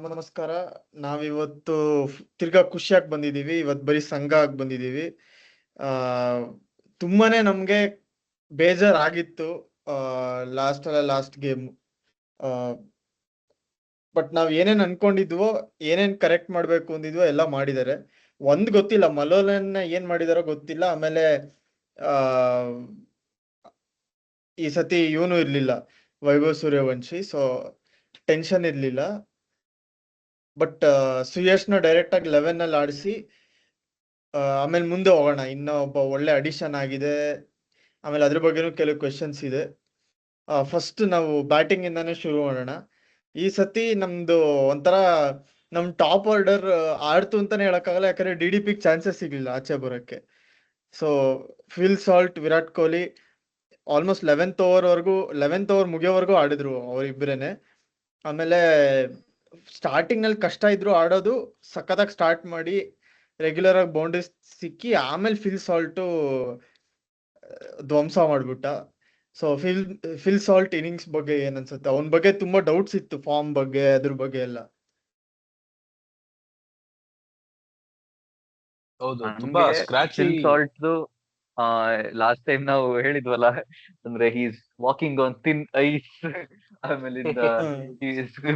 ನಮಸ್ಕಾರ. ನಾವಿವತ್ತು ತಿರ್ಗಾ ಖುಷಿಯಾಗಿ ಬಂದಿದೀವಿ. ಇವತ್ತು ಬರೀ ಸಂಘ ಆಗಿ ಬಂದಿದೀವಿ. ತುಂಬಾನೇ ನಮ್ಗೆ ಬೇಜಾರಾಗಿತ್ತು ಲಾಸ್ಟ್ ಗೇಮ್. ಬಟ್ ನಾವ್ ಏನೇನ್ ಅನ್ಕೊಂಡಿದ್ವೋ, ಏನೇನ್ ಕರೆಕ್ಟ್ ಮಾಡ್ಬೇಕು ಅಂದಿದ್ವೋ ಎಲ್ಲ ಮಾಡಿದ್ದಾರೆ. ಒಂದ್ ಗೊತ್ತಿಲ್ಲ, ಮಲೋಲನ್ನ ಏನ್ ಮಾಡಿದಾರೋ ಗೊತ್ತಿಲ್ಲ. ಆಮೇಲೆ ಆ ಈ ಸತಿ ಇವನು ಇರ್ಲಿಲ್ಲ, ವೈಭವ್ ಸೂರ್ಯವಂಶಿ. ಸೊ ಟೆನ್ಷನ್ ಇರ್ಲಿಲ್ಲ. ಬಟ್ ಸುಯಶ್ನ ಡೈರೆಕ್ಟ್ ಆಗಿ 11 ಅಲ್ಲಿ ಆಡಿಸಿ ಆಮೇಲೆ ಮುಂದೆ ಹೋಗೋಣ. ಇನ್ನ ಒಬ್ಬ ಒಳ್ಳೆ ಅಡಿಷನ್ ಆಗಿದೆ. ಆಮೇಲೆ ಅದ್ರ ಬಗ್ಗೆನೂ ಕೆಲವು ಕ್ವೆಶನ್ಸ್ ಇದೆ. ಫಸ್ಟ್ ನಾವು ಬ್ಯಾಟಿಂಗ್ ಇಂದಾನೇ ಶುರು ಮಾಡೋಣ. ಈ ಸತಿ ನಮ್ದು ಒಂಥರ ನಮ್ ಟಾಪ್ ಆರ್ಡರ್ ಆಡ್ತು ಅಂತಾನೆ ಹೇಳಕ್ಕಾಗಲ್ಲ, ಯಾಕಂದ್ರೆ DDP ಚಾನ್ಸಸ್ ಸಿಗ್ಲಿಲ್ಲ ಆಚೆ ಬರೋಕ್ಕೆ. So Phil Salt, Virat Kohli almost 11th over ಮುಗಿಯೋವರೆಗೂ ಆಡಿದ್ರು ಅವರಿಬ್ಬರೇನೆ. ಆಮೇಲೆ ಸ್ಟಾರ್ಟಿಂಗ್ ನಲ್ಲಿ ಕಷ್ಟ ಇದ್ರು ಆಡೋದು, ಸಖತ್ತಾಗಿ ಸ್ಟಾರ್ಟ್ ಮಾಡಿ ರೆಗ್ಯುಲರ್ ಆಗಿ ಬೌಂಡ್ರೀಸ್ ಸಿಕ್ಕಿ ಆಮೇಲೆ ಫಿಲ್ ಸಾಲ್ಟು ಧ್ವಂಸ ಮಾಡ್ಬಿಟ್ಟ. ಸೊ ಫಿಲ್ ಸಾಲ್ಟ್ ಇನ್ನಿಂಗ್ಸ್ ಬಗ್ಗೆ ಏನ್ ಅನ್ಸುತ್ತೆ? ಅವನ ಬಗ್ಗೆ ತುಂಬಾ ಡೌಟ್ಸ್ ಇತ್ತು, ಫಾರ್ಮ್ ಬಗ್ಗೆ, ಅದ್ರ ಬಗ್ಗೆ ಎಲ್ಲ. ಹೌದು, ತುಂಬಾ ಸ್ಕ್ರಾಚಿ. ಫಿಲ್ ಸಾಲ್ಟ್ದು ಲಾಸ್ಟ್ ಟೈಮ್ ನಾವು ಹೇಳಿದ್ವಲ್ಲ, ಅಂದ್ರೆ he's walking on thin ice. ಆಮೇಲಿಂದ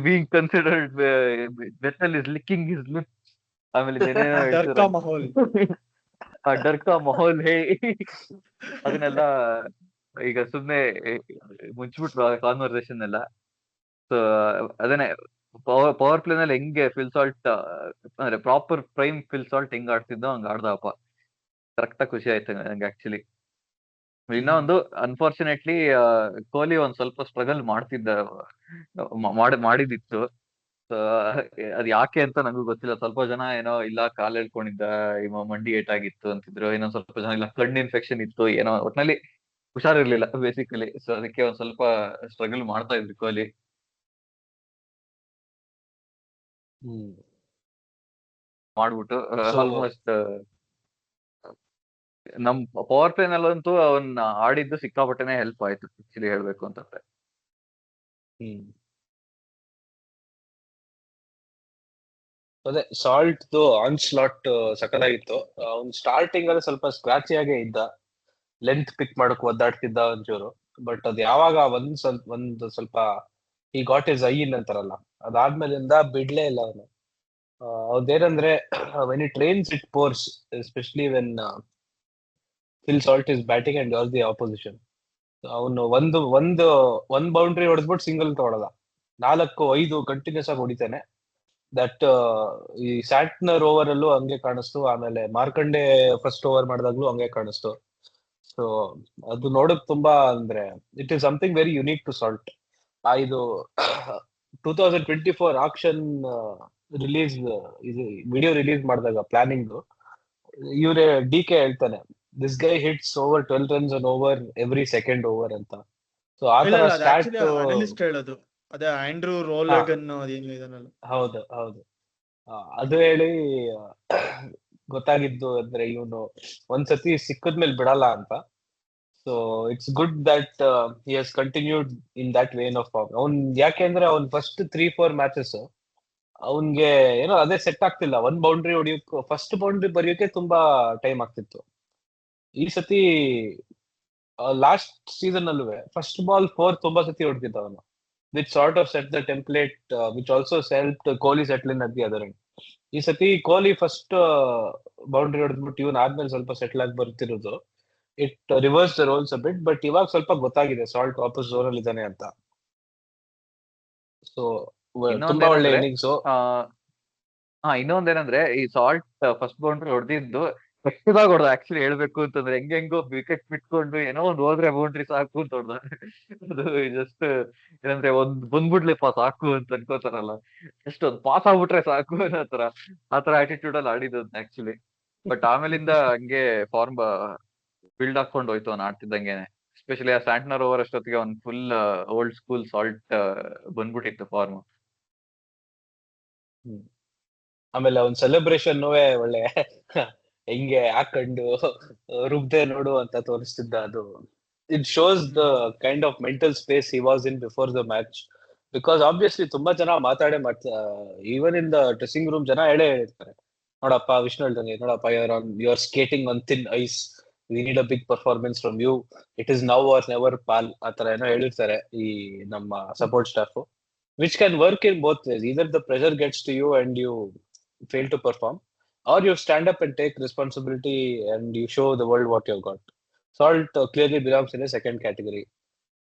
being considered vessel is licking his lips. ಆಮೇಲೆ ಡರ್ಕಾ ಮಹೋಲ್ ಡರ್ಕಾ ಮಹೋಲ್ ಹೇ, ಅದನ್ನೆಲ್ಲ ಈಗ ಸುಮ್ನೆ ಮುಚ್ಚಿಬಿಟ್ರು ಕಾನ್ವರ್ಸೇಷನ್ ಎಲ್ಲ. ಸೊ ಅದನ್ನೇ ಪವರ್ ಪ್ಲೇ ನಲ್ಲಿ ಹೆಂಗೆ ಫಿಲ್ ಸಾಲ್ಟ್ ಅಂದ್ರೆ ಪ್ರಾಪರ್ ಪ್ರೈಮ್ ಫಿಲ್ ಸಾಲ್ಟ್ ಹೆಂಗ್ ಆಡ್ತಿದ್ದೋ ಹಂಗ ಆಡ್ದಪ್ಪ. ಕರೆಕ್ಟ್ ಖುಷಿ ಆಯ್ತು ನಂಗೆ ಆಕ್ಚುಲಿ. ಇನ್ನೊಂದು ಅನ್ಫಾರ್ಚುನೇಟ್ಲಿ ಕೊಹ್ಲಿ ಒಂದ್ ಸ್ವಲ್ಪ ಸ್ಟ್ರಗಲ್ ಮಾಡಿದಿತ್ತು. ಅದ್ ಯಾಕೆ ಅಂತ ನಂಗೂ ಗೊತ್ತಿಲ್ಲ. ಸ್ವಲ್ಪ ಜನ ಏನೋ ಇಲ್ಲ ಕಾಲ್ ಎಳ್ಕೊಂಡಿದ್ದ, ಮಂಡಿ ಏಟಾಗಿತ್ತು ಅಂತಿದ್ರು. ಇನ್ನೊಂದ್ ಸ್ವಲ್ಪ ಜನ ಇಲ್ಲ ಕಣ್ಣು ಇನ್ಫೆಕ್ಷನ್ ಇತ್ತು, ಏನೋ ಒಟ್ನಲ್ಲಿ ಹುಷಾರಿರ್ಲಿಲ್ಲ ಬೇಸಿಕಲಿ. ಸೊ ಅದಕ್ಕೆ ಒಂದ್ ಸ್ವಲ್ಪ ಸ್ಟ್ರಗಲ್ ಮಾಡ್ತಾ ಇದ್ರು ಕೊಹ್ಲಿ. ಮಾಡ್ಬಿಟ್ಟು ಆಲ್ಮೋಸ್ಟ್ ನಮ್ ಪವರ್ ಪ್ಲೇ ನಲ್ಲಂತೂ ಅವನ್ ಆಡಿದ್ದು ಸಿಕ್ಕಾಪಟ್ಟೆನೆ ಹೆಲ್ಪ್ ಆಯ್ತು ಆಕ್ಚುಲಿ ಹೇಳ್ಬೇಕು ಅಂತಂದ್ರೆ. ಅದೇ ಸಾಲ್ಟ್ ಆನ್ ಸ್ಲಾಟ್ ಸಕಲಾಗಿತ್ತು. ಅವ್ನ್ ಸ್ಟಾರ್ಟಿಂಗ್ ಅಲ್ಲಿ ಸ್ವಲ್ಪ ಸ್ಕ್ರಾಚಿ ಆಗೇ ಇದ್ದ, ಲೆಂತ್ ಪಿಕ್ ಮಾಡಕ್ ಒದ್ದಾಡ್ತಿದ್ದ ಒಂಚೂರು. ಬಟ್ ಅದ್ ಯಾವಾಗ ಒಂದ್ ಸ್ವಲ್ಪ ಈ ಗಾಟ್ ಇಸ್ ಐ ಇನ್ ಅಂತಾರಲ್ಲ, ಅದಾದ್ಮೇಲಿಂದ ಬಿಡ್ಲೇ ಇಲ್ಲ ಅವನು. ಅವ್ರದ್ದೇನಂದ್ರೆ when it rains it pours, especially when Phil Salt is batting and you're the opposition. ಅವನು ಒಂದ್ ಬೌಂಡ್ರಿ ಹೊಡೆದ್ಬಿಟ್ಟು ಸಿಂಗಲ್ ತಗೊಳಲ್ಲ, 4-5 ಕಂಟಿನ್ಯೂಸ್ ಆಗಿ ಹೊಡಿತಾನೆ. ದಟ್ ಈ ಸ್ಯಾಂಟ್ನರ್ ಓವರ್ ಅಲ್ಲೂ ಹಂಗೆ ಕಾಣಿಸ್ತು, ಆಮೇಲೆ ಮಾರ್ಕಂಡೆ ಫಸ್ಟ್ ಓವರ್ ಮಾಡಿದಾಗ್ಲೂ ಹಂಗೆ ಕಾಣಿಸ್ತು. ಸೊ ಅದು ನೋಡಕ್ ತುಂಬಾ ಅಂದ್ರೆ it is something very unique to Salt. ಇದು 2024 ಆಕ್ಷನ್ ರಿಲೀಸ್, ಇದು ವಿಡಿಯೋ ರಿಲೀಸ್ ಮಾಡಿದಾಗ ಪ್ಲಾನಿಂಗ್, ಇವ್ರೆ DK ಹೇಳ್ತಾನೆ, this guy hits over 12 runs an over every second over ಅಂತ. ಸೊ ಆ ತರ ಸ್ಟಾರ್ಟ್ ಅನಲಿಸ್ಟ್ ಹೇಳೋದು ಅದೇ ಆಂಡ್ರೂ ರೋಲಗನ್ ಅದೇನು ಇದನ್ನಲ್ಲ. ಹೌದು ಅದು ಹೇಳಿ ಗೊತ್ತಾಗಿದ್ದು ಅಂದ್ರೆ ಇವನು ಒಂದ್ಸತಿ ಸಿಕ್ಕದ್ಮೇಲೆ ಬಿಡಲ್ಲ ಅಂತ. So it's good that he has continued in that vein of form. ಅವ್ನ್ ಯಾಕೆಂದ್ರೆ ಅವ್ನ್ ಫಸ್ಟ್ 3-4 ಮ್ಯಾಚಸ್ ಅವನ್ಗೆ ಏನೋ ಅದೇ ಸೆಟ್ ಆಗ್ತಿಲ್ಲ. ಒಂದ್ ಬೌಂಡ್ರಿ ಹೊಡಿಯೋಕ್, ಫಸ್ಟ್ ಬೌಂಡ್ರಿ ಬರೆಯೋಕೆ ತುಂಬಾ ಟೈಮ್ ಆಗ್ತಿತ್ತು. ಈ ಸತಿ ಲಾಸ್ಟ್ ಸೀಸನ್ ಅಲ್ಲೂ ಫಸ್ಟ್ ಬಾಲ್ 4 ತುಂಬಾ ಸತಿ ಹೊಡ್ತಿದ್ದ ಅವನು, which sort of set the template which also help Kohli settle in at the other end. ಈ ಸತಿ ಕೊಹ್ಲಿ ಫಸ್ಟ್ ಬೌಂಡ್ರಿ ಹೊಡೆದ್ಬಿಟ್ಟು ಇವನ್ ಆದ್ಮೇಲೆ ಸ್ವಲ್ಪ ಸೆಟ್ಲ್ ಆಗಿ ಬರ್ತಿರೋದು, it reverse the roles a bit. But ಇವಾಗ ಸ್ವಲ್ಪ ಗೊತ್ತಾಗಿದೆ ಸಾಲ್ಟ್ ವಾಪಸ್ ಝೋನ್ ಅಲ್ಲಿ ಇದ್ದಾನೆ ಅಂತ. ಸೊ ತುಂಬಾ ಒಳ್ಳೆ ಇನ್ನಿಂಗ್ಸ್. ಇನ್ನೊಂದೇನಂದ್ರೆ ಈ ಸಾಲ್ಟ್ ಫಸ್ಟ್ ಬೌಂಡ್ರಿ ಹೊಡೆದಿದ್ದು ಕಷ್ಟದಾಗ ಹೊಡೆದ ಆಕ್ಚುಲಿ ಹೇಳ್ಬೇಕು ಅಂತಂದ್ರೆ. ಹೆಂಗೋ ವಿಕೆಟ್ ಬಿಟ್ಕೊಂಡು ಏನೋ ಒಂದ್ ಹೋದ್ರೆ ಬೌಂಡ್ರಿ ಸಾಕು ಅಂತ ಹೊಡೆದ. ಅದು ಜಸ್ಟ್ ಏನಂದ್ರೆ ಬಂದ್ಬಿಡ್ಲಿಪ್ಪ ಸಾಕು ಅಂತ ಅನ್ಕೋತಾರಲ್ಲ, ಜಸ್ಟ್ ಒಂದ್ ಪಾಸ್ ಆಗ್ಬಿಟ್ರೆ ಸಾಕು ಆತರ ಆಟಿಟ್ಯೂಡ್ ಅಲ್ಲಿ ಆಡಿದ್ದು ಆಕ್ಚುಲಿ. ಬಟ್ ಆಮೇಲಿಂದ ಹಂಗೆ ಫಾರ್ಮ್ ಬಿಲ್ಡ್ ಹಾಕೊಂಡು ಹೋಯ್ತು ಅವ್ನು ಆಡ್ತಿದ್ದಂಗೆನೆ. ಎಸ್ಪೆಷಲಿ ಆ ಸ್ಯಾಂಟ್ನರ್ ಓವರ್ ಅಷ್ಟೊತ್ತಿಗೆ ಅವ್ನ್ ಫುಲ್ ಓಲ್ಡ್ ಸ್ಕೂಲ್ ಸಾಲ್ಟ್ ಬಂದ್ಬಿಟ್ಟಿತ್ತು ಫಾರ್ಮ್. ಆಮೇಲೆ ಅವ್ನ್ ಸೆಲೆಬ್ರೇಷನ್ ಒಳ್ಳೆ ಹೆಂಗೆ ಹಾಕೊಂಡು ರುಬ್ದೆ ನೋಡು ಅಂತ ತೋರಿಸ್ತಿದ್ದ. ಅದು it shows the kind of mental space he was in before the match. Because obviously ತುಂಬಾ ಜನ ಮಾತಾಡೇ even in the dressing room ಜನ ಹೇಳಿರ್ತಾರೆ, ನೋಡಪ್ಪ ವಿಷ್ಣು ಹೇಳ್ದಂಗೆ, ನೋಡಪ್ಪ you're skating on thin ice, we need a big performance from you, it is now or never pal, ಆತರ ಏನೋ ಹೇಳಿರ್ತಾರೆ ಈ ನಮ್ಮ support staff, which can work in both ways. Either the pressure gets to you and you fail to perform, or you stand up and take responsibility and you show the world what you've got. Salt clearly belongs in a second category.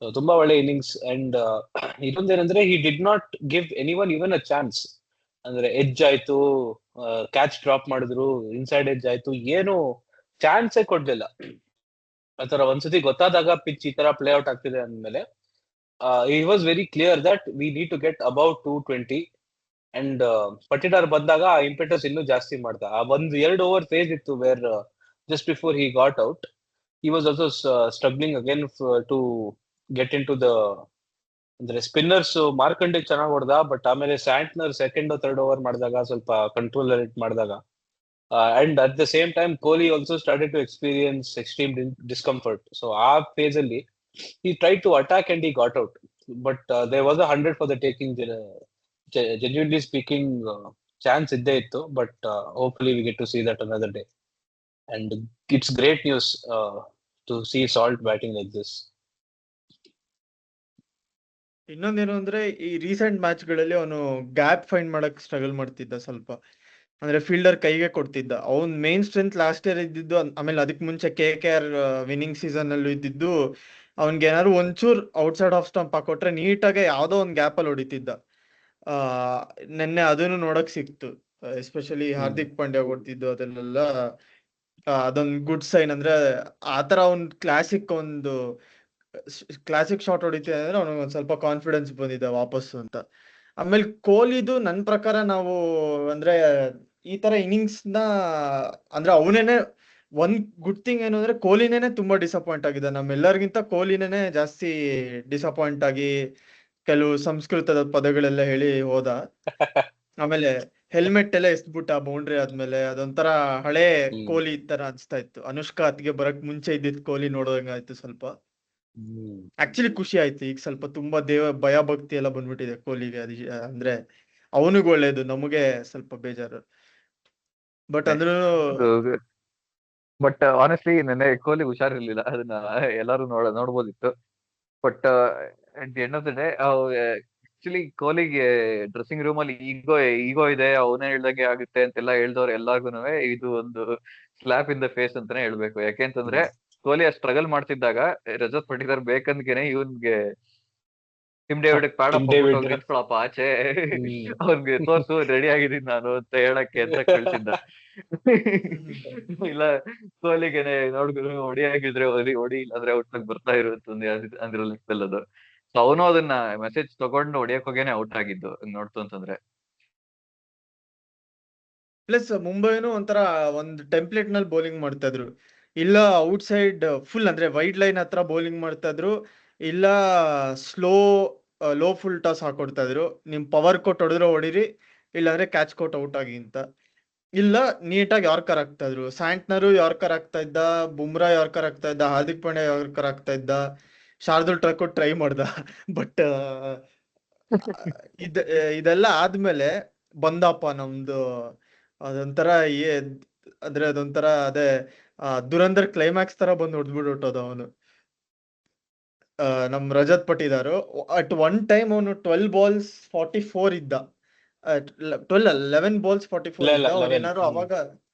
So, ತುಂಬಾ ಒಳ್ಳೆ innings. And ಇದೊಂದೇನಂದ್ರೆ he did not give anyone even a chance. ಅಂದ್ರೆ edge ಆಯ್ತು, catch drop ಮಾಡಿದ್ರು, inside edge ಆಯ್ತು, ಏನು ಚಾನ್ಸೇ ಕೊಡ್ಲಿಲ್ಲ. ಆತರ ಒಂದ್ಸತಿ ಗೊತ್ತಾದಾಗ ಪಿಚ್ ಈ ತರ ಪ್ಲೇ ಔಟ್ ಆಗ್ತಿದೆ ಅಂದ್ಮೇಲೆ he was very clear that we need to get above 220. And Patidar ಬಂದಾಗ ಆ ಇಂಪೆಟಸ್ ಇನ್ನೂ ಜಾಸ್ತಿ ಮಾಡ್ದ. ಆ ಒಂದು 2 ಓವರ್ ಫೇಸ್ ಇತ್ತು where just before he got out, he was also struggling again to get into the, ಅಂದ್ರೆ ಸ್ಪಿನ್ನರ್ಸ್ ಮಾರ್ಕಂಡೆ ಚೆನ್ನಾಗಿ ಹೊಡೆದ, ಬಟ್ ಆಮೇಲೆ ಸ್ಯಾಂಟ್ನರ್ ಸೆಕೆಂಡ್ ಥರ್ಡ್ ಓವರ್ ಮಾಡಿದಾಗ ಸ್ವಲ್ಪ ಕಂಟ್ರೋಲ್ ಇಟ್ ಮಾಡಿದಾಗ, and at the same time Kohli also started to experience extreme discomfort. So ಆ phase ಅಲ್ಲಿ he tried to attack and he got out, but there was a 100 for the taking. Genuinely speaking, chance idde ittu, but hopefully we get to see that another day. And it's great news to see Salt batting like this. ಇನ್ನೊಂದೇನು ಅಂದ್ರೆ ಈ recent match ಗಳಲ್ಲಿ ಅವನು gap find ಮಾಡಕ್ struggle ಮಾಡ್ತಿದ್ದ ಸ್ವಲ್ಪ. ಅಂದ್ರೆ fielder ಕೈಗೆ ಕೊಡ್ತಿದ್ದ. ಅವ್ನ್ ಮೇನ್ ಸ್ಟ್ರೆಂತ್ ಲಾಸ್ಟ್ ಇಯರ್ ಇದ್ದಿದ್ದು, ಆಮೇಲೆ ಅದಕ್ ಮುಂಚೆ KKR ವಿನ್ನಿಂಗ್ ಸೀಸನ್ ಅಲ್ಲೂ ಇದ್ದಿದ್ದು, ಅವ್ನ್ಗೆ ಏನಾದ್ರು ಒಂಚೂರ್ ಔಟ್ಸೈಡ್ ಆಫ್ ಸ್ಟಂಪ್ ಹಾಕೊಟ್ರೆ ನೀಟಾಗೆ ಯಾವ್ದೋ ಒಂದ್ ಗ್ಯಾಪ್ ಅಲ್ಲಿ ಹೊಡಿತಿದ್ದ. ನೆನ್ನೆ ಅದನ್ನು ನೋಡಕ್ ಸಿಕ್ತು. ಎಸ್ಪೆಷಲಿ ಹಾರ್ದಿಕ್ ಪಾಂಡ್ಯ ಕೊಡ್ತಿದ್ದು ಅದನ್ನೆಲ್ಲ. ಅದೊಂದು ಗುಡ್ ಸೈನ್. ಅಂದ್ರೆ ಆತರ ಒಂದು ಕ್ಲಾಸಿಕ್ ಶಾಟ್ ಹೊಡಿತಿದೆ ಅಂದ್ರೆ ಅವ್ನಿಗೆ ಒಂದ್ ಸ್ವಲ್ಪ ಕಾನ್ಫಿಡೆನ್ಸ್ ಬಂದಿದೆ ವಾಪಸ್ಸು ಅಂತ. ಆಮೇಲೆ ಕೊಹ್ಲಿದು ನನ್ ಪ್ರಕಾರ ನಾವು ಅಂದ್ರೆ ಈ ತರ ಇನ್ನಿಂಗ್ಸ್ ನ ಅಂದ್ರೆ ಅವನೇನೆ ಒಂದ್ ಗುಡ್ ಥಿಂಗ್ ಏನು ಅಂದ್ರೆ ಕೊಹ್ಲಿನೇನೆ ತುಂಬಾ ಡಿಸಪಾಯಿಂಟ್ ಆಗಿದೆ. ನಮ್ಮೆಲ್ಲರಿಗಿಂತ ಕೊಹ್ಲಿನೇನೆ ಜಾಸ್ತಿ ಡಿಸಪಾಯಿಂಟ್ ಆಗಿ ಕೆಲವು ಸಂಸ್ಕೃತದ ಪದಗಳೆಲ್ಲ ಹೇಳಿ ಹೋದ. ಆಮೇಲೆ ಹೆಲ್ಮೆಟ್ ಎಲ್ಲ ಎಸ್ಬಿಟ್ಟ ಬೌಂಡ್ರಿ ಆದ್ಮೇಲೆ. ಅದೊಂಥರ ಹಳೆ ಕೊಹ್ಲಿ ತರ ಅನ್ಸ್ತಾ ಇತ್ತು. ಅನುಷ್ಕಾ ಅತ್ಗೆ ಬರಕ್ ಮುಂಚೆ ಇದ್ದಿದ್ ಕೊಹ್ಲಿ ನೋಡೋದಂಗ ಆಯ್ತು ಸ್ವಲ್ಪ. ಆಕ್ಚುಲಿ ಖುಷಿ ಆಯ್ತು. ಈಗ ಸ್ವಲ್ಪ ತುಂಬಾ ಭಯ ಭಕ್ತಿ ಎಲ್ಲ ಬಂದ್ಬಿಟ್ಟಿದೆ ಕೊಹ್ಲಿಗೆ. ಅಂದ್ರೆ ಅವನಿಗೆ ಒಳ್ಳೇದು, ನಮಗೆ ಸ್ವಲ್ಪ ಬೇಜಾರು. ಬಟ್ ಅಂದ್ರೂ ಬಟ್ ಆನೆಸ್ಟ್ಲಿ ನೆನ್ನೆ ಕೊಹ್ಲಿ ಹುಷಾರಿರ್ಲಿಲ್ಲ, ಅದನ್ನ ಎಲ್ಲಾರು ನೋಡ್ಬೋದಿತ್ತು. But at the end of the day actually ಕೊಹ್ಲಿಗೆ ಡ್ರೆಸ್ಸಿಂಗ್ ರೂಮ್ ಅಲ್ಲಿ ಈಗೋ ಇದೆ, ಅವನೇ ಹೇಳ್ದಂಗೆ ಆಗುತ್ತೆ ಅಂತೆಲ್ಲ ಹೇಳ್ದವ್ರು ಎಲ್ಲಾರ್ಗುನು ಇದು ಒಂದು ಸ್ಲಾಪ್ ಇನ್ ದ ಫೇಸ್ ಅಂತಾನೆ ಹೇಳ್ಬೇಕು. ಯಾಕೆಂತಂದ್ರೆ ಕೊಹ್ಲಿ ಸ್ಟ್ರಗಲ್ ಮಾಡ್ತಿದ್ದಾಗ ರಜತ್ ಪಟಿದಾರ್ ಬೇಕಂದ್ಗೆನೆ ಇವನ್ಗೆ ಟಿಮ್ ಡೇವಿಡ್ ಪ್ಯಾಡ್ ಕಟ್ಕೊಳಪ್ಪ ಆಚೆ, ಅವ್ನ್ಗೆ ತೋರ್ಸು ರೆಡಿ ಆಗಿದ್ದೀನಿ ನಾನು ಅಂತ ಹೇಳಕ್ಕೆ ಅಂತ ಕಳ್ಸಿದ್ದ. ಇಲ್ಲ ಕೊಹ್ಲಿಗೆನೆ ನೋಡ್ಗುರು ಹೊಡಿಯಾಗಿದ್ರೆ ಹೊಡಿ, ಇಲ್ಲಾಂದ್ರೆ ಔಟ್ ಬರ್ತಾ ಇರುತ್ತಂದ್ರೆ ಅಂದಿರೋ ಲೆಕ್ಕದಲ್ಲಿ ಅದು. ಸೊ ಅವನು ಅದನ್ನ ಮೆಸೇಜ್ ತಗೊಂಡು ಹೊಡಿಯಕ್ ಹೋಗೇನೆ ಔಟ್ ಆಗಿದ್ದು ನೋಡ್ತು ಅಂತಂದ್ರೆ. ಪ್ಲಸ್ ಮುಂಬೈನು ಒಂಥರ ಒಂದು ಟೆಂಪ್ಲೇಟ್ ನಲ್ಲಿ ಬೌಲಿಂಗ್ ಮಾಡ್ತಾ ಇದ್ರು. ಇಲ್ಲ ಔಟ್ ಸೈಡ್ ಫುಲ್ ಅಂದ್ರೆ ವೈಡ್ ಲೈನ್ ಹತ್ರ ಬೌಲಿಂಗ್ ಮಾಡ್ತಾ ಇದ್ರು, ಇಲ್ಲ ಲೋ ಫುಲ್ ಟಾಸ್ ಹಾಕೊಡ್ತಾ ಇದ್ರು. ನಿಮ್ ಪವರ್ ಕೊಟ್ಟು ಹೊಡೆದ್ರೆ ಹೊಡಿರಿ, ಇಲ್ಲಾಂದ್ರೆ ಕ್ಯಾಚ್ ಕೊಟ್ಟು ಔಟ್ ಆಗಿ ಅಂತ. ಇಲ್ಲ ನೀಟಾಗಿ ಯಾರ್ಕರ್ ಆಗ್ತಾ ಇದ್ರು. ಸ್ಯಾಂಟ್ನರು ಯಾರ್ಕರ್ ಆಗ್ತಾ ಇದ್ದ, ಬುಮ್ರಾ ಯಾರ್ಕರ್ ಆಗ್ತಾ ಇದ್ದ, ಹಾರ್ದಿಕ್ ಪಾಂಡ್ಯ ಯಾರ್ಕರ್ ಆಗ್ತಾ ಇದ್ದ, ಶಾರ್ದುಲ್ ಠಾಕೂರ್ ಟ್ರೈ ಮಾಡ್ದ. ಬಟ್ ಇದೆಲ್ಲ ಆದ್ಮೇಲೆ ಬಂದಪ್ಪ ನಮ್ದು ಅದೊಂಥರ ಅಂದ್ರೆ ಅದೊಂಥರ ಅದೇ ದುರಂದರ್ ಕ್ಲೈಮ್ಯಾಕ್ಸ್ ತರ ಬಂದು ಹೊಡೆದ್ಬಿಟ್ಟು ಅವನು. ನಮ್ ರಜತ್ ಪಟಿದಾರು ಅಟ್ ಒನ್ ಟೈಮ್ ಅವನು 12 balls 44 ಇದ್ದ. 11 balls 44 ಇದ್ದ. ಅವ್ನೇನಾದ್ರು ಅವಾಗ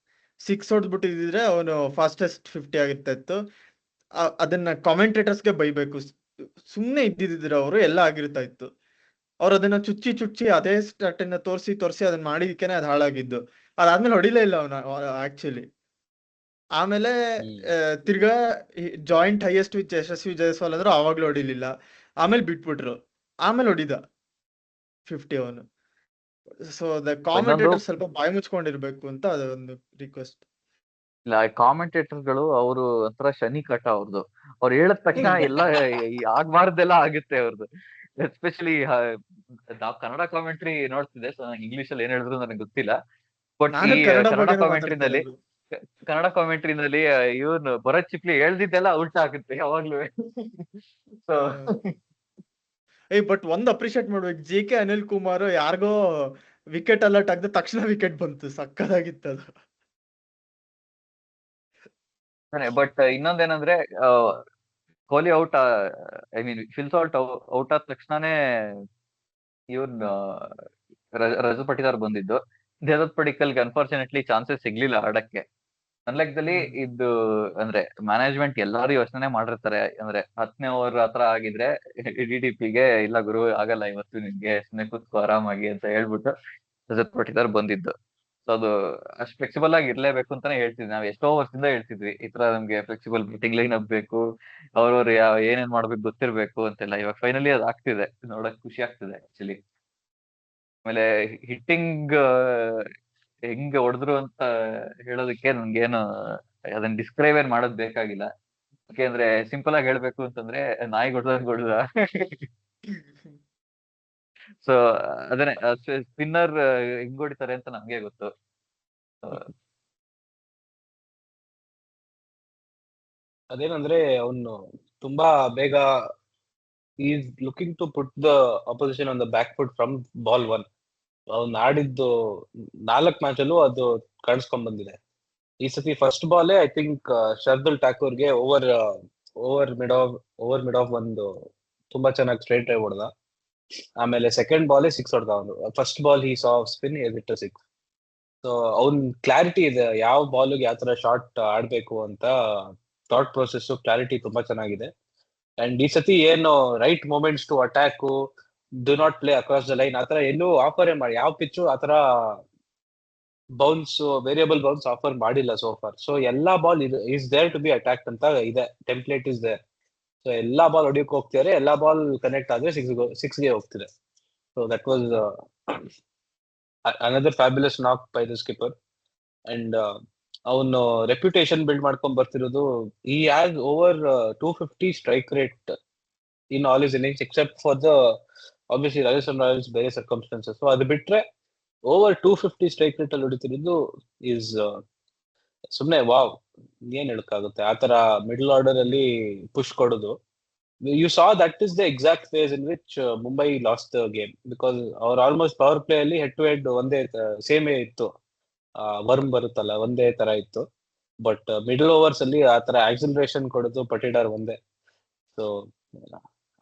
6 ಹೊಡೆದ್ಬಿಟ್ಟಿದ್ರೆ ಅವನು ಫಾಸ್ಟೆಸ್ಟ್ 50 ಆಗಿರ್ತಾ ಇತ್ತು. ಅದನ್ನ ಕಾಮೆಂಟೇಟರ್ಸ್ಗೆ ಬೈಬೇಕು. ಸುಮ್ನೆ ಇದ್ದಿದ್ರೆ ಅವರು ಎಲ್ಲ ಆಗಿರ್ತಾ ಇತ್ತು. ಅವ್ರು ಅದನ್ನ ಚುಚ್ಚಿ ಅದೇ ಸ್ಟಾರ್ಟನ್ನ ತೋರಿಸಿ ಅದನ್ನ ಮಾಡಿದಕ್ಕೇನೆ ಅದು ಹಾಳಾಗಿದ್ದು. ಅದಾದ್ಮೇಲೆ ಹೊಡಿಲೇ ಇಲ್ಲ ಅವನ ಆಕ್ಚುಲಿ. ಆಮೇಲೆ ತಿರ್ಗಾ ಜಾಯಿಂಟ್ ಹೈಯೆಸ್ಟ್ ವಿತ್ ಯಶಸ್ವಿ ಜೈಸ್ವಾಲ್ ಅಂದ್ರು ಆವಾಗ್ಲೂ ಹೊಡಿಲಿಲ್ಲ. ಆಮೇಲೆ ಬಿಟ್ಬಿಟ್ರು, ಆಮೇಲೆ ಹೊಡಿದ 50 ಅವನು. ಸೊ ದ ಕಾಮೆಂಟೇಟರ್ ಸ್ವಲ್ಪ ಬಾಯಿ ಮುಚ್ಕೊಂಡಿರ್ಬೇಕು ಅಂತ ಅದೊಂದು ರಿಕ್ವೆಸ್ಟ್. ಇಲ್ಲ, ಕಾಮೆಂಟೇಟರ್ ಗಳು ಅವರು ಒಂಥರ ಶನಿ ಕಟ ಅವ್ರದ್ದು. ಅವ್ರು ಹೇಳಿದ ತಕ್ಷಣ ಎಲ್ಲ ಆಗ್ಬಾರ್ದೆಲ್ಲ ಆಗುತ್ತೆ ಅವ್ರದ್ದು. ಎಸ್ಪೆಷಲಿ ನಾವ್ ಕನ್ನಡ ಕಾಮೆಂಟ್ರಿ ನೋಡ್ತಿದ್ದೆ, ಸೊ ಇಂಗ್ಲಿಷ್ ಅಲ್ಲಿ ಏನ್ ಹೇಳಿದ್ರು ನನಗೆ ಗೊತ್ತಿಲ್ಲ. ಬಟ್ ಈ ಕನ್ನಡ ಕಾಮೆಂಟ್ರಿನಲ್ಲಿ ಇವನು ಭರತ್ ಚಿಪ್ಲಿ ಹೇಳ್ದಿದ್ದೆಲ್ಲ ಔಟ್ ಆಗುತ್ತೆ ಯಾವಾಗ್ಲೂ. ಸೊ ಬಟ್ ಒಂದ್ ಅಪ್ರಿಶಿಯೇಟ್ ಮಾಡ್ಬೇಕು, JK ಅನಿಲ್ ಕುಮಾರ್ ಯಾರಿಗೋ ವಿಕೆಟ್ ಅಲರ್ಟ್ ಆಗದೆ ತಕ್ಷಣ ವಿಕೆಟ್ ಬಂತು, ಸಕ್ಕದಾಗಿತ್ತದು. ಬಟ್ ಇನ್ನೊಂದೇನಂದ್ರೆ Kohli out, I mean Phil Salt out ಆದ ತಕ್ಷಣನೇ ಇವನ್ ರಜತ್ ಪಟಿದಾರ್ ಬಂದಿದ್ದು. ದೇವದತ್ ಪಡಿಕ್ಕಲ್ಗೆ ಅನ್ಫಾರ್ಚುನೇಟ್ಲಿ ಚಾನ್ಸಸ್ ಸಿಗ್ಲಿಲ್ಲ ಆಡಕ್ಕೆ. ನನ್ ಲೆಕ್ಕದಲ್ಲಿ ಇದು ಅಂದ್ರೆ ಮ್ಯಾನೇಜ್ಮೆಂಟ್ ಎಲ್ಲಾರು ಯೋಚನೆ ಮಾಡಿರ್ತಾರೆ, ಅಂದ್ರೆ 10ನೇ ಓವರ್ ಆತರ ಆಗಿದ್ರೆ DDPಗೆ ಇಲ್ಲ ಗುರು ಆಗಲ್ಲ ಇವತ್ತು ನಿನ್ಗೆ, ಸುಮ್ನೆ ಕೂತ್ಕೋ ಆರಾಮಾಗಿ ಅಂತ ಹೇಳ್ಬಿಟ್ಟು ರಜತ್ ಪಟಿದಾರ್ ಬಂದಿದ್ದು. ಸೊ ಅದು ಅಷ್ಟು ಫ್ಲೆಕ್ಸಿಬಲ್ ಆಗಿ ಇರ್ಲೇಬೇಕು ಅಂತಾನೆ ಹೇಳ್ತಿದ್ವಿ ನಾವು, ಎಷ್ಟೋ ವರ್ಷದಿಂದ ಹೇಳ್ತಿದ್ವಿ ಈ ತರ ನಮ್ಗೆ ಫ್ಲೆಕ್ಸಿಬಲ್ ಬ್ಯಾಟಿಂಗ್ ಲೈನ್ ಅಪ್ ಬೇಕು, ಅವ್ರವ್ರು ಏನೇನ್ ಮಾಡ್ಬೇಕು ಗೊತ್ತಿರ್ಬೇಕು ಅಂತೆಲ್ಲ. ಇವಾಗ ಫೈನಲಿ ಅದ್ ಆಗ್ತಿದೆ, ನೋಡಕ್ ಖುಷಿ ಆಗ್ತಿದೆ ಆಕ್ಚುಲಿ. ಆಮೇಲೆ ಹಿಟ್ಟಿಂಗ್ ಹೆಂಗ್ ಹೊಡೆದ್ರು ಅಂತ ಹೇಳೋದಕ್ಕೆ ನನ್ಗೇನು ಅದನ್ನ ಡಿಸ್ಕ್ರೈಬ್ ಏನ್ ಮಾಡೋದ್ ಬೇಕಾಗಿಲ್ಲ. ಯಾಕೆಂದ್ರೆ ಸಿಂಪಲ್ ಆಗಿ ಹೇಳ್ಬೇಕು ಅಂತಂದ್ರೆ ನಾಯಿ ಹೊಡೆದಂಗ್ ಹೊಡೆದ. ಸೊ ಅದನ್ನೇ ಸ್ಪಿನ್ನರ್ ಹೆಂಗ್ ಹೊಡಿತಾರೆ ಅಂತ ನಮ್ಗೆ ಗೊತ್ತು. ಅದೇನಂದ್ರೆ ಅವನು ತುಂಬಾ ಬೇಗ is looking to put the opposition on the back foot from ball 1. ಅವ್ನು ಆಡಿದ್ದು 4 ಮ್ಯಾಚಲ್ಲೂ ಅದು ಕಾಣಿಸ್ಕೊಂಡ್ ಬಂದಿದೆ. ಈ ಸತಿ ಫಸ್ಟ್ ಬಾಲೇ ಐ ಥಿಂಕ್ ಶರ್ದುಲ್ ಠಾಕೂರ್ಗೆ ಓವರ್ ಮಿಡ್ ಆಫ್ ಒಂದು ತುಂಬಾ ಚೆನ್ನಾಗಿ ಸ್ಟ್ರೈಟ್ ಡ್ರೈವ್ ಹೊಡೆದ. ಆಮೇಲೆ ಸೆಕೆಂಡ್ ಬಾಲೇ 6 ಹೊಡೆದ ಅವನು. First ball he saw spin it 6. So ಅವ್ನ್ ಕ್ಲಾರಿಟಿ ಇದೆ ಯಾವ ಬಾಲ್ಗೆ ಯಾವ ತರ ಶಾಟ್ ಆಡ್ಬೇಕು ಅಂತ, ಥಾಟ್ ಪ್ರೊಸೆಸ್ ಕ್ಲಾರಿಟಿ ತುಂಬಾ ಚೆನ್ನಾಗಿದೆ. ಅಂಡ್ ಈ ಸತಿ ಏನು right moments to attack, do not play across the line ಆತರ ಎಲ್ಲೂ ಆಫರೇ ಮಾಡಿ, ಯಾವ ಪಿಚ್ಚು ಆತರ ಬೌನ್ಸ್ ವೇರಿಯಬಲ್ ಬೌನ್ಸ್ ಆಫರ್ ಮಾಡಿಲ್ಲ ಸೋ ಫಾರ್. ಸೊ ಎಲ್ಲಾ ball is there to be attack ಅಂತ ಇದೆ, ಟೆಂಪ್ಲೇಟ್ ಇಸ್ ದೇರ್. ಸೊ ಎಲ್ಲಾ ಬಾಲ್ ಹೊಡಿಯಕ್ ಹೋಗ್ತಿದ್ದಾರೆ, ಎಲ್ಲಾ ಬಾಲ್ ಕನೆಕ್ಟ್ ಆದ್ರೆ 6ಗೆ ಹೋಗ್ತಿದೆ. So that was another fabulous knock by the skipper. And ಅವನು ರೆಪ್ಯುಟೇಷನ್ ಬಿಲ್ಡ್ ಮಾಡ್ಕೊಂಡ್ ಬರ್ತಿರೋದು, ಈ has over 250 strike rate in all is innings accept for the obviously Rajasthan Royals ಬೇರೆ ಸರ್ಕಮ್ಸ್ಟೆನ್ಸಸ್. ಸೊ ಅದು ಬಿಟ್ರೆ ಓವರ್ 250 ಸ್ಟ್ರೈಕ್ ರೇಟ್ ಅಲ್ಲಿ ಹೊಡಿತಿರೋದು ಈಸ್ ಸುಮ್ನೆ wow, ಏನ್ ಹೇಳಕ್ಕಾಗುತ್ತೆ. ಆತರ ಮಿಡಲ್ ಆರ್ಡರ್ ಅಲ್ಲಿ ಪುಷ್ ಕೊಡೋದು, you saw that is the exact phase in which Mumbai lost the game, because ಅವ್ರು ಆಲ್ಮೋಸ್ಟ್ ಪವರ್ ಪ್ಲೇ ಅಲ್ಲಿ ಹೆಡ್ ಟು ಹೆಡ್ ಒಂದೇ ಸೇಮೇ ಇತ್ತು, ವರ್ಮ್ ಬರುತ್ತಲ್ಲ ಒಂದೇ ತರ ಇತ್ತು. ಬಟ್ ಮಿಡಲ್ ಓವರ್ಸ್ ಅಲ್ಲಿ ಆತರ ಆಕ್ಸಿಲರೇಷನ್ ಕೊಡೋದು ಪಟಿದಾರ್ ಒಂದೇ. So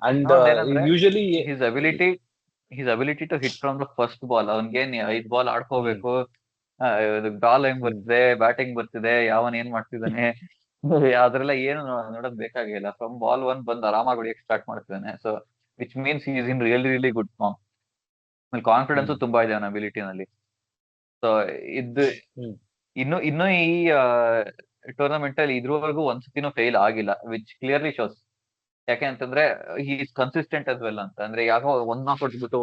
and usually his ability to hit from the first ball, ಅವ್ನ್ಗೇನ್ 5 ಬಾಲ್ ಆಡ್ಕೋಬೇಕು, ಬಾಲ್ ಹೆಂಗ್ ಬರ್ತಿದೆ, ಬ್ಯಾಟಿಂಗ್ ಬರ್ತಿದೆ, ಯಾವನ್ ಏನ್ ಮಾಡ್ತಿದ್ದಾನೆ ಅದ್ರೆಲ್ಲ ಏನು ನೋಡೋದ್ ಬೇಕಾಗಿಲ್ಲ. ಫ್ರಮ್ ಬಾಲ್ 1 ಬಂದ್ ಆರಾಮಾಗಿ ಹೊಡಿಯಕ್ ಸ್ಟಾರ್ಟ್ ಮಾಡ್ತಿದ್ದಾನೆ. So which means is in really good form. ಆಮೇಲೆ ಕಾನ್ಫಿಡೆನ್ಸ್ ತುಂಬಾ ಇದೆ ಅವನ ಅಬಿಲಿಟಿನಲ್ಲಿ. ಸೊ ಇದು ಇನ್ನು ಈ ಟೂರ್ನಮೆಂಟ್ ಅಲ್ಲಿ ಇದ್ರವರೆಗೂ ಒಂದ್ಸತಿನೂ ಫೇಲ್ ಆಗಿಲ್ಲ, ವಿಚ್ ಕ್ಲಿಯರ್ಲಿ ಶೋಸ್. ಯಾಕೆ ಅಂತಂದ್ರೆ he is consistent us well ಅಂತ. ಅಂದ್ರೆ ಯಾಕೋ ಒಂದ್ ನಾಕ್ ಕೊಟ್ಬಿಟ್ಟು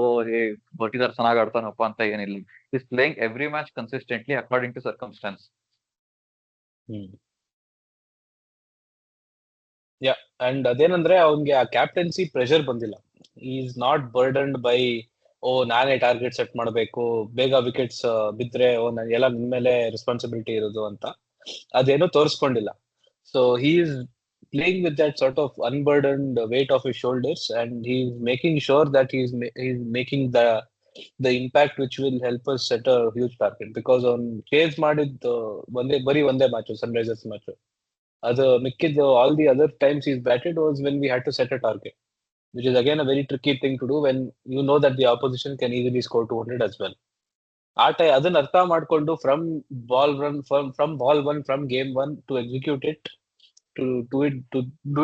ಪಟಿದಾರ್ ಚೆನ್ನಾಗ್ ಆಡ್ತಾನಪ್ಪ ಅಂತ ಏನಿಲ್ಲ. Is playing every match consistently according to circumstances. Yeah, and ಅದೇನಂದ್ರೆ ಅವ್ನ್ಗೆ ಆ ಕ್ಯಾಪ್ಟನ್ಸಿ ಪ್ರೆಷರ್ ಬಂದಿಲ್ಲ. ಈಸ್ ನಾಟ್ ಬರ್ಡನ್ಡ್ ಬೈ ನಾನೇ ಟಾರ್ಗೆಟ್ ಸೆಟ್ ಮಾಡಬೇಕು, ಬೇಗ ವಿಕೆಟ್ಸ್ ಬಿದ್ರೆ ಎಲ್ಲ ನಿನ್ ಮೇಲೆ ರೆಸ್ಪಾನ್ಸಿಬಿಲಿಟಿ ಇರೋದು ಅಂತ ಅದೇನೋ ತೋರಿಸ್ಕೊಂಡಿಲ್ಲ. So he is playing with that sort of unburdened weight of his shoulders, and he's making sure that he's making the impact which will help us set a huge target. Because on chase ಮಾಡಿದ್ದು ಒಂದೇ match, Sunrisers match. ಅದು ಮಿಕ್ಕಿದ್ದು all the other times he's batted was when we had to set a target, which is again a very tricky thing to do when you know that the opposition can easily score 200 as well. ಅದನ್ನ ಅರ್ಥ ಮಾಡ್ಕೊಂಡು from ball 1 from game 1 to execute it, to do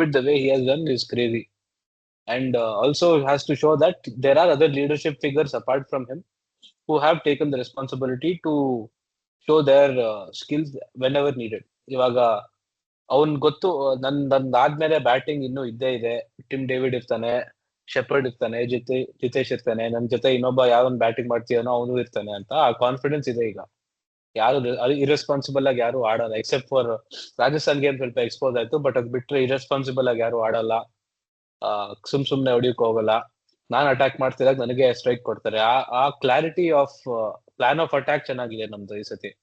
it the way he has done is crazy. And also has to show that there are other leadership figures apart from him who have taken the responsibility to show their skills whenever needed. ಇವಾಗ ಅವ್ನ್ ಗೊತ್ತು, ನಂದಾದ್ಮೇಲೆ batting ಇನ್ನೂ ಇದ್ದೇ ಇದೆ, Tim David ಇರ್ತಾನೆ, shepherd ಇರ್ತಾನೆ, ಜಿತೇಶ್ ಇರ್ತಾನೆ, ನನ್ ಜೊತೆ ಇನ್ನೊಬ್ಬ ಯಾವನ್ ಬ್ಯಾಟಿಂಗ್ ಮಾಡ್ತೀಯನೋ ಅವನು ಇರ್ತಾನೆ ಅಂತ ಆ ಕಾನ್ಫಿಡೆನ್ಸ್ ಇದೆ ಈಗ. ಯಾರು ಇರೆಸ್ಪಾನ್ಸಿಬಲ್ ಆಗಿ ಯಾರು ಆಡಲ್ಲ, ಎಕ್ಸೆಪ್ಟ್ ಫಾರ್ ರಾಜಸ್ಥಾನ್ ಗೇಮ್ ಸ್ವಲ್ಪ ಎಕ್ಸ್ಪೋಸ್ ಆಯ್ತು. ಬಟ್ ಅದ್ ಬಿಟ್ರೆ ಇರೆಸ್ಪಾನ್ಸಿಬಲ್ ಆಗಿ ಯಾರು ಆಡಲ್ಲ, ಸುಮ್ನೆ ಹೊಡಿಯಕ್ ಹೋಗಲ್ಲ. ನಾನ್ ಅಟ್ಯಾಕ್ ಮಾಡ್ತಿದಾಗ ನನಗೆ ಸ್ಟ್ರೈಕ್ ಕೊಡ್ತಾರೆ. ಆ clarity of plan of attack ಚೆನ್ನಾಗಿದೆ ನಮ್ದು ಈ ಸತಿ,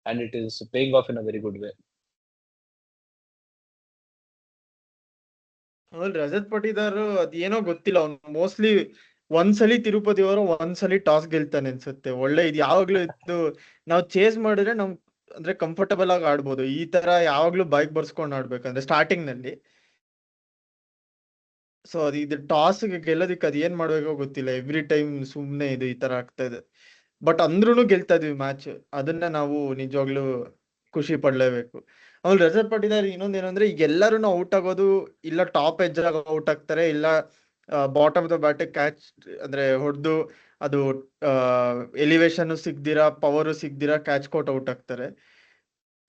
and it is paying of in a very good way. ಆಮೇಲೆ ರಜತ್ ಪಟಿದಾರ್ ಅದೇನೋ ಗೊತ್ತಿಲ್ಲ, ಅವ್ನು ಮೋಸ್ಟ್ಲಿ ಒಂದ್ಸಲಿ ತಿರುಪತಿ ಅವರು ಒಂದ್ಸಲಿ ಟಾಸ್ ಗೆಲ್ತಾನೆ ಅನ್ಸುತ್ತೆ. ಒಳ್ಳೆ ಇದು ಯಾವಾಗ್ಲೂ ಇದು ನಾವು ಚೇಸ್ ಮಾಡಿದ್ರೆ ನಮ್ ಅಂದ್ರೆ ಕಂಫರ್ಟಬಲ್ ಆಗಿ ಆಡ್ಬೋದು. ಈ ತರ ಯಾವಾಗ್ಲೂ ಬೈಕ್ ಬರ್ಸ್ಕೊಂಡ್ ಆಡ್ಬೇಕಂದ್ರೆ ಸ್ಟಾರ್ಟಿಂಗ್ ನಲ್ಲಿ. ಸೊ ಅದು ಇದು ಟಾಸ್ ಗೆಲ್ಲೋದಿಕ್ಕೆ ಅದ್ ಏನ್ ಮಾಡ್ಬೇಕೋ ಗೊತ್ತಿಲ್ಲ. ಎವ್ರಿ ಟೈಮ್ ಸುಮ್ನೆ ಇದು ಈ ತರ ಆಗ್ತಾ ಇದೆ. ಬಟ್ ಅಂದ್ರೂ ಗೆಲ್ತಾ ಇದೀವಿ ಮ್ಯಾಚ್, ಅದನ್ನ ನಾವು ನಿಜವಾಗ್ಲೂ ಖುಷಿ ಪಡ್ಲೇಬೇಕು. ಆಮೇಲೆ ರಜತ್ ಪಟಿದಾರ್ ಇನ್ನೊಂದ್ ಏನಂದ್ರೆ ಈಗ ಎಲ್ಲರೂ ಔಟ್ ಆಗೋದು ಇಲ್ಲ ಟಾಪ್ ಎಡ್ಜ್ ಆಗ ಔಟ್ ಆಗ್ತಾರೆ, ಇಲ್ಲ bottom of the bat catch ಅಂದ್ರೆ ಹೊಡೆದು ಅದು ಎಲಿವೇಶನ್ ಸಿಗ್ದಿರಾ ಪವರ್ ಸಿಗ್ದಿರಾ ಕ್ಯಾಚ್ ಕೊಟ್ಟು ಔಟ್ ಆಗ್ತಾರೆ.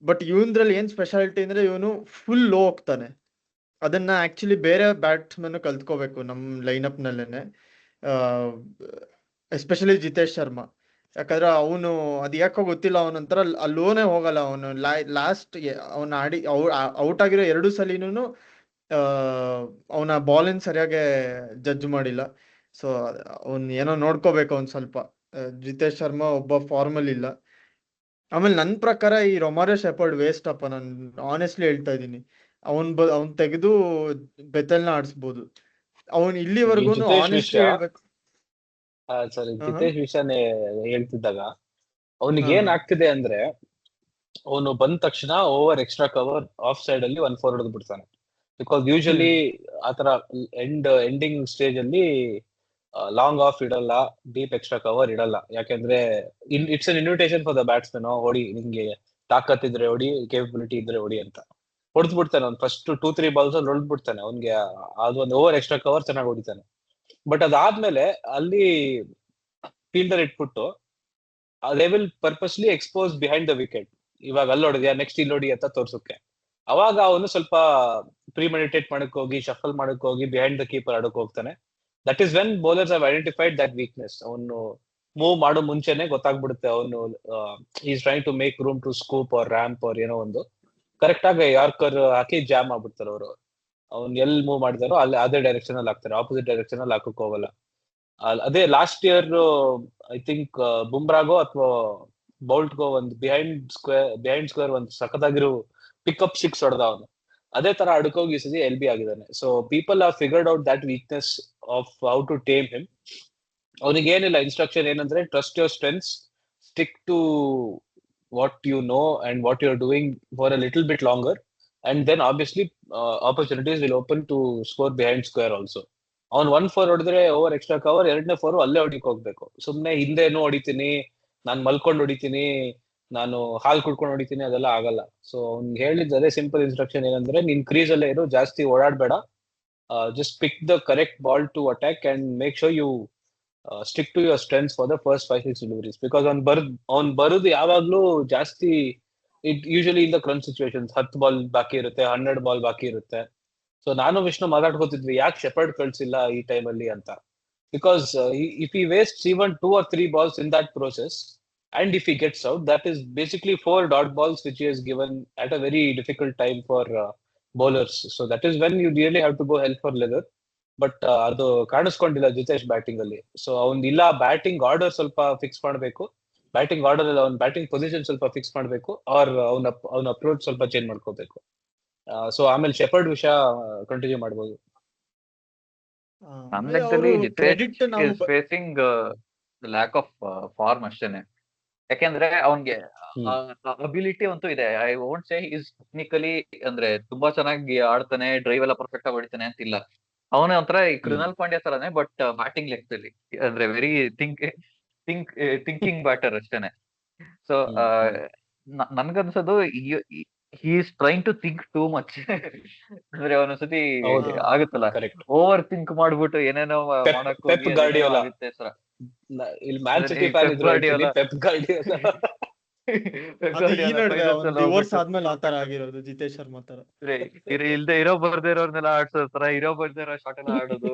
ಬಟ್ ಇವನ್ದ್ರಲ್ಲಿ ಏನ್ ಸ್ಪೆಷಾಲಿಟಿ ಅಂದ್ರೆ ಇವನು ಫುಲ್ ಲೋ ಹೋಗ್ತಾನೆ. ಅದನ್ನ ಆಕ್ಚುಲಿ ಬೇರೆ ಬ್ಯಾಟ್ಸ್ಮನ್ ಕಲ್ತ್ಕೋಬೇಕು ನಮ್ ಲೈನಪ್ ನಲ್ಲೇನೆ, ಎಸ್ಪೆಷಲಿ ಜಿತೇಶ್ ಶರ್ಮಾ. ಯಾಕಂದ್ರೆ ಅವನು ಅದ್ ಯಾಕೋ ಗೊತ್ತಿಲ್ಲ, ಅವನೊಂಥರ ಲೋನೇ ಹೋಗಲ್ಲ. ಅವನು ಲಾಸ್ಟ್ ಅವನ ಆಡಿ ಔಟ್ ಆಗಿರೋ 2 ಸಲಿನೂ ಅವನ ಬಾಲಿನ ಸರಿಯಾಗಿ ಜಡ್ಜ್ ಮಾಡಿಲ್ಲ. ಸೊ ಅವ್ನ್ ಏನೋ ನೋಡ್ಕೋಬೇಕು ಅವ್ನ್ ಸ್ವಲ್ಪ. ಜಿತೇಶ್ ಶರ್ಮಾ ಒಬ್ಬ ಫಾರ್ಮಲ್ ಇಲ್ಲ. ಆಮೇಲೆ ನನ್ ಪ್ರಕಾರ ಈ ರೊಮಾರಿಯೋ ಶೆಪರ್ಡ್ ವೇಸ್ಟ್ ಅಪ್ಪ, ನಾನು ಆನೆಸ್ಟ್ಲಿ ಹೇಳ್ತಾ ಇದ್ದೀನಿ. ಅವ್ನ್ ತೆಗೆದು ಬೆತೆಲ್ನ ಆಡಿಸ್ಬೋದು. ಅವನ್ ಈ ಇಲ್ಲಿವರೆಗೂ ಜಿತೇಶ್ ಆನೆಸ್ಟ್ಲಿ ವಿಷಯ ಹೇಳ್ಬೇಕು. ಸರಿ, ಹಾ ಜಿತೇಶ್ ವಿಷಯನೇ ಹೇಳ್ತಿದ್ದಾಗ ಅವನಿಗೆ ಹಾ ಏನ್ ಆಗ್ತಿದೆ ಅಂದ್ರೆ, ಅವನು ಬಂದ ತಕ್ಷಣ over extra cover off side ಅಲ್ಲಿ 1 4 ಹೊಡೆದು ಬಿಡ್ತಾನೆ. ಬಿಕಾಸ್ ಯೂಶಲಿ ಹ್ಮ್ ಆತರ ಎಂಡಿಂಗ್ ಸ್ಟೇಜ್ ಅಲ್ಲಿ ಲಾಂಗ್ ಆಫ್ ಇಡಲ್ಲ, ಡೀಪ್ ಎಕ್ಸ್ಟ್ರಾ ಕವರ್ ಇಡಲ್ಲ. ಯಾಕೆಂದ್ರೆ it's an invitation for the batsman, ಹೊಡಿ ನಿಂಗೆ ತಾಕತ್ತಿದ್ರೆ ಹೊಡಿ, ಕೇಪಬಿಲಿಟಿ ಇದ್ರೆ ಹೊಡಿ ಅಂತ. ಹೊಡೆದ್ ಬಿಡ್ತಾನೆ ಅವ್ನು ಫಸ್ಟ್ 2 3 ಬಾಲ್ಸ್ ಅಲ್ಲಿ ಹೊಡೆದ್ ಬಿಡ್ತಾನೆ. ಅವ್ನಿಗೆ ಅದೊಂದು ಓವರ್ ಎಕ್ಸ್ಟ್ರಾ ಕವರ್ ಚೆನ್ನಾಗಿ ಹೊಡಿತಾನೆ. ಬಟ್ ಅದಾದ್ಮೇಲೆ ಅಲ್ಲಿ ಫೀಲ್ಡರ್ ಇಟ್ಬಿಟ್ಟು they will purposely expose behind the wicket. ಇವಾಗ ಅಲ್ಲಿ ಹೊಡೆದ್ಯಾ ನೆಕ್ಸ್ಟ್ ಇಲ್ಲಿ ಹೊಡಿ ಅಂತ ತೋರ್ಸಕ್ಕೆ. ಅವಾಗ ಅವನು ಸ್ವಲ್ಪ ಪ್ರಿಮೆಡಿಟೇಟ್ ಮಾಡಕ್ ಹೋಗಿ, ಶಫಲ್ ಮಾಡಕ್ ಹೋಗಿ, ಬಿಹೈಂಡ್ ದ ಕೀಪರ್ ಆಡಕ್ ಹೋಗ್ತಾನೆ. That is when bowlers have identified that weakness. ಅವನು ಮೂವ್ ಮಾಡೋ ಮುಂಚೆನೆ ಗೊತ್ತಾಗ್ಬಿಡುತ್ತೆ ಅವನು is trying to make room to scoop or ramp or ಏನೋ ಒಂದು. ಕರೆಕ್ಟ್ ಆಗಿ ಯಾರ್ಕರ್ ಹಾಕಿ ಜಾಮ್ ಆಗ್ಬಿಡ್ತಾರೆ ಅವರು. ಅವ್ನು ಎಲ್ಲಿ ಮೂವ್ ಮಾಡಿದಾರೋ ಅಲ್ಲಿ ಅದೇ ಡೈರೆಕ್ಷನ್ ಅಲ್ಲಿ ಹಾಕ್ತಾರೆ, ಆಪೋಸಿಟ್ ಡೈರೆಕ್ಷನ್ ಅಲ್ಲಿ ಹಾಕಕ್ ಹೋಗಲ್ಲ. ಅದೇ ಲಾಸ್ಟ್ ಇಯರ್ ಐ ಥಿಂಕ್ ಬುಮ್ರಾಗೋ ಅಥವಾ ಬೌಲ್ಟ್ಗೋ ಒಂದು ಬಿಹೈಂಡ್ ಸ್ಕ್ವೇರ್ ಒಂದು ಸಖತ್ತಾಗಿರೋ ಪಿಕಪ್ 6 ಹೊಡೆದ ಅವನು. ಅದೇ ತರ ಅಡ್ಕೋಗಿ ಈ ಸತಿ LB ಆಗಿದ್ದಾನೆ. So people are figured out that weakness of how to tame him. ಅವನಿಗೆ ಏನಿಲ್ಲ ಇನ್ಸ್ಟ್ರಕ್ಷನ್ ಏನಂದ್ರೆ, trust your strengths, stick to what you know and what you are doing for a little bit longer, and then obviously opportunities will open to score behind square also. ಅವ್ನು 1 4 ಹೊಡೆದ್ರೆ over extra cover, 2ನೇ 4 ಅಲ್ಲೇ ಹೊಡಿಕ್ ಹೋಗ್ಬೇಕು. ಸುಮ್ನೆ ಹಿಂದೆನೂ ಹೊಡಿತೀನಿ, ನಾನ್ ಮಲ್ಕೊಂಡ್ ಹೊಡಿತೀನಿ, ನಾನು ಹಾಲ್ ಕುಡ್ಕೊಂಡು ಹೊಡಿತೀನಿ, ಅದೆಲ್ಲ ಆಗಲ್ಲ. ಸೊ ಅವ್ನಿಗೆ ಹೇಳಿದ್ದು ಅದೇ ಸಿಂಪಲ್ ಇನ್ಸ್ಟ್ರಕ್ಷನ್ ಏನಂದ್ರೆ, ನೀನ್ ಕ್ರೀಸ್ ಅಲ್ಲೇ ಇರು, ಜಾಸ್ತಿ ಓಡಾಡ್ಬೇಡ, just pick the correct ball to attack and make sure you stick to your strengths for the first 5 6 deliveries. Because ಅವ್ನ್ ಬರುದು ಯಾವಾಗ್ಲೂ ಜಾಸ್ತಿ usually in the crunch situations. 10 ball ಬಾಕಿ ಇರುತ್ತೆ, 12 ಬಾಲ್ ಬಾಕಿ ಇರುತ್ತೆ. ಸೊ ನಾನು ವಿಷ್ಣು ಮಾತಾಡ್ಕೋತಿದ್ವಿ, ಯಾಕೆ ಶೆಪರ್ಡ್ ಕಳ್ಸಿಲ್ಲ ಈ ಟೈಮ್ ಅಲ್ಲಿ ಅಂತ. Because if he wastes even 2 or 3 balls in that process, and if he gets out, that is basically 4 dot balls which he has given at a very difficult time for bowlers. So that is when you really have to go hell for leather. But ಅದು ಕಾಣಿಸ್ಕೊಂಡಿಲ್ಲ Jitesh batting ಅಲ್ಲಿ. So ಅವ್ನ್ ಇಲ್ಲ batting order ಸ್ವಲ್ಪ fix ಮಾಡ್ಬೇಕು, batting order ಅಲ್ಲಿ ಅವ್ನ batting position ಸ್ವಲ್ಪ ಫಿಕ್ಸ್ ಮಾಡ್ಬೇಕು, ಆರ್ ಅವ್ನ ಅಪ್ರೋಚ್ ಸ್ವಲ್ಪ ಚೇಂಜ್ ಮಾಡ್ಕೋಬೇಕು. ಸೊ ಆಮೇಲೆ ಶೆಪರ್ಡ್ ವಿಷಯ ಕಂಟಿನ್ಯೂ ಮಾಡ್ಬೋದು. ನನ್ನ ಆಮೇಲೆ ಲೆಕ್ಕದಲ್ಲಿ ಅವರು ಜಿತೇಶ್ ಕ್ರೆಡಿಟ್ ನಾವು is facing lack of form ಅಷ್ಟೇನೆ. ಯಾಕೆಂದ್ರೆ ಅವನ್ಗೆ ಹ್ಮ್ ಅಬಿಲಿಟಿ ಅಂತೂ ಇದೆ. I won't say is technically ಅಂದ್ರೆ ತುಂಬಾ ಚೆನ್ನಾಗಿ ಆಡ್ತಾನೆ, ಡ್ರೈವ್ ಎಲ್ಲ ಪರ್ಫೆಕ್ಟ್ ಆಗಿ ಹೊಡಿತಾನೆ ಅಂತಿಲ್ಲ. ಅವನೇ ಒಂಥರ ಈ ಹ್ಮ್ ಕೃಣಾಲ್ ಪಾಂಡ್ಯ ತರಾನೇ, ಬಟ್ ಬ್ಯಾಟಿಂಗ್ ಲೆಕ್ಕದಲ್ಲಿ ಅಂದ್ರೆ ವೆರಿ ಥಿಂಕಿಂಗ್ ಬ್ಯಾಟರ್ ಅಷ್ಟೇನೆ. ಸೊ ನನ್ಗನ್ಸೋದು he is trying to think too much. ಅಂದ್ರೆ ಒಂದೊಂದ್ಸತಿ ಹೌದು, ಆಗುತ್ತಲ್ಲ, ಕರೆಕ್ಟ್. ಓವರ್ ಥಿಂಕ್ ಮಾಡ್ಬಿಟ್ಟು ಏನೇನೋ ಮಾಡಕ್ ಪೆಪ್ ಹೋಗಿ ಅದೇನೇನೋ ಗಾರ್ಡಿಯೋಲಾ, ಆಗುತ್ತೆ ಸರ್. ಇಲ್ಲಿ ಮ್ಯಾನ್ ಅಂದ್ರೆ ಸಿಟಿ ಈ ಫ್ಯಾನ್ ಪೆಪ್ ಇದ್ರು ಹೇಳ್ತೀನಿ, ಗಾರ್ಡಿಯೋಲಾ ಪೆಪ್ ಗಾರ್ಡಿಯೋಲಾ. ಅದು ಈ ನಡುವೆ ಫೈನಲ್ಸ್ ಒಂದ್ ಅಲ್ಲಿ ಡಿವೋರ್ಸ್ ಹೋಗ್ಬಿಟ್ಟು ಆದ್ಮೇಲೆ ಆತರ ಆಗಿರೋದು ಜಿತೇಶ್ ಶರ್ಮಾ ತರ. ಇಲ್ದೇ ಇರೋ ಬರ್ದೇ ಇರೋರ್ನೆಲ್ಲ ಆಡ್ಸೋತರ, ಇರೋ ಬರ್ದೇ ಇರೋ ಶಾಟ್ ಎಲ್ಲ ಆಡೋದು,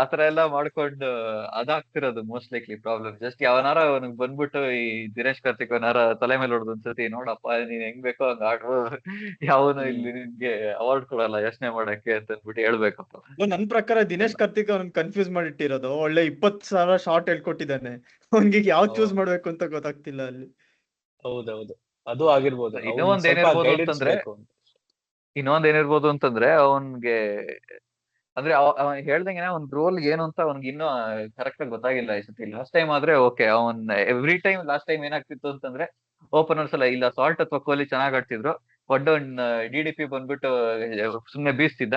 ಆತರ ಎಲ್ಲ ಮಾಡ್ಕೊಂಡು ಅದಾಗ್ತಿರೋದು ಮೋಸ್ಟ್ ಲೈಕ್ಲಿ ಪ್ರಾಬ್ಲಮ್. ಜಸ್ಟ್ ಯಾವನಾರ ಅವನಿಗೆ ಬಂದ್ಬಿಟ್ಟು ಈ ದಿನೇಶ್ ಕಾರ್ತಿಕ್ ಅವನಾರ ತಲೆ ಮೇಲೆ ಹೊಡೆದು ಒಂದ್ಸತಿ, ನೋಡಪ್ಪ ನೀನ್ ಹೆಂಗ್ ಬೇಕೋ ಹಂಗ ಆಡು, ಯಾವನು ಇಲ್ಲಿ ನಿನ್ಗೆ ಅವಾರ್ಡ್ ಕೊಡಲ್ಲ ಯೋಚನೆ ಮಾಡಕ್ಕೆ ಅಂತ ಅಂದ್ಬಿಟ್ಟು ಹೇಳ್ಬೇಕಪ್ಪ. ನನ್ ಪ್ರಕಾರ ದಿನೇಶ್ ಕಾರ್ತಿಕ್ ಅವ್ನ್ ಕನ್ಫ್ಯೂಸ್ ಮಾಡಿಟ್ಟಿರೋದು. ಒಳ್ಳೆ 20,000 ಶಾರ್ಟ್ ಹೇಳ್ಕೊಟ್ಟಿದ್ದಾನೆ, ಅವ್ನಿಗೆ ಯಾವ್ದು ಚೂಸ್ ಮಾಡ್ಬೇಕು ಅಂತ ಗೊತ್ತಾಗ್ತಿಲ್ಲ ಅಲ್ಲಿ. ಹೌದೌದು, ಅದು ಆಗಿರ್ಬೋದು. ಇನ್ನೂ ಅವ್ನ್ ಒಂದ್ ಸ್ವಲ್ಪ ಏನಿರ್ಬೋದು ಗೈಡೆನ್ಸ್ ಅಂತಂದ್ರೆ ಬೇಕು. ಇನ್ನೊಂದ್ ಏನಿರ್ಬೋದು ಅಂತಂದ್ರೆ ಅವನ್ಗೆ ಅಂದ್ರೆ ಹೇಳ್ದಂಗೆ ಒಂದ್ ರೋಲ್ ಏನು ಅಂತ ಅವ್ನಿಗೆ ಇನ್ನೂ ಕರೆಕ್ಟ್ ಆಗಿ ಗೊತ್ತಾಗಿಲ್ಲ ಈ ಸತಿ. ಲಾಸ್ಟ್ ಟೈಮ್ ಆದ್ರೆ ಓಕೆ, ಅವನ್ ಎವ್ರಿ ಟೈಮ್ ಲಾಸ್ಟ್ ಟೈಮ್ ಏನಾಗ್ತಿತ್ತು ಅಂತಂದ್ರೆ ಓಪನರ್ಸ್ ಎಲ್ಲ ಇಲ್ಲ ಸಾಲ್ಟ್ ಅಥವಾ ಕೊಹ್ಲಿ ಚೆನ್ನಾಗ್ ಆಡ್ತಿದ್ರು, ಒಡ್ಡೊಂದ್ DDP ಬಂದ್ಬಿಟ್ಟು ಸುಮ್ನೆ ಬೀಸ್ತಿದ್ದ,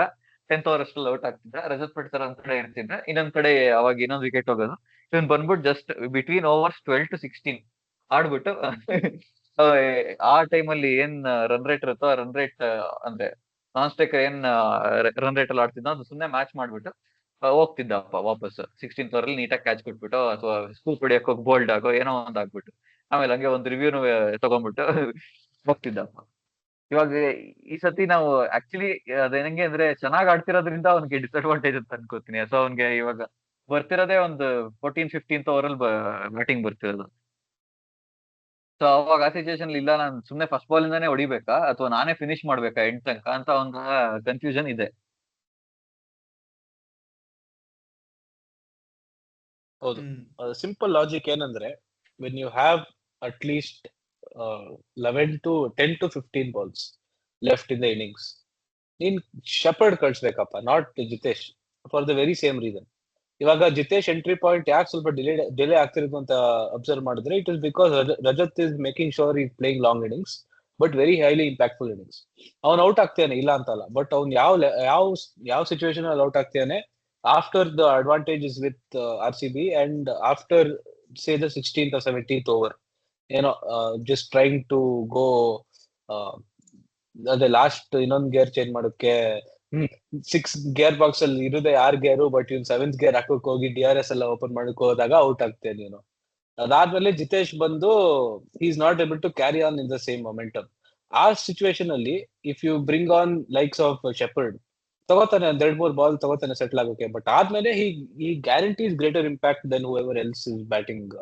10th ಓವರ್ ಅಷ್ಟ್ರಲ್ಲಿ ಔಟ್ ಆಗ್ತಿದ್ದ, ರಜತ್ ಪಡಿತರ ಒಂದ್ ಕಡೆ ಇರ್ತಿದ್ದ, ಇನ್ನೊಂದ್ ಕಡೆ ಅವಾಗ ಇನ್ನೊಂದ್ ವಿಕೆಟ್ ಹೋಗೋದು. ಇವನ್ ಬಂದ್ಬಿಟ್ಟು ಜಸ್ಟ್ ಬಿಟ್ವೀನ್ ಓವರ್ಸ್ 12 to 16 ಆಡ್ಬಿಟ್ಟು ಆ ಟೈಮಲ್ಲಿ ಏನ್ ರನ್ ರೇಟ್ ಇರುತ್ತೋ ಆ ರನ್ ರೇಟ್ ಅಂದ್ರೆ ನಾನ್ ಸ್ಟ್ರೈಕರ್ ಏನ್ ರನ್ ರೇಟ್ ಅಲ್ಲಿ ಆಡ್ತಿದ್ದ ಅದು ಸುಮ್ನೆ ಮ್ಯಾಚ್ ಮಾಡ್ಬಿಟ್ಟು ಹೋಗ್ತಿದ್ದಪ್ಪ ವಾಪಸ್ 16th ಓವರ್ ಅಲ್ಲಿ ನೀಟಾಗಿ ಕ್ಯಾಚ್ ಕೊಟ್ಬಿಟ್ಟು ಅಥವಾ ಸ್ಕೂಪ್ ಹೊಡಿಯಕ್ ಹೋಗಿ ಬೋಲ್ಡ್ ಆಗೋ ಏನೋ ಒಂದ್ ಆಗ್ಬಿಟ್ಟು ಆಮೇಲೆ ಹಂಗೆ ಒಂದ್ ರಿವ್ಯೂನು ತಗೊಂಡ್ಬಿಟ್ಟು ಹೋಗ್ತಿದ್ದಪ್ಪ. ಇವಾಗ ಈ ಸತಿ ನಾವು ಆಕ್ಚುಲಿ ಅದೇನಂಗೆ ಅಂದ್ರೆ ಚೆನ್ನಾಗ್ ಆಡ್ತಿರೋದ್ರಿಂದ ಅವ್ನಿಗೆ ಡಿಸ್ಅಡ್ವಾಂಟೇಜ್ ಅಂತ ಅನ್ಕೋತೀನಿ. ಸೊ ಅವ್ನಿಗೆ ಇವಾಗ ಬರ್ತಿರೋದೇ ಒಂದು 14th-15th ಓವರ್ ಅಲ್ಲಿ ಬ್ಯಾಟಿಂಗ್ ಬರ್ತಿರೋದು. ಸೊ ಅವಾಗ ಆ ಸಿಚುವೇಶನ್ ಇಲ್ಲ, ನಾನು ಸುಮ್ನೆ ಫಸ್ಟ್ ಬಾಲ್ ಇಂದಾನೇ ಹೊಡಿಬೇಕಾ ಅಥವಾ ನಾನೇ ಫಿನಿಶ್ ಮಾಡ್ಬೇಕಾ ಎಂಡ್ ತನಕ ಅಂತ ಒಂದು ಕನ್ಫ್ಯೂಷನ್ ಇದೆ. ಹೌದು, ಸಿಂಪಲ್ ಲಾಜಿಕ್ ಏನಂದ್ರೆ when you have at least 10 to 15 balls left in the innings, ನೀನ್ ಶೆಪರ್ಡ್ ಕಳ್ಸ್ಬೇಕಪ್ಪ, not Jitesh, for the very same reason. ಇವಾಗ ಜಿತೇಶ್ ಎಂಟ್ರಿ ಪಾಯಿಂಟ್ ಯಾಕೆ ಸ್ವಲ್ಪ ಡಿಲೇ ಆಗ್ತಿರೋದು ಅಂತ ಅಬ್ಸರ್ವ್ ಮಾಡಿದ್ರೆ, it is because Rajat is making sure is playing long innings but very highly impactful innings. ಅವ್ನು out ಆಗ್ತಾನೆ ಇಲ್ಲ ಅಂತಲ್ಲ, ಬಟ್ ಅವ್ನು ಯಾವ ಸಿಚುವೇಶನ್ ಅಲ್ಲಿ ಔಟ್ ಆಗ್ತಾನೆ after the advantage with RCB and after say the 16th or 17th over, ಏನೋ just trying to go ಅದೇ ಲಾಸ್ಟ್ ಇನ್ನೊಂದ್ ಗೇರ್ ಚೇಂಜ್ ಮಾಡೋಕೆ 6 ಗೇರ್ ಬಾಕ್ಸ್ ಅಲ್ಲಿ ಇರುದೇ 6 ಗೇರು, ಬಟ್ ಇವ್ನು 7th ಗೇರ್ ಹಾಕೋಕ್ ಹೋಗಿ DRS ಎಲ್ಲ ಓಪನ್ ಮಾಡಕ್ ಹೋದಾಗ ಔಟ್ ಆಗ್ತೇನೆ ನೀನು. ಅದಾದ್ಮೇಲೆ ಜಿತೇಶ್ ಬಂದು is not able to carry on in the same momentum. ಆ ಸಿಚುವೇಶನ್ ಅಲ್ಲಿ if you bring on likes of Shepherd, ತಗೋತಾನೆ ಒಂದ್ 2-3 ಬಾಲ್ ತಗೋತಾನೆ ಸೆಟ್ಲ್ ಆಗೋಕೆ, ಬಟ್ ಆದ್ಮೇಲೆ ಈ guarantees greater impact than whoever else is batting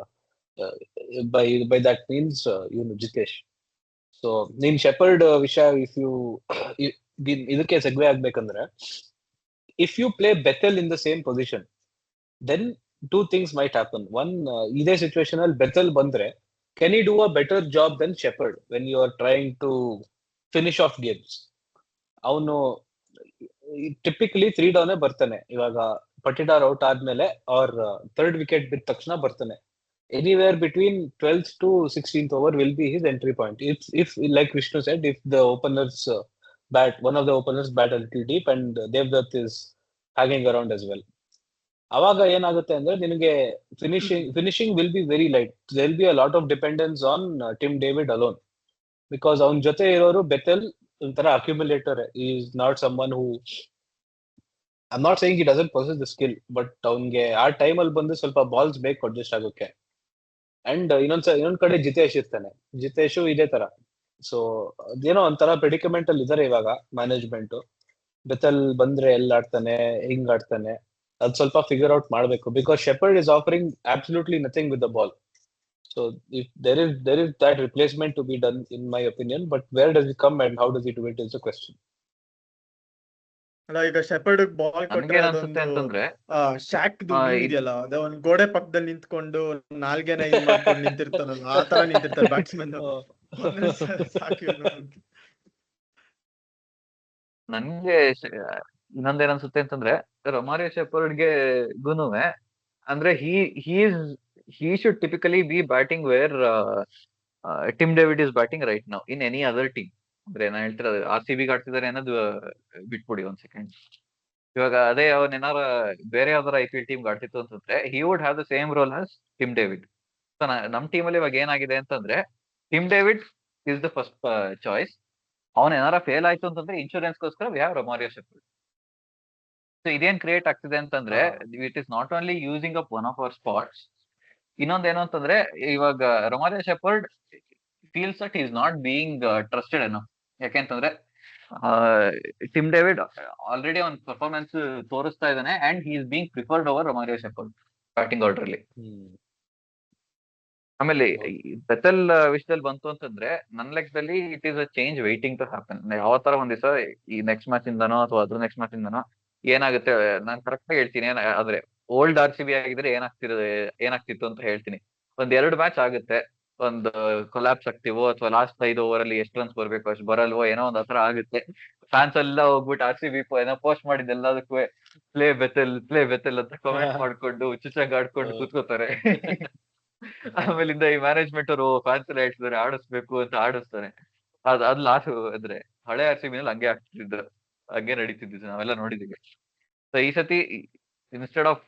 by that means Jitesh. So ನೀನ್ Shepherd ವಿಷಯ ಇಫ್ ಯು ಇದಕ್ಕೆ ಸೆಗ್ವೆ ಆಗ್ಬೇಕಂದ್ರೆ, if you play Bethell in the same position then two things might happen. One, ಇದೇ situation ಅಲ್ಲಿ Bethell ಬಂದ್ರೆ can he do a better job than Shepherd when you are trying to finish off games? ಅವನು typically 3 down ಬರ್ತಾನೆ. ಇವಾಗ Patidar out ಆದ್ಮೇಲೆ ಅವ್ರ 3rd wicket ಬಿದ್ದ ತಕ್ಷಣ ಬರ್ತಾನೆ. Anywhere between 12th to 16th over will be his entry point. If like Vishnu said, if the openers one of the openers bat a little deep and Devdutt is hanging around as well, ಅವಾಗ ಏನಾಗುತ್ತೆ ಅಂದ್ರೆ ನಿನಗೆ finishing will be very light. There will be a lot of dependence on Tim David alone, because ಅವನ ಜೊತೆ ಇರೋರು Bethell ಒಂಥರ accumulator. Is not someone who, I am not saying he doesn't possess the skill, but ಅವನ್ಗೆ ಆ time ಅಲ್ಲಿ ಬಂದು ಸ್ವಲ್ಪ balls ಬೇಕು ಅಡ್ಜಸ್ಟ್ ಆಗೋಕೆ. ಅಂಡ್ ಇನ್ನೊಂದ್ ಕಡೆ ಜಿತೇಶ್ ಇರ್ತಾನೆ, ಜಿತೇಶು ಇದೇ ತರ. ಸೊ ಅದೇನೋ ಒಂಥರ ಪ್ರೆಡಿಕಮೆಂಟ್ ಅಲ್ಲಿ ಇದಾರೆ ಇವಾಗ ಮ್ಯಾನೇಜ್ಮೆಂಟ್. ಬೆಥೆಲ್ ಬಂದ್ರೆ ಎಲ್ಲಿ ಆಡ್ತಾನೆ, ಹಿಂಗ್ ಆಡ್ತಾನೆ, ಅದ್ ಸ್ವಲ್ಪ ಫಿಗರ್ ಔಟ್ ಮಾಡ್ಬೇಕು, because shepherd is offering absolutely nothing with the ball. So if there is that replacement to be done in my opinion, but where does it come and how does he do it is the question. ಅಲ್ಲ, ಈಗ shepherd ball ಕೊಟ್ರೆ ನನ್ಗೇನ್ ಅದೊಂದು ಅನ್ಸುತ್ತೆ ಅಂತಂದ್ರೆ shock ಇದೆಯಲ್ಲ, ಅದೇ ಒಂದ್ ಗೋಡೆ ಪಕ್ಕದಲ್ಲಿ ನಿಂತ್ಕೊಂಡು ನಾಲ್ಗೆನ ಇದ್ ಮಾಡ್ಕೊಂಡು ನಿಂತಿರ್ತಾರಲ್ಲ, ಆ ತರ ನಿಂತಿರ್ತಾರೆ ಬ್ಯಾಟ್ಸ್ಮನ್. ನನ್ಗೆ ಇನ್ನೊಂದೇನ್ ಅನ್ಸುತ್ತೆ ಅಂತಂದ್ರೆ ರೊಮಾರಿಯೋ ಶೆಪರ್ಡ್ಗೆ ಗುನುವೆ ಅಂದ್ರೆ he should typically be batting where Tim David is batting right now in any other team. ಅಂದ್ರೆ ನಾನು ಹೇಳ್ತಿರೋದು RCB ಆಡ್ತಿದ್ದಾರೆ ಅನ್ನೋದು ಬಿಟ್ಬಿಡಿ ಒಂದ್ ಸೆಕೆಂಡ್. ಇವಾಗ ಅದೇ ಅವನ್ ಏನಾರ ಬೇರೆ ಯಾವ್ದಾರ IPL ಟೀಮ್ ಆಡ್ತಿತ್ತು ಅಂತಂದ್ರೆ he would have the same role as Tim David. So ನಮ್ ಟೀಮ್ ಅಲ್ಲಿ ಇವಾಗ ಏನಾಗಿದೆ ಅಂತಂದ್ರೆ Tim David is the first choice. ಅವನ್ ಏನಾರ ಫೇಲ್ ಆಯ್ತು ಅಂತಂದ್ರೆ ಇನ್ಶೂರೆನ್ಸ್ಗೋಸ್ಕರ we have Romario Shepherd. So ಇದೇನ್ ಕ್ರಿಯೇಟ್ ಆಗ್ತಿದೆ ಅಂತಂದ್ರೆ it is not only using up one of our spots. ಇನ್ನೊಂದೇನು ಅಂತಂದ್ರೆ ಇವಾಗ Romario Shepherd feels that is not being trusted enough. ಯಾಕೆಂತಂದ್ರೆ ಟಿಮ್ ಡೇವಿಡ್ ಆಲ್ರೆಡಿ ಅವ್ನ ಪರ್ಫಾರ್ಮೆನ್ಸ್ ತೋರಿಸ್ತಾ ಇದ್ದಾನೆ and he is being preferred over Romario Shepherd batting order ಅಲ್ಲಿ. ಆಮೇಲೆ Bethell ವಿಷಯದಲ್ಲಿ ಬಂತು ಅಂತಂದ್ರೆ ನನ್ನ ಲೆಕ್ಕದಲ್ಲಿ it is a change waiting to happen. ಯಾವ ತರ ಒಂದ್ ದಿವಸ ಈ ನೆಕ್ಸ್ಟ್ ಮ್ಯಾಚ್ ಇಂದನೋ ಅಥವಾ ಅದ್ರ ನೆಕ್ಸ್ಟ್ ಮ್ಯಾಚ್ ಇಂದನೋ ಏನಾಗುತ್ತೆ ನಾನು ಕರೆಕ್ಟ್ ಆಗಿ ಹೇಳ್ತೀನಿ. ಆದ್ರೆ ಓಲ್ಡ್ RCB ಆಗಿದ್ರೆ ಏನಾಗ್ತಿತ್ತು ಅಂತ ಹೇಳ್ತೀನಿ. ಒಂದ್ 2 ಮ್ಯಾಚ್ ಆಗುತ್ತೆ, ಒಂದು ಕೊಲಾಪ್ಸ್ ಆಗ್ತೀವೋ ಅಥವಾ ಲಾಸ್ಟ್ 5 ಓವರ್ ಅಲ್ಲಿ ಎಷ್ಟು ರನ್ಸ್ ಬರ್ಬೇಕು ಅಷ್ಟು ಬರಲ್ವೋ ಏನೋ ಒಂದ್ ಹತ್ರ ಆಗುತ್ತೆ. ಫ್ಯಾನ್ಸ್ ಎಲ್ಲ ಹೋಗ್ಬಿಟ್ಟು RCB ಏನೋ ಪೋಸ್ಟ್ ಮಾಡಿದ ಎಲ್ಲದಕ್ಕೂ ಪ್ಲೇ ಬೆತೆಲ್ ಅಂತ ಕಮೆಂಟ್ ಮಾಡ್ಕೊಂಡು ಹುಚ್ಚುಚ್ಚಾಗಿ ಆಡ್ಕೊಂಡು ಕೂತ್ಕೋತಾರೆ. ಆಮೇಲಿಂದ ಈ ಮ್ಯಾನೇಜ್ಮೆಂಟ್ ಅವರು ಫ್ಯಾನ್ಸ್ ಎಲ್ಲ ಹೇಳ್ತಿದ್ದಾರೆ ಆಡಿಸ್ಬೇಕು ಅಂತ ಆಡಿಸ್ತಾರೆ. ಅದ್ ಲಾಸ್ಟ್ ಅಂದ್ರೆ ಹಳೆ RCB ನಲ್ಲಿ ಹಂಗೆ ಆಗ್ತಿದ್ದು, ಹಂಗೆ ನಡೀತಿದ್ದು ನಾವೆಲ್ಲ ನೋಡಿದೀವಿ. ಸೊ ಈ ಸತಿ ಇನ್ಸ್ಟೆಡ್ ಆಫ್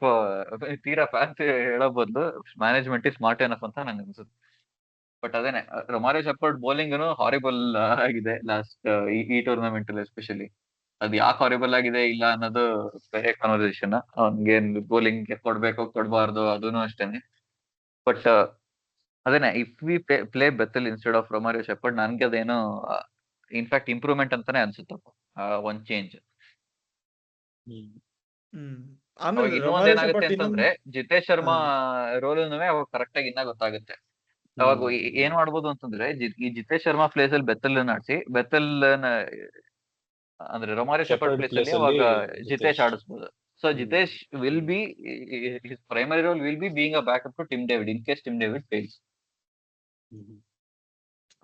ತೀರಾ ಫ್ಯಾನ್ಸ್ ಹೇಳೋ ಬದಲು ಮ್ಯಾನೇಜ್ಮೆಂಟ್ ಇಸ್ ಸ್ಮಾರ್ಟ್ ಏನಫ್ ಅಂತ ನಂಗೆ ಅನ್ಸುತ್ತೆ. ಬಟ್ ಅದೇನೆ ರೊಮಾರಿಯೋ ಶೆಪರ್ಡ್ ಬೌಲಿಂಗ್ ಹಾರಿಬಲ್ ಆಗಿದೆ ಲಾಸ್ಟ್ ಈ ಟೂರ್ನಮೆಂಟ್ ಅಲ್ಲಿ ಎಸ್ಪೆಷಲಿ. ಅದು ಯಾಕೆ ಹಾರಿಬಲ್ ಆಗಿದೆ ಇಲ್ಲ ಅನ್ನೋದು ಬೇರೆ ಕಾನ್ವರ್ಸೇಷನ್. ಅವ್ನಿಗೆ ಬೌಲಿಂಗ್ ಕೊಡ್ಬೇಕು ಕೊಡ್ಬಾರ್ದು ಅದೂನು ಅಷ್ಟೇನೆ. ಬಟ್ ಅದೇನೆ if we play Bethell instead of Romario Shepherd, ನನ್ಗೆ ಅದೇನೋ ಇನ್ಫ್ಯಾಕ್ಟ್ ಇಂಪ್ರೂವ್ಮೆಂಟ್ ಅಂತಾನೆ ಅನ್ಸುತ್ತಪ್ಪ, ಒಂದ್ ಚೇಂಜ್. ಆಮೇಲೆ ಅವಾಗ ಇನ್ನೊಂದ್ ರೊಮಾರಿಯೋ ಏನಾಗುತ್ತೆ ಶೆಪರ್ಡ್ ಅಂತಂದ್ರೆ ಜಿತೇಶ್ ಶರ್ಮಾ ರೋಲ್ನು ಅವಾಗ ಕರೆಕ್ಟ್ ಆಗಿ ಇನ್ನ ಗೊತ್ತಾಗುತ್ತೆ. ಅವಾಗ ಏನ್ ಮಾಡ್ಬೋದು ಅಂತಂದ್ರೆ ಈ ಜಿತೇಶ್ ಶರ್ಮಾ ಪ್ಲೇಸ್ ಅಲ್ಲಿ ಬೆತ್ತಲ್ ಆಡಿಸಿ, ಬೆತ್ತಲ್ ಅಂದ್ರೆ ರೊಮಾರಿಯೋ ಶೆಪರ್ಡ್ ಪ್ಲೇಸ್ ಅಲ್ಲಿ ಅವಾಗ ಜಿತೇಶ್ ಆಡಿಸ್ಬೋದು. So Jitesh will be his primary role will be being a backup to Tim David in case Tim David fails.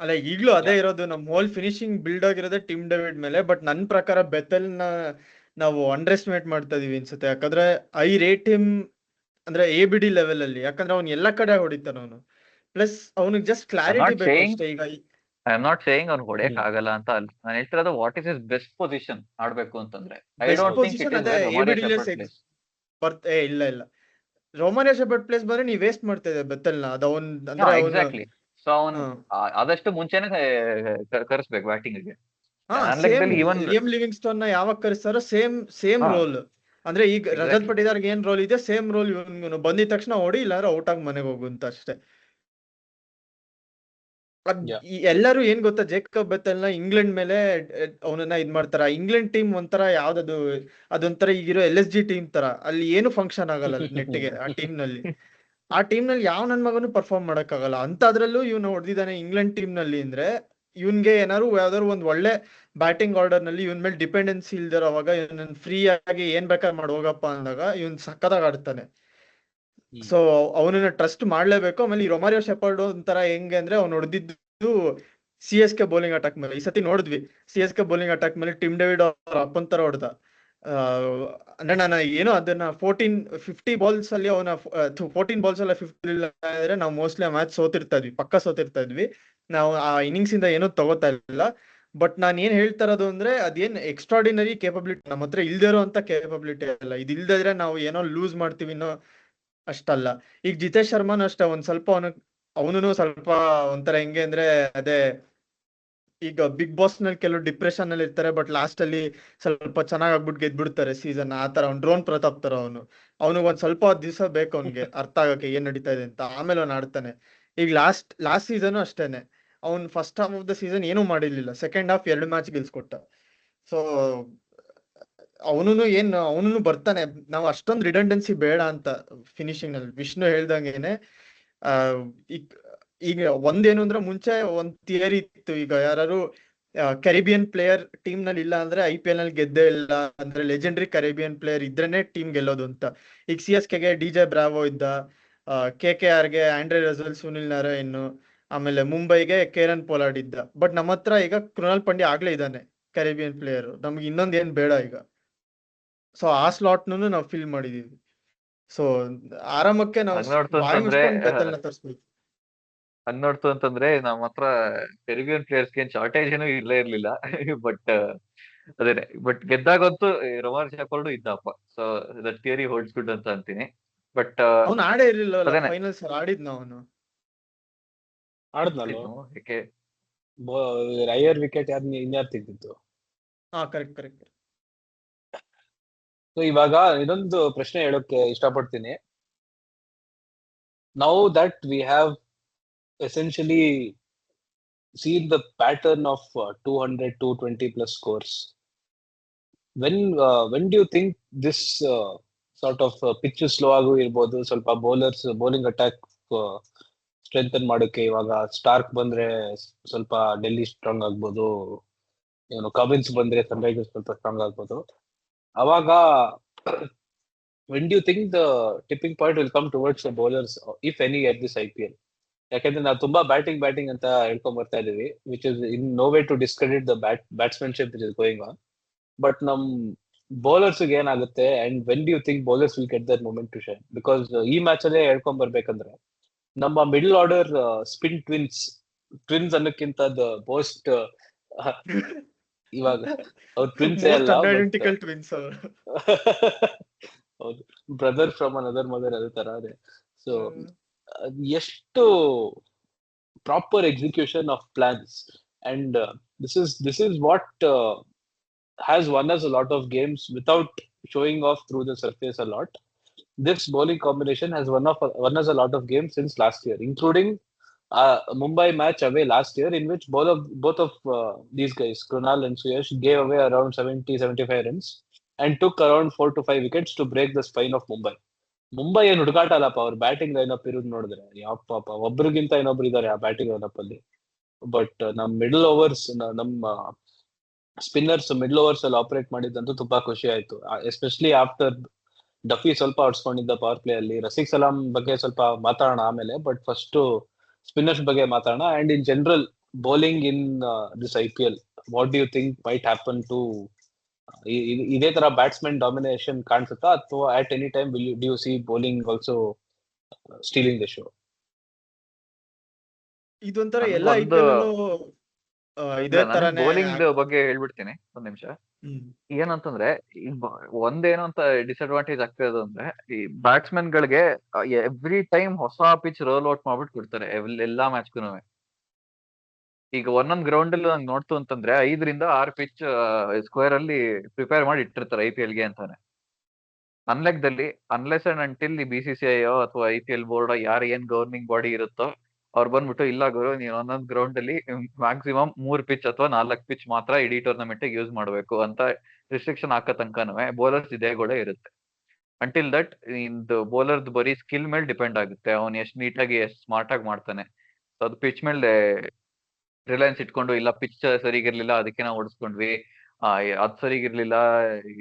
ಅಲ್ಲ ಈಗ್ಲೂ ಅದೇ ಇರೋದು, ನಮ್ ಹೋಲ್ ಫಿನಿಶಿಂಗ್ ಬಿಲ್ಡ್ ಆಗಿರೋದೇ ಟಿಮ್ ಡೇವಿಡ್ ಮೇಲೆ. ಬಟ್ ನನ್ ಪ್ರಕಾರ ಬೆತೆಲ್ ನಾವು ಅಂಡರ್ ಎಸ್ಟಿಮೇಟ್ ಮಾಡ್ತಾ ಇದೀವಿ ಅನ್ಸುತ್ತೆ. ಯಾಕಂದ್ರೆ ಐ ರೇಟ್ ಹಿಮ್ ಅಂದ್ರೆ ABD ಲೆವೆಲ್ ಅಲ್ಲಿ, ಯಾಕಂದ್ರೆ ಅವ್ನು ಎಲ್ಲಾ ಕಡೆ ಹೊಡಿತಾನ ಅವನು. ಪ್ಲಸ್ ಅವನಿಗೆ ಜಸ್ಟ್ ಕ್ಲಾರಿಟಿ ಬೇಕು ಅಷ್ಟೇ. ಈಗ ಐ ಆಮ್ ನಾಟ್ ಸೇಯಿಂಗ್ ಅವ್ನು ಹೊಡೆಯಕ್ ಆಗಲ್ಲ ಅಂತ ಅಲ್ಲ, ನಾನು ಹೇಳ್ತಿರೋದು what is his best position ಆಡ್ಬೇಕು ಅಂತಂದ್ರೆ. I don't think it is Romario Shepherd place. ಇಲ್ಲ ರೊಮಾರಿಯೋ ಶೆಪರ್ಡ್ ಪ್ಲೇಸ್ ಬಂದ್ರೆ ನೀವ್ ವೇಸ್ಟ್ ಮಾಡ್ತಾ ಇದೆ ಬೆತೆಲ್ ನ. ಅದು ಅಂದ್ರೆ ಎಕ್ಸಾಕ್ಟ್ಲಿ. ಸೊ ಅವನು ಆದಷ್ಟು ಮುಂಚೆನೆ ಕರೆಸ್ಬೇಕು ಬ್ಯಾಟಿಂಗ್ ಗೆ. ಲಿಯಮ್ ಲಿವಿಂಗ್ಸ್ಟೋನ್ ನ ಯಾವಾಗ ಕರೆಸ್ತಾರೋ ಸೇಮ್ ರೋಲ್. ಅಂದ್ರೆ ಈಗ ರಜತ್ ಪಟಿದಾರ್ ಏನ್ ರೋಲ್ ಇದೆ ಸೇಮ್ ರೋಲ್ ಇವನು ಬಂದಿದ ತಕ್ಷಣ ಹೊಡಿ, ಇಲ್ಲಾಂದ್ರೆ ಔಟ್ ಆಗಿ ಮನೆಗೆ ಹೋಗು ಅಂತ ಅಷ್ಟೇ. ಎಲ್ಲರೂ ಏನ್ ಗೊತ್ತಾ, ಜೇಕಬ್ ಬೆತೆಲ್ ನ ಇಂಗ್ಲೆಂಡ್ ಮೇಲೆ ಅವನನ್ನ ಇದ್ ಮಾಡ್ತಾರ. ಇಂಗ್ಲೆಂಡ್ ಟೀಮ್ ಒಂಥರ ಯಾವ್ದದು, ಅದೊಂಥರ ಈಗಿರೋ LSG ಟೀಮ್ ತರ, ಅಲ್ಲಿ ಏನು ಫಂಕ್ಷನ್ ಆಗಲ್ಲ ನೆಟ್ಟಿಗೆ ಆ ಟೀಮ್ ನಲ್ಲಿ ಯಾವ ನನ್ ಮಗನು ಪರ್ಫಾರ್ಮ್ ಮಾಡಕ್ ಆಗಲ್ಲ. ಅಂತ ಅದ್ರಲ್ಲೂ ಇವ್ನು ಹೊಡೆದಿದ್ದಾನೆ ಇಂಗ್ಲೆಂಡ್ ಟೀಮ್ ನಲ್ಲಿ ಅಂದ್ರೆ, ಇವನ್ಗೆ ಯಾವ್ದಾದ್ರು ಒಂದ್ ಒಳ್ಳೆ ಬ್ಯಾಟಿಂಗ್ ಆರ್ಡರ್ ನಲ್ಲಿ ಇವನ್ ಮೇಲೆ ಡಿಪೆಂಡೆನ್ಸಿ ಇಲ್ದಿರೋವಾಗ, ಇವನ್ ಫ್ರೀ ಆಗಿ ಏನ್ ಬೇಕಾದ್ರೆ ಮಾಡಿ ಹೋಗಪ್ಪ ಅಂದಾಗ ಇವನ್ ಸಕ್ಕದಾಗ ಆಡ್ತಾನೆ. ಸೊ ಅವನನ್ನ ಟ್ರಸ್ಟ್ ಮಾಡ್ಲೇಬೇಕು. ಆಮೇಲೆ ಈ ರೊಮಾರಿಯೋ ಶೆಪರ್ಡ್ ಒಂಥರ ಹೆಂಗೆ ಅಂದ್ರೆ, ಅವ್ನು ಹೊಡೆದಿದ್ದು CSK ಬೌಲಿಂಗ್ ಅಟ್ಯಾಕ್ ಮೇಲೆ. ಈ ಸತಿ ನೋಡಿದ್ವಿ CSK ಬೌಲಿಂಗ್ ಅಟ್ಯಾಕ್ ಮೇಲೆ ಟಿಮ್ ಡೇವಿಡ್ ಅವ್ರ ಅಪ್ಪನ್ ತರ ಹೊಡೆದ. ಅಂದ್ರೆ ನಾನು ಏನೋ ಅದನ್ನ 50 ಬಾಲ್ಸ್ ಅಲ್ಲಿ ಅವನ 14 ಬಾಲ್ಸ್ ಅಲ್ಲ 50 ಇಲ್ಲ ಅಂದ್ರೆ ನಾವು ಮೋಸ್ಟ್ಲಿ ಆ ಮ್ಯಾಚ್ ಪಕ್ಕ ಸೋತಿರ್ತಾ ಇದ್ವಿ. ನಾವು ಆ ಇನ್ನಿಂಗ್ಸ್ ಇಂದ ಏನೂ ತಗೋತಾ ಇಲ್ಲ. ಬಟ್ ನಾನ್ ಏನ್ ಹೇಳ್ತಾ ಇರೋದು ಅಂದ್ರೆ, ಅದೇನ್ ಎಕ್ಸ್ಟ್ರಾರ್ಡಿನರಿ ಕೇಪಬಿಲಿಟಿ ನಮ್ಮ ಹತ್ರ ಇಲ್ದಿರೋ ಅಂತ ಕೇಪಬಿಲಿಟಿ ಅಲ್ಲ. ಇದು ಇಲ್ದಿದ್ರೆ ನಾವು ಏನೋ ಲೂಸ್ ಮಾಡ್ತೀವಿ ಇನ್ನೋ ಅಷ್ಟಲ್ಲ. ಈಗ ಜಿತೇಶ್ ಶರ್ಮಾನು ಅಷ್ಟೇ, ಒಂದ್ ಸ್ವಲ್ಪ ಅವನು ಸ್ವಲ್ಪ ಒಂಥರ ಹೆಂಗೆ ಅಂದ್ರೆ, ಅದೇ ಈಗ ಬಿಗ್ ಬಾಸ್ ನಲ್ಲಿ ಕೆಲವು ಡಿಪ್ರೆಷನ್ ಅಲ್ಲಿ ಇರ್ತಾರೆ, ಬಟ್ ಲಾಸ್ಟ್ ಅಲ್ಲಿ ಸ್ವಲ್ಪ ಚೆನ್ನಾಗ್ ಆಗ್ಬಿಟ್ಟು ಗೆದ್ಬಿಡ್ತಾರೆ ಸೀಸನ್. ಆ ತರ ಅವ್ನು ಡ್ರೋನ್ ಪ್ರತಾಪ್ ತರ ಅವನಿಗೆ ಒಂದ್ ಸ್ವಲ್ಪ ದಿವಸ ಬೇಕು ಅವ್ನಿಗೆ ಅರ್ಥ ಆಗಕ್ಕೆ ಏನ್ ನಡೀತಾ ಇದೆ ಅಂತ. ಆಮೇಲೆ ಅವ್ನು ಆಡ್ತಾನೆ. ಈಗ ಲಾಸ್ಟ್ ಸೀಸನ್ ಅಷ್ಟೇನೆ, ಅವ್ನು first half of the season ಏನೂ ಮಾಡಿರ್ಲಿಲ್ಲ, ಸೆಕೆಂಡ್ ಹಾಫ್ 2 ಮ್ಯಾಚ್ ಗೆಲ್ಸ್ಕೊಟ್ಟ. ಸೊ ಅವನು ಬರ್ತಾನೆ. ನಾವು ಅಷ್ಟೊಂದು ರಿಡಂಡೆನ್ಸಿ ಬೇಡ ಅಂತ ಫಿನಿಶಿಂಗ್ ನಲ್ಲಿ. ವಿಷ್ಣು ಹೇಳ್ದಂಗೆನೆ ಈಗ ಒಂದೇನು ಅಂದ್ರೆ, ಮುಂಚೆ ಒಂದ್ ಥಿಯರಿ ಇತ್ತು, ಈಗ ಯಾರು ಕೆರಿಬಿಯನ್ ಪ್ಲೇಯರ್ ಟೀಮ್ ನಲ್ಲಿ ಇಲ್ಲ ಅಂದ್ರೆ IPL ನಲ್ಲಿ ಗೆದ್ದೇ ಇಲ್ಲ, ಅಂದ್ರೆ ಲೆಜೆಂಡರಿ ಕೆರಿಬಿಯನ್ ಪ್ಲೇಯರ್ ಇದ್ರೇನೆ ಟೀಮ್ ಗೆಲ್ಲೋದು ಅಂತ. ಈಗ CSK ಗೆ DJ ಬ್ರಾವೋ ಇದ್ದ, KKR ಗೆ ಆಂಡ್ರೆ ರಸೆಲ್, ಸುನಿಲ್ ನಾರಾಯಣ್, ಆಮೇಲೆ ಮುಂಬೈಗೆ ಕೇರನ್ ಪೊಲಾರ್ಡ್ ಇದ್ದ. ಬಟ್ ನಮ್ಮ ಹತ್ರ ಈಗ ಕೃಣಾಲ್ ಪಾಂಡ್ಯ ಆಗ್ಲೇ ಇದ್ದಾನೆ ಕೆರಿಬಿಯನ್ ಪ್ಲೇಯರ್. ನಮ್ಗೆ ಇನ್ನೊಂದ್ ಏನ್ ಬೇಡ ಈಗ. ಸೊ ಆ ಸ್ಲಾಟ್ ನಾವು ಫಿಲ್ ಮಾಡಿದೀವಿ. ಸೊ ಆರಾಮಕ್ಕೆ ನಾವು ಬಾಯಿ ಮುಚ್ಕೊಂಡು ಬೆತೆಲ್ನ ತರಿಸ್ಬೇಕು. ಹಂಗ್ ನೋಡ್ತು ಅಂತಂದ್ರೆ ನಮ್ಮ ಹತ್ರ ಕೆರಿಬಿಯನ್ ಪ್ಲೇಯರ್ಸ್ ಏನ್ ಶಾರ್ಟೇಜ್ ಏನೂ ಇರ್ಲೇ ಇರ್ಲಿಲ್ಲ. ಬಟ್ ಅದೇನೆ, ಬಟ್ ಗೆದ್ದಾಗಂತೂ ರೊಮಾರಿಯೋ ಶೆಪರ್ಡ್ ಇದ್ದಪ್ಪ. So that theory holds good ಅಂತ ಅಂತೀನಿ. ಬಟ್ ಅವ್ನು ಆಡೇ ಇರ್ಲಿಲ್ಲ ಫೈನಲ್ಸ್ ಆಡಿದ್ನ ಅವನು. ಆಡದ್ನಲ್ಲ ಯಾಕೆ ರೈಯರ್ ವಿಕೆಟ್ ಇನ್ಯಾರು ತೆಗ್ದಿತ್ತು? ಕರೆಕ್ಟ್. ಸೊ ಇವಾಗ ಇದೊಂದು ಪ್ರಶ್ನೆ ಹೇಳೋಕೆ ಇಷ್ಟಪಡ್ತೀನಿ. Now that we have essentially seen the pattern of 200, 220 plus scores. When do you think this sort of pitch slow ಆಗು ಇರ್ಬೋದು, ಸ್ವಲ್ಪ ಬೌಲಿಂಗ್ ಅಟ್ಯಾಕ್ ಸ್ಟ್ರೆಂಥನ್ ಮಾಡೋಕೆ ಇವಾಗ ಸ್ಟಾರ್ಕ್ ಬಂದ್ರೆ ಸ್ವಲ್ಪ ಡೆಲ್ಲಿ ಸ್ಟ್ರಾಂಗ್ ಆಗ್ಬೋದು, ಕಮಿನ್ಸ್ ಬಂದ್ರೆ ಸನ್ರೈಸರ್ಸ್ ಸ್ವಲ್ಪ ಸ್ಟ್ರಾಂಗ್ ಆಗ್ಬೋದು. ಅವಾಗ when do you think the tipping point will come towards the bowlers, if any, at this IPL? ಯಾಕಂದ್ರೆ ನಾವು ತುಂಬಾ ಬ್ಯಾಟಿಂಗ್ ಅಂತ ಹೇಳ್ಕೊಂಡ್ ಬರ್ತಾ ಇದೀವಿ, which is in no way to discredit the batsmanship which is going on. But ನಮ್ bowlers ಏನಾಗುತ್ತೆ, and when do you think bowlers will get their moment to shine? Because ಈ ಮ್ಯಾಚ್ ಅಲ್ಲೇ ಹೇಳ್ಕೊಂಡ್ ಬರ್ಬೇಕಂದ್ರೆ ನಮ್ಮ ಮಿಡಲ್ ಆರ್ಡರ್ ಸ್ಪಿನ್ ಟ್ವಿನ್ಸ್ ಅನ್ನಕ್ಕಿಂತ the most ಇವಾಗ ಅವ್ರ ಟ್ವಿನ್ಸ್ ಮೋಸ್ಟ್ ಅಲ್ಲ, ಬಟ್ ಅನ್ಐಡೆಂಟಿಕಲ್ ಟ್ವಿನ್ಸ್ ಅವರು. ಹೌದು, ಬ್ರದರ್ ಫ್ರಮ್ ಅನದರ್ ಮದರ್ ಅದೇ ತರ ಅದೇ. ಸೊ ಎಷ್ಟು proper execution of plans, and this is what has won us a lot of games without showing off through the surface a lot. This bowling combination has won us a lot of games since last year, including Mumbai match away last year, in which both of these guys, Krunal and Suyash, gave away around 70-75 runs and took around 4 to 5 wickets to break the spine of Mumbai. Mumbai ಏನ್ ಹುಡುಗಾಟ ಅಲ್ಲಪ್ಪ, ಅವ್ರ batting lineup ಇರೋದು ನೋಡಿದ್ರೆ ಯಾವಪ್ಪ ಒಬ್ರಿಗಿಂತ ಇನ್ನೊಬ್ರು ಇದಾರೆ ಆ batting lineup ಅಲ್ಲಿ. ಬಟ್ ನಮ್ ಮಿಡಲ್ ಓವರ್ಸ್, ನಮ್ಮ ಸ್ಪಿನ್ನರ್ಸ್ ಮಿಡಲ್ ಓವರ್ಸ್ ಅಲ್ಲಿ ಆಪರೇಟ್ ಮಾಡಿದ್ದಂತೂ ತುಂಬಾ ಖುಷಿ ಆಯ್ತು, ಎಸ್ಪೆಷಲಿ ಆಫ್ಟರ್ ಡಫಿ ಸ್ವಲ್ಪ ಆಡ್ಸ್ಕೊಂಡಿದ್ದ ಪವರ್ ಪ್ಲೇ ಅಲ್ಲಿ. ರಫೀಕ್ ಸಲಾಂ ಬಗ್ಗೆ ಸ್ವಲ್ಪ ಮಾತಾಡೋಣ ಆಮೇಲೆ, ಬಟ್ ಫಸ್ಟ್ ಸ್ಪಿನ್ನರ್ಸ್ ಬಗ್ಗೆ ಮಾತಾಡೋಣ. And in general bowling in this IPL, what do you think might happen to? ಇದೇ ತರ ಬ್ಯಾಟ್ಸ್ಮನ್ ಡಾಮಿನೇಷನ್ ಕಾಣಿಸುತ್ತಾ, ಅಥವಾ at any time do you see bowling also stealing the show? ಇದೊಂಥರ ನನ್ಗೆ ಎಲ್ಲ ಒಂದು IPL ಇದೇ ನನಗೆ ತರಾನೇ ಬೌಲಿಂಗ್ ಬಗ್ಗೆ ಹೇಳ್ಬಿಡ್ತೀನಿ ಒಂದ್ ನಿಮಿಷ. ಏನಂತಂದ್ರೆ ಒಂದೇನು ಅಂತ ಡಿಸ್ಅಡ್ವಾಂಟೇಜ್ ಆಗ್ತಿರೋದು ಅಂದ್ರೆ, ಈ ಬ್ಯಾಟ್ಸ್ಮನ್ ಗಳಿಗೆ ಎವ್ರಿ ಟೈಮ್ ಹೊಸ ಪಿಚ್ ರೋಲ್ ಔಟ್ ಮಾಡ್ಬಿಟ್ಟು ಕೊಡ್ತಾರೆ ಎಲ್ಲಾ ಮ್ಯಾಚ್ಗೂ. ಈಗ ಒಂದೊಂದ್ ಗ್ರೌಂಡ್ ಅಲ್ಲಿ ನಂಗೆ ನೋಡ್ತು ಅಂತಂದ್ರೆ 5 ರಿಂದ 6 ಪಿಚ್ ಸ್ಕ್ವೇರ್ ಅಲ್ಲಿ ಪ್ರಿಪೇರ್ ಮಾಡಿ ಇಟ್ಟಿರ್ತಾರೆ IPL ಗೆ ಅಂತಾನೆ. ಅನ್ಲೆಸ್ ಅಂಡ್ ಅಂಟಿಲ್ ಈ BCCI ಅಥವಾ IPL ಬೋರ್ಡ್ ಯಾರು ಏನ್ ಗವರ್ನಿಂಗ್ ಬಾಡಿ ಇರುತ್ತೋ ಅವ್ರು ಬಂದ್ಬಿಟ್ಟು, ಇಲ್ಲ ಗುರು ನೀವು ಒಂದೊಂದ್ ಗ್ರೌಂಡ್ ಅಲ್ಲಿ ಮ್ಯಾಕ್ಸಿಮಮ್ 3 ಪಿಚ್ ಅಥವಾ 4 ಪಿಚ್ ಮಾತ್ರ ಇಡೀ ಟೂರ್ನಮೆಂಟ್ ಯೂಸ್ ಮಾಡ್ಬೇಕು ಅಂತ ರಿಸ್ಟ್ರಿಕ್ಷನ್ ಹಾಕೋ ತನಕನೂ ಬೌಲರ್ಸ್ ಇದೇಗಳೇ ಇರುತ್ತೆ. ಅಂಟಿಲ್ ದಟ್ ಇಂದು ಬೌಲರ್ದ್ ಬರೀ ಸ್ಕಿಲ್ ಮೇಲೆ ಡಿಪೆಂಡ್ ಆಗುತ್ತೆ, ಅವ್ನು ಎಷ್ಟು ನೀಟಾಗಿ ಎಷ್ಟು ಸ್ಮಾರ್ಟ್ ಆಗಿ ಮಾಡ್ತಾನೆ. ಅದು ಪಿಚ್ ಮೇಲೆ ರಿಲಯನ್ಸ್ ಇಟ್ಕೊಂಡು, ಇಲ್ಲ ಪಿಚ್ ಸರಿಗಿರ್ಲಿಲ್ಲ ಅದಕ್ಕೆ ನಾವು ಓಡಿಸ್ಕೊಂಡ್ವಿ, ಅದ್ ಸರಿಗಿರ್ಲಿಲ್ಲ,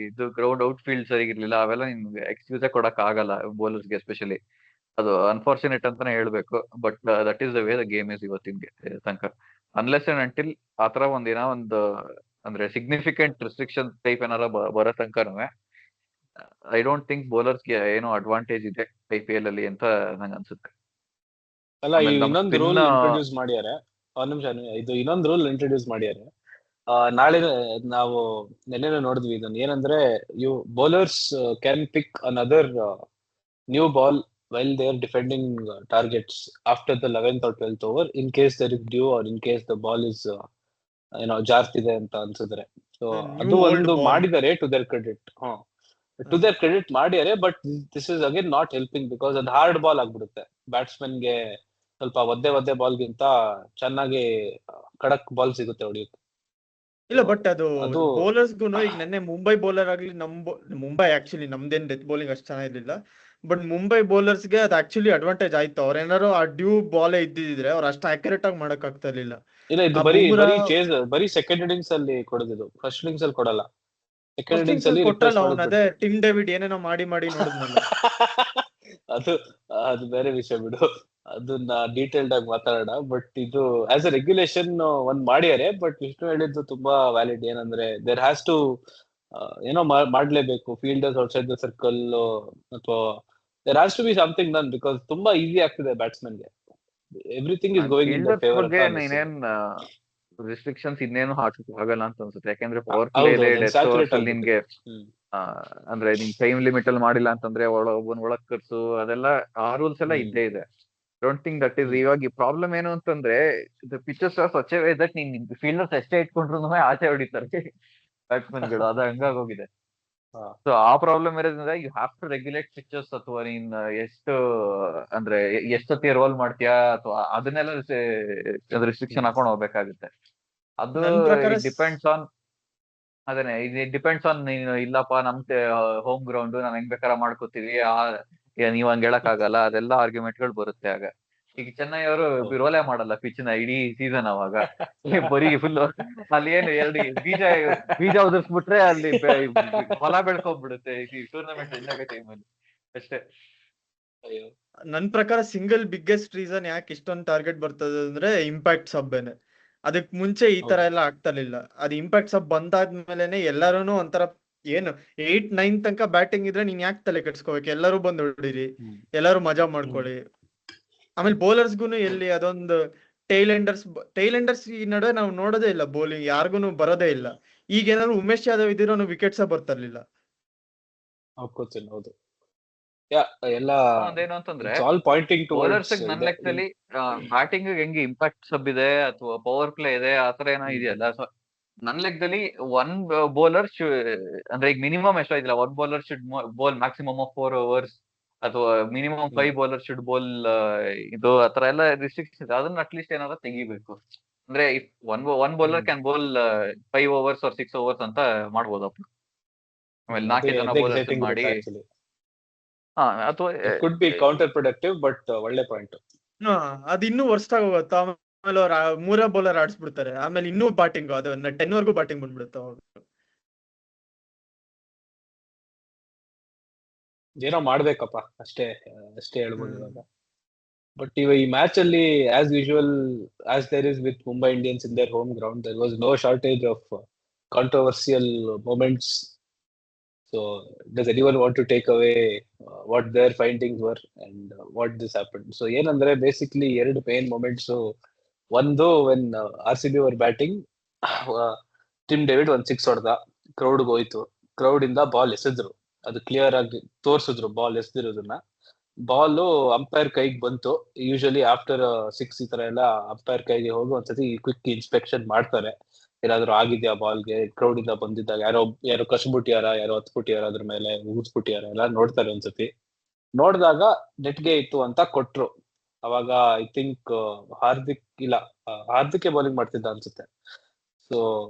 ಇದು ಗ್ರೌಂಡ್ ಔಟ್ ಫೀಲ್ಡ್ ಸರಿಗಿರ್ಲಿಲ್ಲ, ಅವೆಲ್ಲ ನಿಮ್ಗೆ ಎಕ್ಸ್ಕ್ಯೂಸೇ ಕೊಡಕ್ ಆಗಲ್ಲ ಬೌಲರ್ಸ್ಗೆ ಎಸ್ಪೆಷಲಿ. ಅದು ಅನ್ಫಾರ್ಚುನೇಟ್ ಅಂತಾನೆ ಹೇಳ್ಬೇಕು, but that is the way the game is ಇವತ್ತಿನ ತನಕ. ಅನ್ಲೆಸ್ ಅಂಡ್ ಅಂಟಿಲ್ ಆತರ ಒಂದು ಅಂದ್ರೆ ಸಿಗ್ನಿಫಿಕೆಂಟ್ ರಿಸ್ಟ್ರಿಕ್ಷನ್ ಟೈಪ್ ಏನಾರ ಬರೋ ತನಕನೂ ಐ ಡೋಂಟ್ ಥಿಂಕ್ ಬೌಲರ್ಸ್ಗೆ ಏನೋ ಅಡ್ವಾಂಟೇಜ್ ಇದೆ IPL ಅಲ್ಲಿ ಅಂತ ನಂಗೆ ಅನ್ಸುತ್ತೆ. ಅಲ್ಲ, ಆಮೇಲೆ ನಮ್ ಇನ್ನೊಂದು ಸ್ಪಿನ್ ರೂಲ್ ಇಂಟ್ರೊಡ್ಯೂಸ್ ಮಾಡ್ಯಾರೆ. ಒಂದ್ ನಿಮಿಷ, ಇದು ಇನ್ನೊಂದು ರೂಲ್ ಇಂಟ್ರೊಡ್ಯೂಸ್ ಮಾಡ್ಯಾರೆ. ನಾಳೆ ನಾವು ನೆನ್ನೆನೂ ನೋಡಿದ್ವಿ ಇದನ್ನ. ಏನಂದ್ರೆ you bowlers can pick another new ball while they are defending targets after the 11th or 12th over, in case there is dew or in case the ball is ಜಾರ್ತಿದೆ ಅಂತ ಅನ್ಸಿದ್ರೆ. So ಅದು ಒಂದು ಮಾಡಿದ್ದಾರೆ to their credit. To their credit ಮಾಡ್ಯಾರೆ, but this is again not helping, because ಅದು hard ball ಆಗ್ಬಿಡುತ್ತೆ. ಬ್ಯಾಟ್ಸ್ಮನ್ಗೆ ಸ್ವಲ್ಪ ಒದ್ದೆ ಬಾಲ್ಗಿಂತ ಚೆನ್ನಾಗಿ ಖಡಕ್ ಬಾಲ್ ಸಿಗುತ್ತೆ ಹೊಡಿಯೋಕೆ. ಇಲ್ಲ, ಬಟ್ ಅದು ಬೌಲರ್ಸ್ಗೂ ಈಗ ನೆನ್ನೆ ಮುಂಬೈ ಬೌಲರ್ ಆಗ್ಲಿ, ಮುಂಬೈ ಆಕ್ಚುಲಿ ನಮ್ದೇನ್ ಡೆತ್ ಬೌಲಿಂಗ್ ಅಷ್ಟು ಚೆನ್ನಾಗಿರ್ಲಿಲ್ಲ, ಬಟ್ ಮುಂಬೈ ಬೌಲರ್ಸ್ಗೆ ಅದು ಆಕ್ಚುಲಿ ಅಡ್ವಾಂಟೇಜ್ ಆಯ್ತು. ಅವ್ರೇನಾರು ಆ ಡ್ಯೂ ಬಾಲ್ ಇದ್ದಿದ್ರೆ ಅವ್ರು ಅಷ್ಟು ಅಕ್ಯುರೇಟ್ ಆಗಿ ಮಾಡಕ್ ಆಗ್ತಾ ಇರ್ಲಿಲ್ಲ. ಇಲ್ಲ, ಇದು ಬರೀ ಸೆಕೆಂಡ್ ಇನ್ನಿಂಗ್ಸ್ ಅಲ್ಲಿ ಕೊಡೋದು, ಫಸ್ಟ್ ಇನ್ನಿಂಗ್ಸ್ ಅಲ್ಲಿ ಕೊಡಲ್ಲ. ಸೆಕೆಂಡ್ ಇನ್ನಿಂಗ್ಸ್ ಅಲ್ಲಿ ಕೊಟ್ಟಲ್ಲ ಅವ್ನು, ಅದೇ ಟಿಮ್ ಡೇವಿಡ್ ಏನೇನೋ ಮಾಡಿ ನೋಡಿದ್ನಲ್ಲ. ಅದು ಬೇರೆ ವಿಷಯ ಬಿಡು, ಅದನ್ನ ಡೀಟೇಲ್ಡ್ ಆಗಿ ಮಾತಾಡೋಣ. ಬಟ್ ಇದು ಆಸ್ ಅ ರೆಗ್ಯುಲೇಷನ್ ಒಂದ್ ಮಾಡ್ಯಾರೆ, ಬಟ್ ವಿಷ್ಣು ಹೇಳಿದ್ದು ತುಂಬಾ ವ್ಯಾಲಿಡ್. ಏನಂದ್ರೆ ದೇರ್ ಹ್ಯಾಸ್ ಟು ಏನೋ ಮಾಡ್ಲೇಬೇಕು, ಫೀಲ್ಡರ್ಸ್ ಔಟ್ಸೈಡ್ ದ ಸರ್ಕಲ್ ಅಥವಾ there has to be something done, because ತುಂಬಾ ಈಸಿ ಆಗ್ತಿದೆ ಬ್ಯಾಟ್ಸ್ಮನ್ಗೆ. Everything is going in the favour. ಇನ್ನೇನ್ ರಿಸ್ಟ್ರಿಕ್ಷನ್ಸ್ ಇನ್ನೇನು ಹಾಕಕ್ ಆಗಲ್ಲ ಅಂತ ಅನ್ಸುತ್ತೆ, ಯಾಕಂದ್ರೆ ಪವರ್ ಪ್ಲೇ ಇದೆ, ಡೆತ್ ಓವರ್ಸ್ ಅಲ್ಲಿ ನಿಮ್ಗೆ ಅಂದ್ರೆ ನಿಮ್ ಟೈಮ್ ಲಿಮಿಟ್ ಅಲ್ಲಿ ಮಾಡಿಲ್ಲ ಅಂತಂದ್ರೆ ಒಬ್ಬನ್ ಒಳಗ್ ಕರ್ಸು, ಅದೆಲ್ಲ ಆ ರೂಲ್ಸ್ ಎಲ್ಲ ಇದ್ದೇ ಇದೆ. Don't think that is. ಇವಾಗ ಪ್ರಾಬ್ಲಮ್ ಏನು ಅಂತಂದ್ರೆ, pitches are such a way that ನೀನ್ ಫೀಲ್ಡರ್ಸ್ ಎಷ್ಟೇ ಇಟ್ಕೊಂಡ್ರು ಆಚೆ ಹೊಡಿತಾರೆ ಬ್ಯಾಟ್ಸ್ಮನ್ ಗಳು, ಅದು ಹಂಗಾಗೋಗಿದೆ. ಸೊ ಆ ಪ್ರಾಬ್ಲಮ್ ಇರೋದ್ರಿಂದ you have to regulate pitches, ಅಥವಾ ನೀನ್ ಅಂದ್ರೆ ಎಷ್ಟೊತ್ತಿ ರೋಲ್ ಮಾಡ್ತೀಯಾ ಅಥವಾ ಅದನ್ನೆಲ್ಲ ರಿಸ್ಟ್ರಿಕ್ಷನ್ ಹಾಕೊಂಡು ಹೋಗ್ಬೇಕಾಗುತ್ತೆ. ಅದು ಡಿಪೆಂಡ್ಸ್ ಆನ್ ಅದೇನೆ, ಇದು ಡಿಪೆಂಡ್ಸ್ ಆನ್ ನೀನು ಇಲ್ಲಪ್ಪ ನಮ್ ಹೋಮ್ ಗ್ರೌಂಡ್ ನಾವ್ ಹೆಂಗ್ ಬೇಕಾರ ಮಾಡ್ಕೋತೀವಿ, ನೀವ್ ಹಂಗ್ ಹೇಳಕ್ ಆಗಲ್ಲ, ಅದೆಲ್ಲ ಆರ್ಗ್ಯುಮೆಂಟ್ ಗಳು ಬರುತ್ತೆ ಆಗ. ಈಗ ಚೆನ್ನೈ ಅವರು ರೋಲೇ ಮಾಡಲ್ಲ ಪಿಚ್ ನ ಇಡೀ ಸೀಸನ್, ಅವಾಗ ಬರೀ ಫುಲ್ ಅಲ್ಲಿ ಏನು ಬೀಜ ಉದುರ್ಸ್ಬಿಟ್ರೆ ಅಲ್ಲಿ ಹೊಲ ಬೆಳ್ಕೊಂಡ್ಬಿಡುತ್ತೆ ಈ ಟೂರ್ನಮೆಂಟ್ ಎಂಡ್ ಆಗೋ ಟೈಮಲ್ಲಿ ಅಷ್ಟೇ. ಅಯ್ಯೋ. ನನ್ ಪ್ರಕಾರ ಸಿಂಗಲ್ ಬಿಗ್ಗೆಸ್ಟ್ ರೀಸನ್ ಯಾಕೆ ಇಷ್ಟೊಂದು ಟಾರ್ಗೆಟ್ ಬರ್ತದೆ ಅಂದ್ರೆ ಇಂಪ್ಯಾಕ್ಟ್ ಸಬ್ಬೇನೆ. ಅದಕ್ ಮುಂಚೆ ಈ ತರ ಹೌದು. ಎಲ್ಲ ಆಗ್ತಿರ್ಲಿಲ್ಲ. ಅದು ಇಂಪ್ಯಾಕ್ಟ್ ಸಬ್ ಬಂದಾದ್ಮೇಲೆನೆ ಎಲ್ಲಾರು ಒಂಥರ ಏನು 8-9 ತನಕ ಬ್ಯಾಟಿಂಗ್ ಇದ್ರೆ ನೀನ್ ಯಾಕೆ ತಲೆ ಕೆಡ್ಸ್ಕೋಬೇಕು, ಎಲ್ಲರೂ ಬಂದು ಹೊಡಿರಿ, ಹ್ಮ್. ಎಲ್ಲರೂ ಮಜಾ ಮಾಡ್ಕೊಳ್ಳಿ. ಆಮೇಲೆ ಬೌಲರ್ಸ್ಗುನು ಎಲ್ಲಿ ಅದೊಂದು ಟೈಲೆಂಡರ್ಸ್ ಈ ನಡುವೆ ನಾವು ನೋಡೋದೇ ಇಲ್ಲ, ಬೌಲಿಂಗ್ ಯಾರಿಗೂ ಬರೋದೇ ಇಲ್ಲ. ಈಗ ಏನಾದ್ರು ಉಮೇಶ್ ಯಾದವ್ ಇದ್ದಿರೋ ವಿಕೆಟ್ಸ್ ಬರ್ತಿರ್ಲಿಲ್ಲ. ಒಪ್ಕೋತೀನಿ. ಹೌದು. ಯಾ ಎಲ್ಲ ಒಂದೇನು ಅಂತಂದ್ರೆ it's all pointing bowlers towards ನನ್ನ ಇದೆ. ಲೆಕ್ಕದಲ್ಲಿ ಬ್ಯಾಟಿಂಗ್ ಹೆಂಗೆ ಇಂಪ್ಯಾಕ್ಟ್ ಸಬ್ ಇದೆ ಅಥವಾ ಪವರ್ ಪ್ಲೇ ಇದೆ ಆತರ ಏನೋ ಇದೆಯಲ್ಲ. ಸೊ ನನ್ನ ಲೆಕ್ಕದಲ್ಲಿ ಒನ್ ಬೌಲರ್ ಅಂದ್ರೆ ಈಗ ಮಿನಿಮಮ್ ಎಷ್ಟೋ ಇದಿಲ್ಲ, one bowler should bowl maximum of 4 overs ಅಥವಾ ಮಿನಿಮಮ್ 5 ಬೌಲರ್ ಶುಡ್ ಬೋಲ್ ಇದು ಆತರ ಎಲ್ಲ ರಿಸ್ಟ್ರಿಕ್ಷನ್ಸ್ ಇದೆ. ಅದನ್ನ ಅಟ್ಲೀಸ್ಟ್ ಏನಾದ್ರು ತೆಗಿಬೇಕು. ಅಂದ್ರೆ one bowler can bowl 5 overs or 6 overs ಅಂತ ಮಾಡ್ಬೋದಪ್ಪ. ಆಮೇಲೆ 4 ಜನ ಬೌಲರ್ಸ್ ಎಕ್ಸೈಟಿಂಗ್ ಮಾಡಿ ಇರುತ್ತೆ ಆಕ್ಚುಲಿ. ಅಥವಾ it could be counter productive, but ಒಳ್ಳೆ ಪಾಯಿಂಟ್. ಅದ್ ಇನ್ನೂ ವರ್ಸ್ಟ್ ಆಗೋಗುತ್ತೆ. ಆಮೇಲೆ ಅವ್ರ ಮೂರೇ ಬೌಲರ್ ಆಡ್ಸ್ಬಿಡ್ತಾರೆ, ಆಮೇಲೆ ಇನ್ನೂ ಬ್ಯಾಟಿಂಗ್ ಅದು 10 ವರ್ಗೂ ಬ್ಯಾಟಿಂಗ್ ಬಂದ್ಬಿಡುತ್ತೆ ಅವಾಗ. ಏನೋ ಮಾಡ್ಬೇಕಪ್ಪ ಅಷ್ಟೇ, ಅಷ್ಟೇ ಹೇಳ್ಬೋದು ಇವಾಗ. ಬಟ್ ಈ ಮ್ಯಾಚ್ ಅಲ್ಲಿ as usual as there is with Mumbai Indians in their home ground, there was no shortage of controversial moments. So does anyone want to take away what their findings were and what this happened? So ಏನಂದ್ರೆ basically ಎರಡು main moments. ಒಂದು when RCB were batting, Tim David ಒಂದ್ 6 ಹೊಡೆದ, ಕ್ರೌಡ್ಗೆ ಹೋಯ್ತು. Crowd ಇಂದ ball ಎಸೆದ್ರು, ಅದು clear ಆಗಿ ತೋರ್ಸಿದ್ರು ball ಎಸೆದಿರೋದನ್ನ. Ball umpire ಕೈಗೆ ಬಂತು. ಯೂಶಲಿ ಆಫ್ಟರ್ 6 ಈ ತರ ಎಲ್ಲ ಅಂಪೈರ್ ಕೈಗೆ ಹೋಗಿ ಒಂದ್ಸತಿ ಕ್ವಿಕ್ ಇನ್ಸ್ಪೆಕ್ಷನ್ ಮಾಡ್ತಾರೆ, ಏನಾದ್ರು ಆಗಿದ್ಯಾ ಬಾಲ್ಗೆ. ಕ್ರೌಡ್ ಇಂದ ಬಂದಿದ್ದಾಗ ಯಾರೋ ಕಸ್ಬಿಟ್ಟಿಯಾರ, ಯಾರೋ ಹತ್ಬಿಟ್ಟಿಯಾರ, ಅದ್ರ ಮೇಲೆ ಊದ್ಬಿಟ್ಟಿಯಾರ ಎಲ್ಲ ನೋಡ್ತಾರೆ ಒಂದ್ಸತಿ. ನೋಡಿದಾಗ ನೆಟ್ಗೆ ಇತ್ತು ಅಂತ ಕೊಟ್ರು. ಅವಾಗ ಐ ಥಿಂಕ್ ಹಾರ್ದಿಕ್ ಬೌಲಿಂಗ್ ಮಾಡ್ತಿದ್ದ ಅನ್ಸುತ್ತೆ. ಸೊ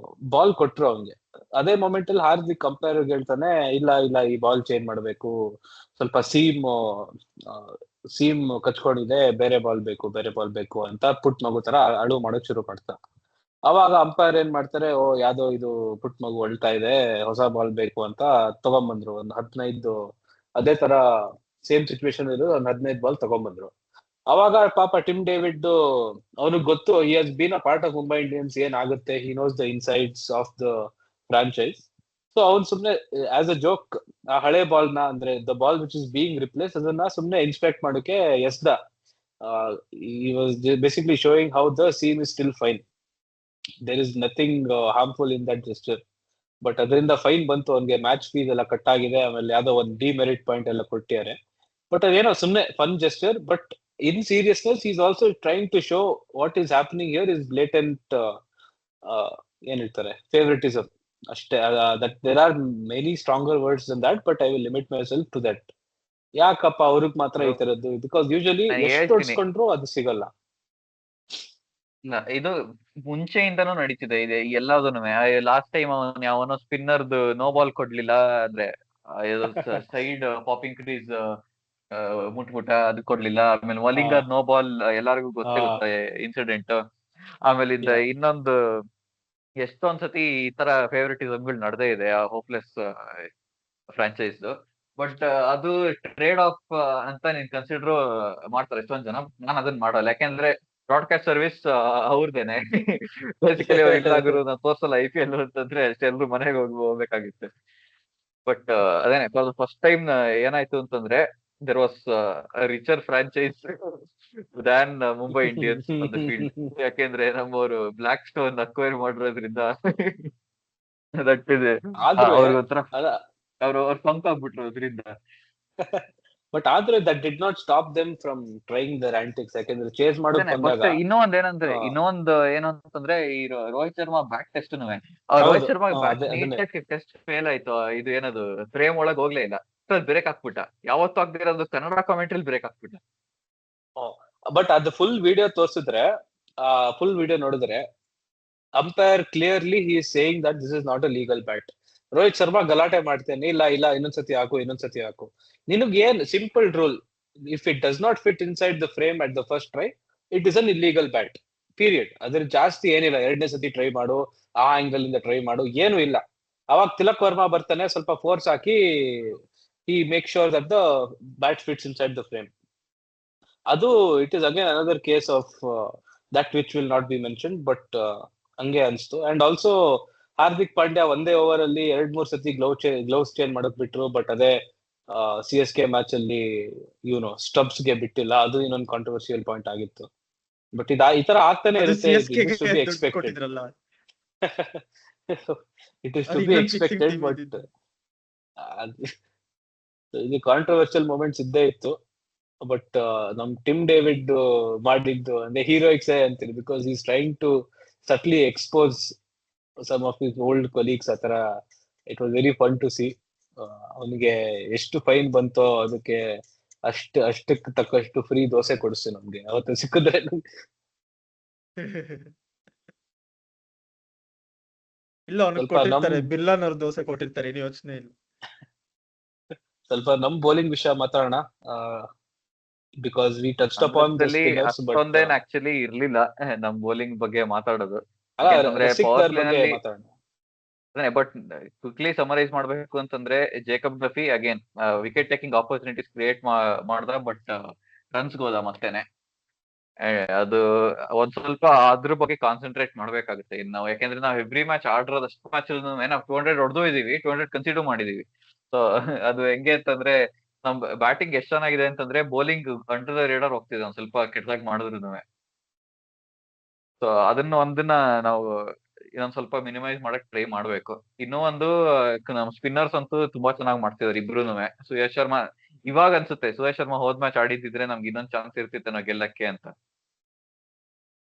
ಬಾಲ್ ಕೊಟ್ರು ಅವ್ನಿಗೆ. ಅದೇ ಮೊಮೆಂಟ್ ಅಲ್ಲಿ ಹಾರ್ದಿಕ್ ಅಂಪೈರ್ ಹೇಳ್ತಾನೆ, ಇಲ್ಲ ಇಲ್ಲ ಈ ಬಾಲ್ ಚೇಂಜ್ ಮಾಡ್ಬೇಕು, ಸ್ವಲ್ಪ ಸೀಮ್ ಕಚ್ಕೊಂಡಿದೆ, ಬೇರೆ ಬಾಲ್ ಬೇಕು ಅಂತ ಪುಟ್ ಮಗು ತರ ಅಳು ಮಾಡಕ್ ಶುರು ಮಾಡ್ತಾ. ಅವಾಗ ಅಂಪೈರ್ ಏನ್ ಮಾಡ್ತಾರೆ, ಯಾವ್ದೋ ಇದು ಪುಟ್ ಮಗು ಅಳ್ತಾ ಇದೆ, ಹೊಸ ಬಾಲ್ ಬೇಕು ಅಂತ ತಗೊಂಬಂದ್ರು. ಒಂದ್ 15 ಅದೇ ತರ ಸೇಮ್ ಸಿಚುವೇಶನ್ ಇರೋ ಒಂದ್ 15 ಬಾಲ್ ತಗೊಂಬಂದ್ರು. ಅವಾಗ ಪಾಪ ಟಿಮ್ ಡೇವಿಡ್ ಅವನಿಗೆ ಗೊತ್ತು, he has been a part of Mumbai Indians, ಏನ್ ಆಗುತ್ತೆ, he knows the insides of the franchise. So ಅವ್ನು ಸುಮ್ನೆ ಆಸ್ ಅ ಜೋಕ್ ಆ ಹಳೆ ಬಾಲ್ ನ, ಅಂದ್ರೆ the ball which is being replace, ಅದನ್ನ ಸುಮ್ನೆ ಇನ್ಸ್ಪೆಕ್ಟ್ ಮಾಡೋಕೆ ಎಸ್ದ. he was basically showing how the seam is still fine. There is nothing harmful in that gesture. But ಅದರಿಂದ ಫೈನ್ ಬಂತು ಅವನ್ಗೆ, ಮ್ಯಾಚ್ ಫೀಸ್ ಎಲ್ಲ ಕಟ್ ಆಗಿದೆ, ಆಮೇಲೆ ಯಾವ್ದೋ ಒಂದು ಡಿಮೆರಿಟ್ ಪಾಯಿಂಟ್ ಎಲ್ಲ ಕೊಟ್ಟಿದ್ದಾರೆ. ಬಟ್ ಅದೇನೋ ಸುಮ್ನೆ fun gesture. But in seriousness is also trying to show what is happening here is blatant ಏನ್ ಹೇಳ್ತಾರೆ, ಫೇವರಿಟಿಸಮ್ ಅಷ್ಟೇ. That there are many stronger words than that, but I will limit myself to that. ಯಾಕಪ್ಪ ಅವ್ರಿಗೆ ಮಾತ್ರ ಈ ತರದ್ದು? Because usually ಎಷ್ಟು ಹೊಡ್ಸ್ಕೊಂಡ್ರು ಅದು ಸಿಗಲ್ಲ. ಇದು ಮುಂಚೆಯಿಂದನೂ ನಡೀತಿದೆ ಇದೆ ಎಲ್ಲದೂನು. ಲಾಸ್ಟ್ ಟೈಮ್ ಅವನು ಸ್ಪಿನ್ನರ್ದು ನೋ ಬಾಲ್ ಕೊಡ್ಲಿಲ್ಲ, ಅಂದ್ರೆ ಸೈಡ್ ಪಾಪಿಂಗ್ ಕ್ರೀಸ್ ಮುಟ್ಟ ಅದು ಕೊಡ್ಲಿಲ್ಲ. ಆಮೇಲೆ ಮಲಿಂಗರ್ ನೋ ಬಾಲ್ ಎಲ್ಲರಿಗೂ ಗೊತ್ತೇ ಇನ್ಸಿಡೆಂಟ್. ಆಮೇಲೆ ಇನ್ನೊಂದು ಎಷ್ಟೊಂದ್ಸತಿ ಈ ತರ ಫೇವರಿಟಿಸಮ್ಗಳು ನಡೆದೇ ಇದೆ ಆ ಹೋಪ್ಲೆಸ್ ಫ್ರಾಂಚೈಸ್. ಬಟ್ ಅದು ಟ್ರೇಡ್ ಆಫ್ ಅಂತ ನೀನ್ ಕನ್ಸಿಡರ್ ಮಾಡ್ತಾರೆ ಎಷ್ಟೊಂದ್ ಜನ. ನಾನು ಅದನ್ನ ಮಾಡಲ್ಲ, ಯಾಕೆಂದ್ರೆ ಬ್ರಾಡ್ಕಾಸ್ಟ್ ಸರ್ವಿಸ್ ಅವ್ರದೇನೆ. ಬೇಸಿಕಲಿ ಅವ್ರು ಇಲ್ಲಾಗಿರೋ ನಾನು ತೋರ್ಸಲ್ಲ IPL ಅಂತಂದ್ರೆ ಅಷ್ಟೇ, ಎಲ್ರು ಮನೆಗೆ ಹೋಗ್ಬೇಕಾಗಿತ್ತು. ಬಟ್ ಅದೇನೆ ಫಸ್ಟ್ ಟೈಮ್ ಏನಾಯ್ತು ಅಂತಂದ್ರೆ, there was richer franchise than Mumbai Indians on the field. ಯಾಕೆಂದ್ರೆ ನಮ್ಮವರು ಬ್ಲಾಕ್ ಸ್ಟೋನ್ ಅಕ್ವೈರ್ ಮಾಡಿರೋದ್ರಿಂದ ದಟ್ ಇದೆ ಅವ್ರಿಗೊಂಥರ ಅವ್ರು ಫಂಕ್ ಆಗ್ಬಿಟ್ರು ಅದರಿಂದ. ಬಟ್ ಆದ್ರೆ that did not stop them from trying their antics. ಯಾಕೆಂದ್ರೆ ಚೇಸ್ ಮಾಡೋದು ಬಂದಾಗ ಇನ್ನೊಂದು ಏನು ಅಂತಂದ್ರೆ, ಈ Rohit Sharma back test Rohit Sharma test fail ಆಯ್ತು. ಇದು ಏನದು ಫ್ರೇಮ್ ಒಳಗ್ ಹೋಗ್ಲೇ ಇಲ್ಲ, ಬ್ರೇಕ್ ಹಾಕ್ಬಿಟ್ಟ. ಯಾವತ್ತೂ ಆಗ್ದಿರೋದು ಕನ್ನಡ ಕಾಮೆಂಟ್ರಿ ಬ್ರೇಕ್ ಹಾಕ್ಬಿಟ್ಟ. ಬಟ್ ಅದು ಫುಲ್ ವಿಡಿಯೋ ತೋರಿಸಿದ್ರೆ, ಫುಲ್ ವಿಡಿಯೋ ನೋಡಿದ್ರೆ umpire clearly he is saying that this is not a legal bat. Rohit Sharma ಗಲಾಟೆ ಮಾಡ್ತೇನೆ, ಇಲ್ಲ ಇನ್ನೊಂದ್ಸತಿ ಹಾಕು. ನಿನಗೆ ಏನ್ simple rule, if it does not fit inside the frame at the first try, it is an illegal bat, period. ಅದ್ರ ಜಾಸ್ತಿ ಏನಿಲ್ಲ, 2ನೇ ಸತಿ ಟ್ರೈ ಮಾಡು, ಆ ಆಂಗಲ್ ಇಂದ ಟ್ರೈ ಮಾಡು, ಏನು ಇಲ್ಲ. ಅವಾಗ ತಿಲಕ್ ವರ್ಮಾ ಬರ್ತಾನೆ, ಸ್ವಲ್ಪ force hockey he makes sure that the bat fits inside the frame. ಅದು it is again another case of that which will not be mention, but ಹಂಗೆ ಅನ್ಸ್ತು. ಅಂಡ್ ಆಲ್ಸೋ ಹಾರ್ದಿಕ್ ಪಾಂಡ್ಯ ಒಂದೇ ಓವರ್ ಅಲ್ಲಿ 2-3 ಸತಿ ಗ್ಲೌಸ್ ಚೇಂಜ್ ಮಾಡಕ್ ಬಿಟ್ರು, ಬಟ್ ಅದೇ CSK match ಅಲ್ಲಿ ಸ್ಟಬ್ಸ್ ಗೆ ಬಿಟ್ಟಿಲ್ಲ. ಅದು ಇನ್ನೊಂದು ಕಾಂಟ್ರವರ್ಸಿಯಲ್ ಪಾಯಿಂಟ್ ಆಗಿತ್ತು. ಬಟ್ ಈ ತರ ಆಗ್ತಾನೆ ಅದು ಇರುತ್ತೆ. CSK ಗೆ ಟು ಬಿ ದುಡ್ಡು ಎಕ್ಸ್ಪೆಕ್ಟೆಡ್. ಕೊಟ್ಟಿದ್ರಲ್ಲ, ಇಟ್ ಇಸ್ ಅದು ಟು ಬಿ ಇನ್ನೊಂದು ಫಿಕ್ಸಿಂಗ್ ಎಕ್ಸ್ಪೆಕ್ಟೆಡ್, ಟೀಮ್ ಬಟ್ ಇದ್ದಿದ್ದು. ಇದು ಕಾಂಟ್ರವರ್ಷಿಯಲ್ ಮೂಮೆಂಟ್ಸ್ ಇದ್ದೇ ಇತ್ತು. ಬಟ್ ನಮ್ ಟಿಮ್ ಡೇವಿಡ್ ಮಾಡಿದ್ದು ಅಂದ್ರೆ ಹೀರೋಯಿಕ್ಸ್ ಅಂತೀನಿ, because is trying to subtly expose some of his old colleagues. ಆತರ it was very fun to see. ಅವನಿಗೆ ಎಷ್ಟು ಫೈನ್ ಬಂತೋ ಅದಕ್ಕೆ ಅಷ್ಟಕ್ಕೆ ತಕ್ಕಷ್ಟು ಫ್ರೀ ದೋಸೆ ಕೊಡಿಸ್ತು ನಮ್ಗೆ ಅವತ್ತು ಸಿಕ್ಕಿದ್ರೆ. ಇಲ್ಲ, ಅವ್ನಿಗೆ ಸ್ವಲ್ಪ ಕೊಟ್ಟಿರ್ತಾರೆ, ಬಿರ್ಲಾನ್ ಅವ್ರ ದೋಸೆ ಕೊಟ್ಟಿರ್ತಾರೆ, ಏನು ಯೋಚನೆ ಇಲ್ಲ. ಸ್ವಲ್ಪ ನಮ್ ಬೌಲಿಂಗ್ ವಿಷಯ ಮಾತಾಡೋಣ, because we touched upon the spinners. But ಅಷ್ಟೊಂದೇನ್ ಆಕ್ಚುಲಿ ಇರ್ಲಿಲ್ಲ ನಮ್ ಬೌಲಿಂಗ್ ಬಗ್ಗೆ ಮಾತಾಡೋದು. ಅಲ್ಲ, ಯಾಕಂತಂದ್ರೆ ರಸಿಕ್ ಪವರ್ ದರ್ ಪ್ಲೇ ಬಗ್ಗೆ ನಲ್ಲಿ ಮಾತಾಡೋಣ. ಬಟ್ ಕ್ವಿಕ್ಲಿ ಸಮರೈಸ್ ಮಾಡ್ಬೇಕು ಅಂತಂದ್ರೆ, Jacob Duffy again wicket taking opportunities create ಮಾಡ್ದ, ಬಟ್ ರನ್ಸ್ ಹೋದ ಮತ್ತೇನೆ. ಅದು ಒಂದ್ ಸ್ವಲ್ಪ ಅದ್ರ ಬಗ್ಗೆ ಕಾನ್ಸಂಟ್ರೇಟ್ ಮಾಡ್ಬೇಕಾಗುತ್ತೆ ಇನ್ನು ನಾವು. ಯಾಕಂದ್ರೆ ನಾವು ಎವ್ರಿ ಮ್ಯಾಚ್ ಆಡಿರೋದು ಅಷ್ಟು ಮ್ಯಾಚ್ ನಾವು 200 ಹೊಡೆದು ಇದೀವಿ, 200 ಕನ್ಸಿಡರ್ ಮಾಡಿದೀವಿ. ಸೊ ಅದು ಹೆಂಗೆ ಅಂತಂದ್ರೆ, ನಮ್ ಬ್ಯಾಟಿಂಗ್ ಎಷ್ಟ್ ಚೆನ್ನಾಗಿದೆ ಅಂತಂದ್ರೆ ಬೌಲಿಂಗ್ ಅಂಡರ್ ದ ರೇಡರ್ ಹೋಗ್ತಿದೆ ಒಂದ್ ಸ್ವಲ್ಪ ಕೆಟ್ಟದಾಗಿ ಮಾಡಿದ್ರು. ಸೊ ಒಂದನ್ನ ನಾವು ಇನ್ನೊಂದ್ ಸ್ವಲ್ಪ ಮಿನಿಮೈಸ್ ಮಾಡಕ್ ಟ್ರೈ ಮಾಡ್ಬೇಕು. ಇನ್ನೂ ಒಂದು ನಮ್ ಸ್ಪಿನ್ನರ್ಸ್ ಅಂತೂ ತುಂಬಾ ಚೆನ್ನಾಗಿ ಮಾಡ್ತಿದಾರೆ ಇಬ್ರುನುವೆ. ಸುಯೇಶ್ ಶರ್ಮಾ ಇವಾಗ ಅನ್ಸುತ್ತೆ, ಸುಯೇಶ್ ಶರ್ಮಾ ಹೋದ್ ಮ್ಯಾಚ್ ಆಡಿದ್ರೆ ನಮ್ಗೆ ಇನ್ನೊಂದ್ ಚಾನ್ಸ್ ಇರ್ತಿತ್ತು ನಾವು ಗೆಲ್ಲಕ್ಕೆ ಅಂತ.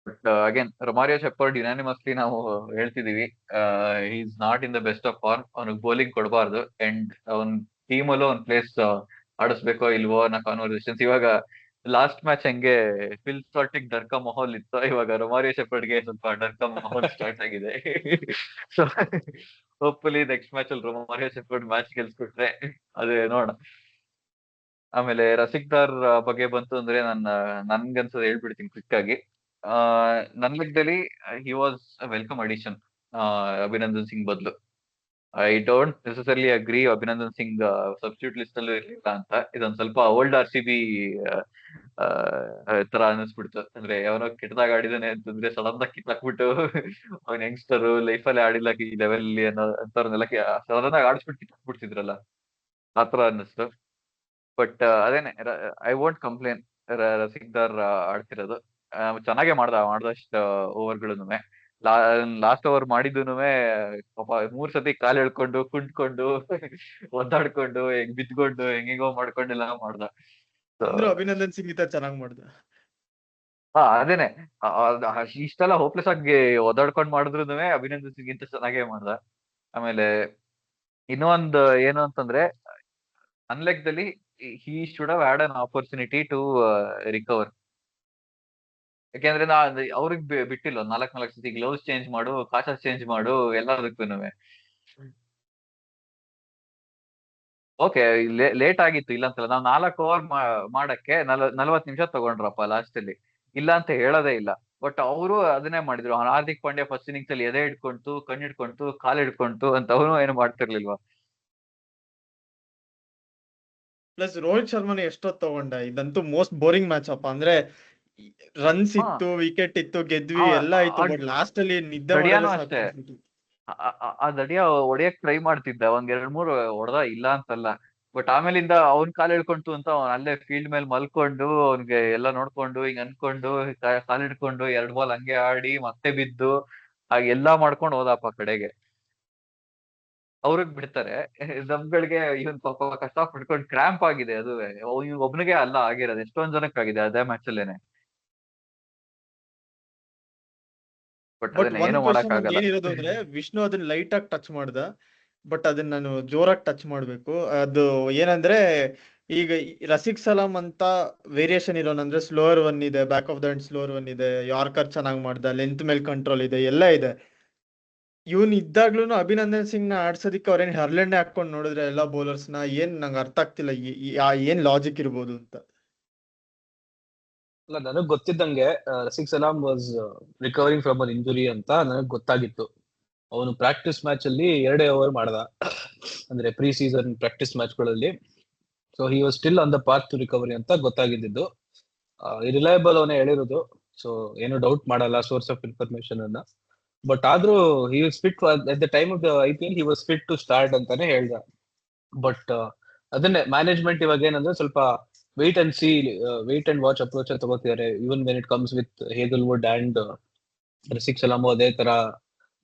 But again Romario Shepherd unanimously ನಾವು ಹೇಳ್ತಿದೀವಿ, is not in the best of form. ಅವ್ನಿಗೆ ಬೌಲಿಂಗ್ ಕೊಡಬಾರ್ದು, ಅಂಡ್ ಅವ್ನ್ ಟೀಮ್ ಅಲ್ಲೂ ಒಂದ್ ಪ್ಲೇಸ್ ಆಡಿಸ್ಬೇಕೋ ಇಲ್ವೋ ಅನ್ನೋ ಕಾನ್ವರ್ಸೇಷನ್ಸ್. ಇವಾಗ ಲಾಸ್ಟ್ ಮ್ಯಾಚ್ ಹೆಂಗೆ ಫಿಲ್ ಸಾಲ್ಟಿಗ್ ಡರ್ಕಾ ಮೊಹಾಲ್ ಇತ್ತು, ಇವಾಗ ರೊಮಾರಿಯೋ ಶೆಪರ್ಡ್ಗೆ ಸ್ವಲ್ಪ ಡರ್ಕಾ ಮೊಹಾಲ್ ಸ್ಟಾರ್ಟ್ ಆಗಿದೆ. ಸೊ ಹೋಪ್ಫುಲಿ ನೆಕ್ಸ್ಟ್ ಮ್ಯಾಚ್ ಅಲ್ಲಿ ರೊಮಾರಿಯೋ ಶೆಪರ್ಡ್ ಮ್ಯಾಚ್ ಗೆಲ್ಸ್ಬಿಟ್ರೆ ಅದೇ ನೋಡೋಣ. ಆಮೇಲೆ ರಸಿಕ್ದಾರ್ ಬಗ್ಗೆ ಬಂತು ಅಂದ್ರೆ ನನ್ಗನ್ಸೋದು ಹೇಳ್ಬಿಡ್ತೀನಿ ಕ್ವಿಕ್ ಆಗಿ. ನನ್ನ ಲೆಕ್ಕದಲ್ಲಿ he was welcome addition Abhinandan Singh ಬದಲು. I don't necessarily agree Abhinandan Singh substitute list ಅಲ್ಲೂ ಇರ್ಲಿಲ್ಲ ಅಂತ. ಇದೊಂದ್ ಸ್ವಲ್ಪ ಓಲ್ಡ್ RCB ತರ ಅನಿಸ್ಬಿಡ್ತು. ಅಂದ್ರೆ ಯಾವನೋ ಕೆಟ್ಟದಾಗ ಆಡಿದಾನೆ ಅಂತಂದ್ರೆ ಸಡನ್ ಆಗಿ ಕಿತ್ತಾಕ್ಬಿಟ್ಟು ಅವ್ನ ಯಂಗ್ಸ್ಟರ್ ಲೈಫಲ್ಲಿ ಆಡಿಲ್ಲ ಈ ಲೆವೆಲ್ ಅಲ್ಲಿ ಅಂತವ್ರನ್ನೆಲ್ಲ ಸಡನ್ ಆಗಿ ಆಡಿಸ್ಬಿಟ್ಟು ಕಿತ್ತಾಕ್ಬಿಡ್ತಿದ್ರಲ್ಲ, ಆತರ ಅನ್ನಿಸ್ತು. ಬಟ್ ಅದೇನೆ, ಐ ವೋಂಟ್ ಕಂಪ್ಲೇನ್. ರಸಿಕ್ದಾರ್ ಆಡ್ತಿರೋದು ಚೆನ್ನಾಗೆ ಮಾಡ್ದಷ್ಟು ಓವರ್ಗಳನ್ನು. ಲಾಸ್ಟ್ ಓವರ್ ಮಾಡಿದ್ದೂನುವೆ ಪಾಪ 3 ಸತಿ ಕಾಲ್ ಎಳ್ಕೊಂಡು ಕುಂಟ್ಕೊಂಡು ಒದ್ದಾಡ್ಕೊಂಡು ಬಿದ್ಕೊಂಡು ಹೆಂಗೋ ಮಾಡ್ಕೊಂಡೆಲ್ಲ ಮಾಡ್ದ. ಅಂದ್ರೂ ಅಭಿನಂದನ್ ಸಿಂಗ್ ಈತ ಚೆನ್ನಾಗ್ ಮಾಡ್ದ. ಅದೇನೆ, ಇಷ್ಟೆಲ್ಲ ಹೋಪ್ಲೆಸ್ ಆಗಿ ಒದ್ದಾಡ್ಕೊಂಡ್ ಮಾಡಿದ್ರುನುವೆ ಅಭಿನಂದನ್ ಸಿಂಗ್ ಇಂತ ಚೆನ್ನಾಗೇ ಮಾಡ್ದ. ಆಮೇಲೆ ಇನ್ನೂ ಒಂದು ಏನು ಅಂತಂದ್ರೆ, ನನ್ನ ಲೆಕ್ಕದಲ್ಲಿ he should have had an opportunity to recover. ಯಾಕೆಂದ್ರೆ ಅವ್ರಿಗೆ ಬಿಟ್ಟಿಲ್ಲ 4 ಸತಿ ಗ್ಲೌಸ್ ಚೇಂಜ್ ಮಾಡು, ಕಾಚಸ್ ಚೇಂಜ್ ಮಾಡು, ಎಲ್ಲದಕ್ಕೂನುವೆ. ಓಕೆ, ಲೇಟ್ ಆಗಿತ್ತು ಇಲ್ಲ ಅಂತಲ್ಲ, ನಾವು 4 ಓವರ್ ಮಾಡಕ್ಕೆ 40 ನಿಮಿಷ ತಗೊಂಡ್ರಪ್ಪ ಲಾಸ್ಟ್ ಅಲ್ಲಿ, ಇಲ್ಲ ಅಂತ ಹೇಳೋದೇ ಇಲ್ಲ. ಬಟ್ ಅವರು ಅದನ್ನೇ ಮಾಡಿದ್ರು. ಹಾರ್ದಿಕ್ ಪಾಂಡ್ಯ ಫಸ್ಟ್ ಇನ್ನಿಂಗ್ಸ್ ಅಲ್ಲಿ ಎದೆ ಹಿಡ್ಕೊಂತು, ಕಣ್ಣು ಹಿಡ್ಕೊಂತು, ಕಾಲ್ ಹಿಡ್ಕೊಂತು ಅಂತ ಅವನು ಏನು ಮಾಡ್ತಿರ್ಲಿಲ್ವಾ. ಪ್ಲಸ್ ರೋಹಿತ್ ಶರ್ಮಾನು ಎಷ್ಟೊತ್ತು ತಗೊಂಡ. ಇದಂತೂ ಮೋಸ್ಟ್ ಬೋರಿಂಗ್ ಮ್ಯಾಚ್ ಅಪ್ಪ. ಅಂದ್ರೆ ರನ್ಸ್ ಇತ್ತು, ವಿಕೆಟ್ ಇತ್ತು, ಗೆದ್ವಿ, ಎಲ್ಲ ಆಯ್ತು, ಬಟ್ ಲಾಸ್ಟ್ ಅಲ್ಲಿ ನಿದ್ದೆ ದಡಿಯಾನು ಮಾಡಿದ್ರೆ ಅಷ್ಟೇ, ಸಾಕು. ಆ ದಡಿಯ ಹೊಡಿಯಕ್ ಟ್ರೈ ಮಾಡ್ತಿದ್ದ, 1-2-3 ಹೊಡೆದ, ಇಲ್ಲ ಅಂತಲ್ಲ. ಬಟ್ ಆಮೇಲಿಂದ ಅವ್ನ್ ಕಾಲ್ ಹಿಡ್ಕೊಂತು ಅಂತ ಅವ್ನ್ ಅಲ್ಲೇ ಫೀಲ್ಡ್ ಮೇಲೆ ಮಲ್ಕೊಂಡು ಅವ್ನಿಗೆ ಎಲ್ಲ ನೋಡ್ಕೊಂಡು ಹಿಂಗ್ ಅನ್ಕೊಂಡು ಕಾಲ್ ಹಿಡ್ಕೊಂಡು 2 ಬಾಲ್ ಹಂಗೆ ಆಡಿ ಮತ್ತೆ ಬಿದ್ದು ಹಾಗೆ ಎಲ್ಲಾ ಮಾಡ್ಕೊಂಡು ಹೋದಪ್ಪ ಕಡೆಗೆ. ಅವ್ರಿಗೆ ಬಿಡ್ತಾರೆ, ನಮ್ಗಳಿಗೆ ಇವನ್ ಪಾಪ ಕಷ್ಟ ಪಡ್ಕೊಂಡು ಕ್ರಾಂಪ್ ಆಗಿದೆ. ಅದು ಒಬ್ನಿಗೆ ಅಲ್ಲ ಆಗಿರೋದು, ಎಷ್ಟೊಂದ್ ಜನಕ್ಕಾಗಿದೆ ಅದೇ ಮ್ಯಾಚ್ ಅಲ್ಲೇನೆ. ಬಟ್ ಬಟ್ ಅದನ್ನ ಒಂದ್ ಏನು ಮಾಡಕ್ ಕ್ವಶನ್ ಆಗಲ್ಲ. ಏನಿರೋದು ಅಂದ್ರೆ, ವಿಷ್ಣು ಅದನ್ನ ಲೈಟ್ ಆಗಿ ಟಚ್ ಮಾಡ್ದ, ಬಟ್ ಅದನ್ನ ನಾನು ಜೋರಾಗಿ ಟಚ್ ಮಾಡ್ಬೇಕು. ಅದು ಏನಂದ್ರೆ, ಈಗ ರಸಿಕ್ ಸಲಾಮ್ ಅಂತ ವೇರಿಯೇಷನ್ ಇರೋನಂದ್ರೆ ಸ್ಲೋವರ್ 1 ಇದೆ, back of the hand slower 1 ಇದೆ, ಯಾರ್ಕರ್ ಚೆನ್ನಾಗಿ ಮಾಡ್ದ, ಲೆಂತ್ ಮೇಲೆ ಕಂಟ್ರೋಲ್ ಇದೆ, ಎಲ್ಲ ಇದೆ. ಇವನ್ ಇದ್ದಾಗ್ಲೂ ಅಭಿನಂದನ್ ಸಿಂಗ್ ನ ಆಡ್ಸೋದಿಕ್ಕೆ ಅವ್ರೇನ್ ಹರ್ಲೆಂಡ್ ಹಾಕೊಂಡ್ ನೋಡಿದ್ರೆ ಎಲ್ಲ ಬೌಲರ್ಸ್ ನ, ಏನ್ ನಂಗೆ ಅರ್ಥ ಆಗ್ತಿಲ್ಲ ಏನ್ ಲಾಜಿಕ್ ಇರ್ಬೋದು ಅಂತ. ಅಲ್ಲ, ನನಗ್ ಗೊತ್ತಿದ್ದಂಗೆ Rasikh Salam was recovering from an injury ಅಂತ ನನಗ್ ಗೊತ್ತಾಗಿತ್ತು. ಅವನು ಪ್ರಾಕ್ಟೀಸ್ ಮ್ಯಾಚ್ ಅಲ್ಲಿ 2 ಓವರ್ ಮಾಡ್ದ, ಅಂದ್ರೆ ಪ್ರೀ ಸೀಸನ್ ಪ್ರಾಕ್ಟೀಸ್ ಮ್ಯಾಚ್ ಗಳಲ್ಲಿ. So he was still on the path to recovery ಅಂತ ಗೊತ್ತಾಗಿದ್ದು. ರಿಲಯಬಲ್ ಅವನೇ ಹೇಳಿರೋದು. ಸೊ ಏನು ಡೌಟ್ ಮಾಡಲ್ಲ ಸೋರ್ಸ್ ಆಫ್ ಇನ್ಫಾರ್ಮೇಶನ್ ಅನ್ನ. ಬಟ್ ಆದ್ರೂ he was fit at the time of the IPL, he was fit to start ಅಂತಾನೆ ಹೇಳ್ದ. ಬಟ್ ಅದನ್ನೇ ಮ್ಯಾನೇಜ್ಮೆಂಟ್ ಇವಾಗ ಏನಂದ್ರೆ ಸ್ವಲ್ಪ wait and see, wait and watch approach ತಗೋತಿದ್ದಾರೆ. Even when it comes with Hazlewood and Rasik Salam ಅದೇ ತರ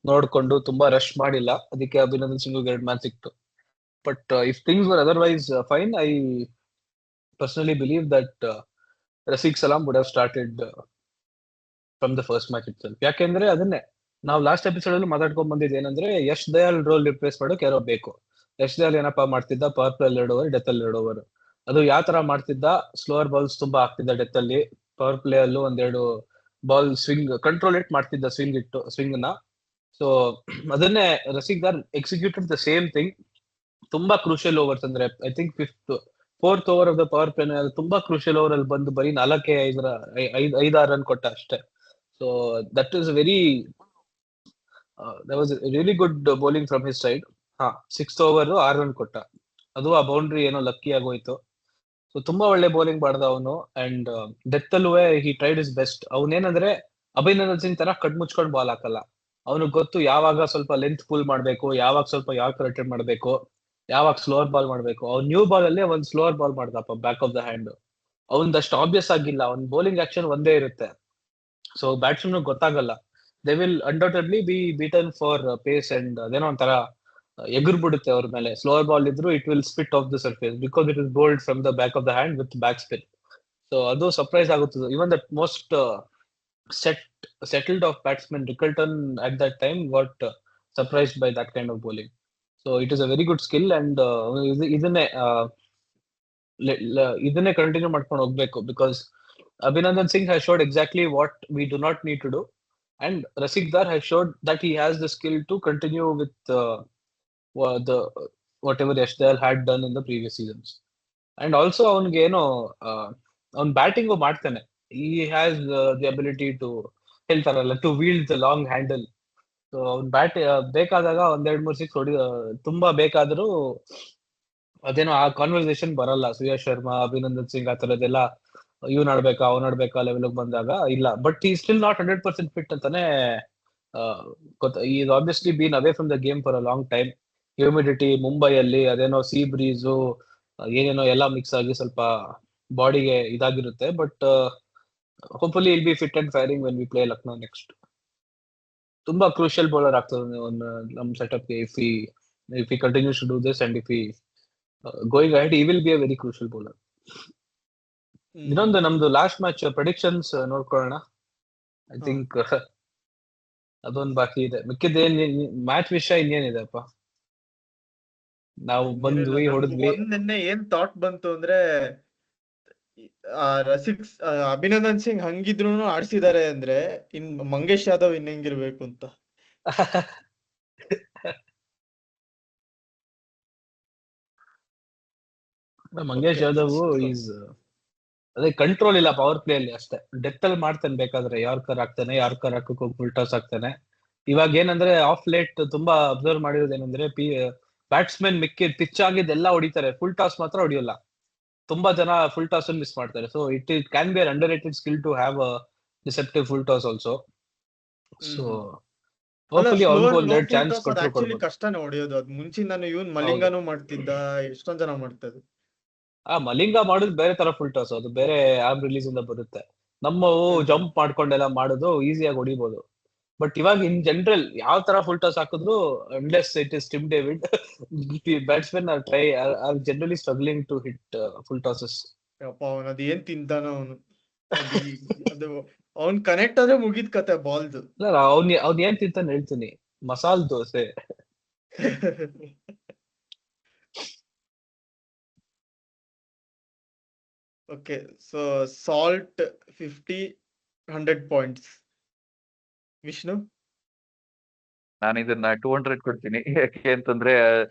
ನೋಡ್ಕೊಂಡು ತುಂಬಾ ರಶ್ ಮಾಡಿಲ್ಲ. ಅದಕ್ಕೆ ಅಭಿನಂದನ್ ಸಿಂಗ್ 2 ಮ್ಯಾಚ್ ಸಿಕ್ತು. But if things were otherwise fine, I personally believe that Rasikh Salam would have started from the first match itself. ಯಾಕೆಂದ್ರೆ ಅದನ್ನೇ ನಾವು ಲಾಸ್ಟ್ ಎಪಿಸೋಡ್ ಅಲ್ಲಿ ಮಾತಾಡ್ಕೊಂಡ್ ಬಂದಿದ್ದು ಏನಂದ್ರೆ ಯಶ್ ದಯಾಲ್ ರೋಲ್ ರಿಪ್ಲೇಸ್ ಮಾಡೋಕೆ ಯಾರೋ ಬೇಕು. ಯಶ್ ದಯಾಲ್ ಏನಪ್ಪಾ ಮಾಡ್ತಿದ್ದ, ಪವರ್ ಪ್ಲೇ 2 ಓವರ್, ಡೆತ್ ಅಲ್ಲಿ 2 ಓವರ್. ಅದು ಯಾವ ತರ ಮಾಡ್ತಿದ್ದ, ಸ್ಲೋವರ್ ಬಾಲ್ಸ್ ತುಂಬಾ ಆಗ್ತಿದ್ದ ಡೆತ್ ಅಲ್ಲಿ. ಪವರ್ ಪ್ಲೇ ಅಲ್ಲೂ 1-2 ಬಾಲ್ ಸ್ವಿಂಗ್ ಕಂಟ್ರೋಲ್ ಇಟ್ ಮಾಡ್ತಿದ್ದ, ಸ್ವಿಂಗ್ ನ. ಸೊ ಅದನ್ನೇ ರಸಿಕ್ ದಾರ್ ಎಕ್ಸಿಕ್ಯೂಟೆಡ್ ದ ಸೇಮ್ ಥಿಂಗ್. ತುಂಬಾ ಕ್ರೂಷಿಯಲ್ ಓವರ್ಸ್ ಅಂದ್ರೆ I think 4th over of the power play ತುಂಬಾ ಕ್ರೂಷಿಯಲ್ ಓವರ್ ಅಲ್ಲಿ ಬಂದು ಬರೀ 4-5 ರನ್ ಕೊಟ್ಟ ಅಷ್ಟೇ. So that is very was really good bowling from his side. 6th over 6 run ಕೊಟ್ಟ. ಅದು ಆ ಬೌಂಡ್ರಿ ಏನೋ ಲಕ್ಕಿ ಆಗೋಯ್ತು. ಸೊ ತುಂಬಾ ಒಳ್ಳೆ ಬೌಲಿಂಗ್ ಮಾಡ್ದ ಅವನು. ಅಂಡ್ ಡೆತ್ ಅಲ್ಲೂ ಹಿ ಟ್ರೈಡ್ ಇಸ್ ಬೆಸ್ಟ್. ಅವನೇನಂದ್ರೆ ಅಭಿನಂದನ್ ಸಿಂಗ್ ತರ ಕಣ್ ಮುಚ್ಕೊಂಡು ಬಾಲ್ ಹಾಕಲ್ಲ. ಅವನಿಗೆ ಗೊತ್ತು ಯಾವಾಗ ಸ್ವಲ್ಪ ಲೆಂತ್ ಪುಲ್ ಮಾಡ್ಬೇಕು, ಯಾವಾಗ ಸ್ವಲ್ಪ ರಿಟರ್ನ್ ಮಾಡ್ಬೇಕು, ಯಾವಾಗ ಸ್ಲೋವರ್ ಬಾಲ್ ಮಾಡ್ಬೇಕು. ಅವ್ನು ನ್ಯೂ ಬಾಲ್ ಅಲ್ಲಿ ಒಂದ್ ಸ್ಲೋವರ್ ಬಾಲ್ ಮಾಡ್ದಪ್ಪ ಬ್ಯಾಕ್ ಆಫ್ ದ ಹ್ಯಾಂಡ್. ಅವನದಷ್ಟು ಆಬ್ವಿಯಸ್ ಆಗಿಲ್ಲ. ಅವ್ನ ಬೌಲಿಂಗ್ ಆಕ್ಷನ್ ಒಂದೇ ಇರುತ್ತೆ. ಸೊ ಬ್ಯಾಟ್ಸ್ಮನ್ ಗೊತ್ತಾಗಲ್ಲ. They will undoubtedly be beaten for pace and ಅದೇನೋ ಒಂಥರ ಎಗುರ್ ಬಿಡುತ್ತೆ ಅವ್ರ ಮೇಲೆ. ಸ್ಲೋವರ್ ಬಾಲ್ ಇದ್ರು it will spit off the surface because it is bowled from the back of the hand with back spin. So ಅದು surprise ಆಗುತ್ತದೆ. Even that most settled of batsman Rickleton at that time got surprised by that kind of bowling. So it is a very good skill and ಇದನ್ನೇ continue ಮಾಡ್ಕೊಂಡು ಹೋಗ್ಬೇಕು. Because Abhinandan Singh has showed exactly what we do not need to do, and Rasik Dar has showed that he has the skill to continue with the whatever Yash Dayal had done in the previous seasons. And also ಅವನಿಗೆ ಏನೋ ಅವ್ನ್ batting ಮಾಡ್ತಾನೆ. He has the ability to ಹೇಳ್ತಾರಲ್ಲ to wield the long handle. So ಅವ್ನ್ bat ಬೇಕಾದಾಗ 1-2-3 six ತುಂಬಾ ಬೇಕಾದ್ರೂ ಅದೇನೋ ಆ ಕಾನ್ವರ್ಸೇಷನ್ ಬರಲ್ಲ. ಸುಯಶ್ ಶರ್ಮಾ, ಅಭಿನಂದನ್ ಸಿಂಗ್ ಆ ತರದೆಲ್ಲ ಇವ್ನ್ ಆಡ್ಬೇಕಾ ಅವ್ನ್ ಆಡ್ಬೇಕಾ ಲೆವೆಲ್ ಬಂದಾಗ ಇಲ್ಲ. ಬಟ್ ಈ ಸ್ಟಿಲ್ ನಾಟ್ 100% ಫಿಟ್ ಅಂತಾನೆ is obviously been away from the game for a long time. Humidity ಮುಂಬೈಯಲ್ಲಿ ಅದೇನೋ ಸೀ ಬ್ರೀಸು ಏನೇನೋ ಎಲ್ಲ ಮಿಕ್ಸ್ ಆಗಿ ಸ್ವಲ್ಪ ಬಾಡಿಗೆ ಇದಾಗಿರುತ್ತೆ. But hopefully will be fit and firing when we play Lucknow next. ತುಂಬಾ ಕ್ರೂಷಿಯಲ್ ಬೌಲರ್ ಆಗ್ತದೆ ನಮ್ setup if he continues to do this and if he going ahead, he will be a very crucial bowler. ಇನ್ನೊಂದು ನಮ್ದು last match predictions ನೋಡ್ಕೊಳ್ಳೋಣ. I think ಅದೊಂದು ಬಾಕಿ ಇದೆ. ಮಿಕ್ಕಿದ ಮ್ಯಾಚ್ ವಿಷಯ ಇನ್ನೇನಿದೆ ಅಪ್ಪ. ನಾವು ಬಂದ್ವಿ ಹೊಡೆದ್ವಿ. ನಿನ್ನೆ ಏನ್ ಥಾಟ್ ಬಂತು ಅಂದ್ರೆ ಅಭಿನಂದನ್ ಸಿಂಗ್ ಹಂಗಿದ್ರು ಆಡ್ಸಿದಾರೆ ಅಂದ್ರೆ ಇನ್ ಮಂಗೇಶ್ ಯಾದವ್ ಇನ್ ಹೆಂಗಿರ್ಬೇಕು ಅಂತ. ಮಂಗೇಶ್ ಯಾದವ್ ಈಸ್ ಅದೇ ಕಂಟ್ರೋಲ್ ಇಲ್ಲ ಪವರ್ ಪ್ಲೇ ಅಲ್ಲಿ ಅಷ್ಟೇ. ಡೆತ್ ಅಲ್ಲಿ ಮಾಡ್ತಾನೆ, ಬೇಕಾದ್ರೆ ಯಾರ್ಕರ್ ಹಾಕ್ತಾನೆ, ಯಾರ್ಕರ್ ಹಾಕಕ್ಕೆ ಹೋಗಿ ಫುಲ್ ಟಾಸ್ ಹಾಕ್ತಾನೆ. ಇವಾಗ ಏನಂದ್ರೆ ಆಫ್ ಲೇಟ್ ತುಂಬಾ ಅಬ್ಸರ್ವ್ ಮಾಡಿರೋದು ಏನಂದ್ರೆ ಬ್ಯಾಟ್ಸ್ಮನ್ ಮಿಕ್ಕಿ ಪಿಚ್ ಆಗಿದ್ದೆಲ್ಲ ಹೊಡಿತಾರೆ, ಫುಲ್ ಟಾಸ್ ಮಾತ್ರ ಹೊಡಿಯೋಲ್ಲ. ತುಂಬಾ ಜನ ಫುಲ್ ಟಾಸ್ ಮಿಸ್ ಮಾಡ್ತಾರೆ. So it can be an underrated skill to have a deceptive full toss also. So chance ಕೊಟ್ಟರು ಕಷ್ಟನೇ ಹೊಡಿಯೋದು. ಅದು ಮುಂಚಿಂದಾನು ಇವನ್ ಮಲಿಂಗಾನು ಮಾಡ್ತಿದ್ದ, ಎಷ್ಟೊಂದ್ ಜನ ಮಾಡ್ತದೆ. ಮಲಿಂಗ ಮಾಡೋದು ಬೇರೆ ತರ ಫುಲ್ ಟಾಸ್, ಅದು ಬೇರೆ ಆರ್ಮ್ ರಿಲೀಸ್ ಇಂದ ಬರುತ್ತೆ. ನಮ್ಮವು ಜಂಪ್ ಮಾಡ್ಕೊಂಡೆಲ್ಲ ಮಾಡೋದು ಈಸಿಯಾಗಿ ಹೊಡಿಬಹುದು. ಬಟ್ ಇವಾಗ ಇನ್ ಜನರಲ್ ಯಾವ ತರ ಫುಲ್ ಟಾಸ್ ಹಾಕಿದ್ರು unless it is Tim David, batsman are generally struggling to hit full tosses. ಅವನ್ ಅದ್ ಏನ್ ತಿಂತಾನ ಅವನು, ಅದು ಅವ್ನ್ ಕನೆಕ್ಟ್ ಆದ್ರೆ ಮುಗಿದ್ ಕತೆ ಬಾಲ್ದು. ಅವ್ನ್ ಏನ್ ತಿಂತಾನೆ ಹೇಳ್ತೀನಿ, masala dosa. Okay, so salt 50, 100 points. Vishnu? ನಾನು ಇದನ್ನ 200 ಕೊಡ್ತೀನಿ. ಯಾಕೆ ಅಂತಂದ್ರೆ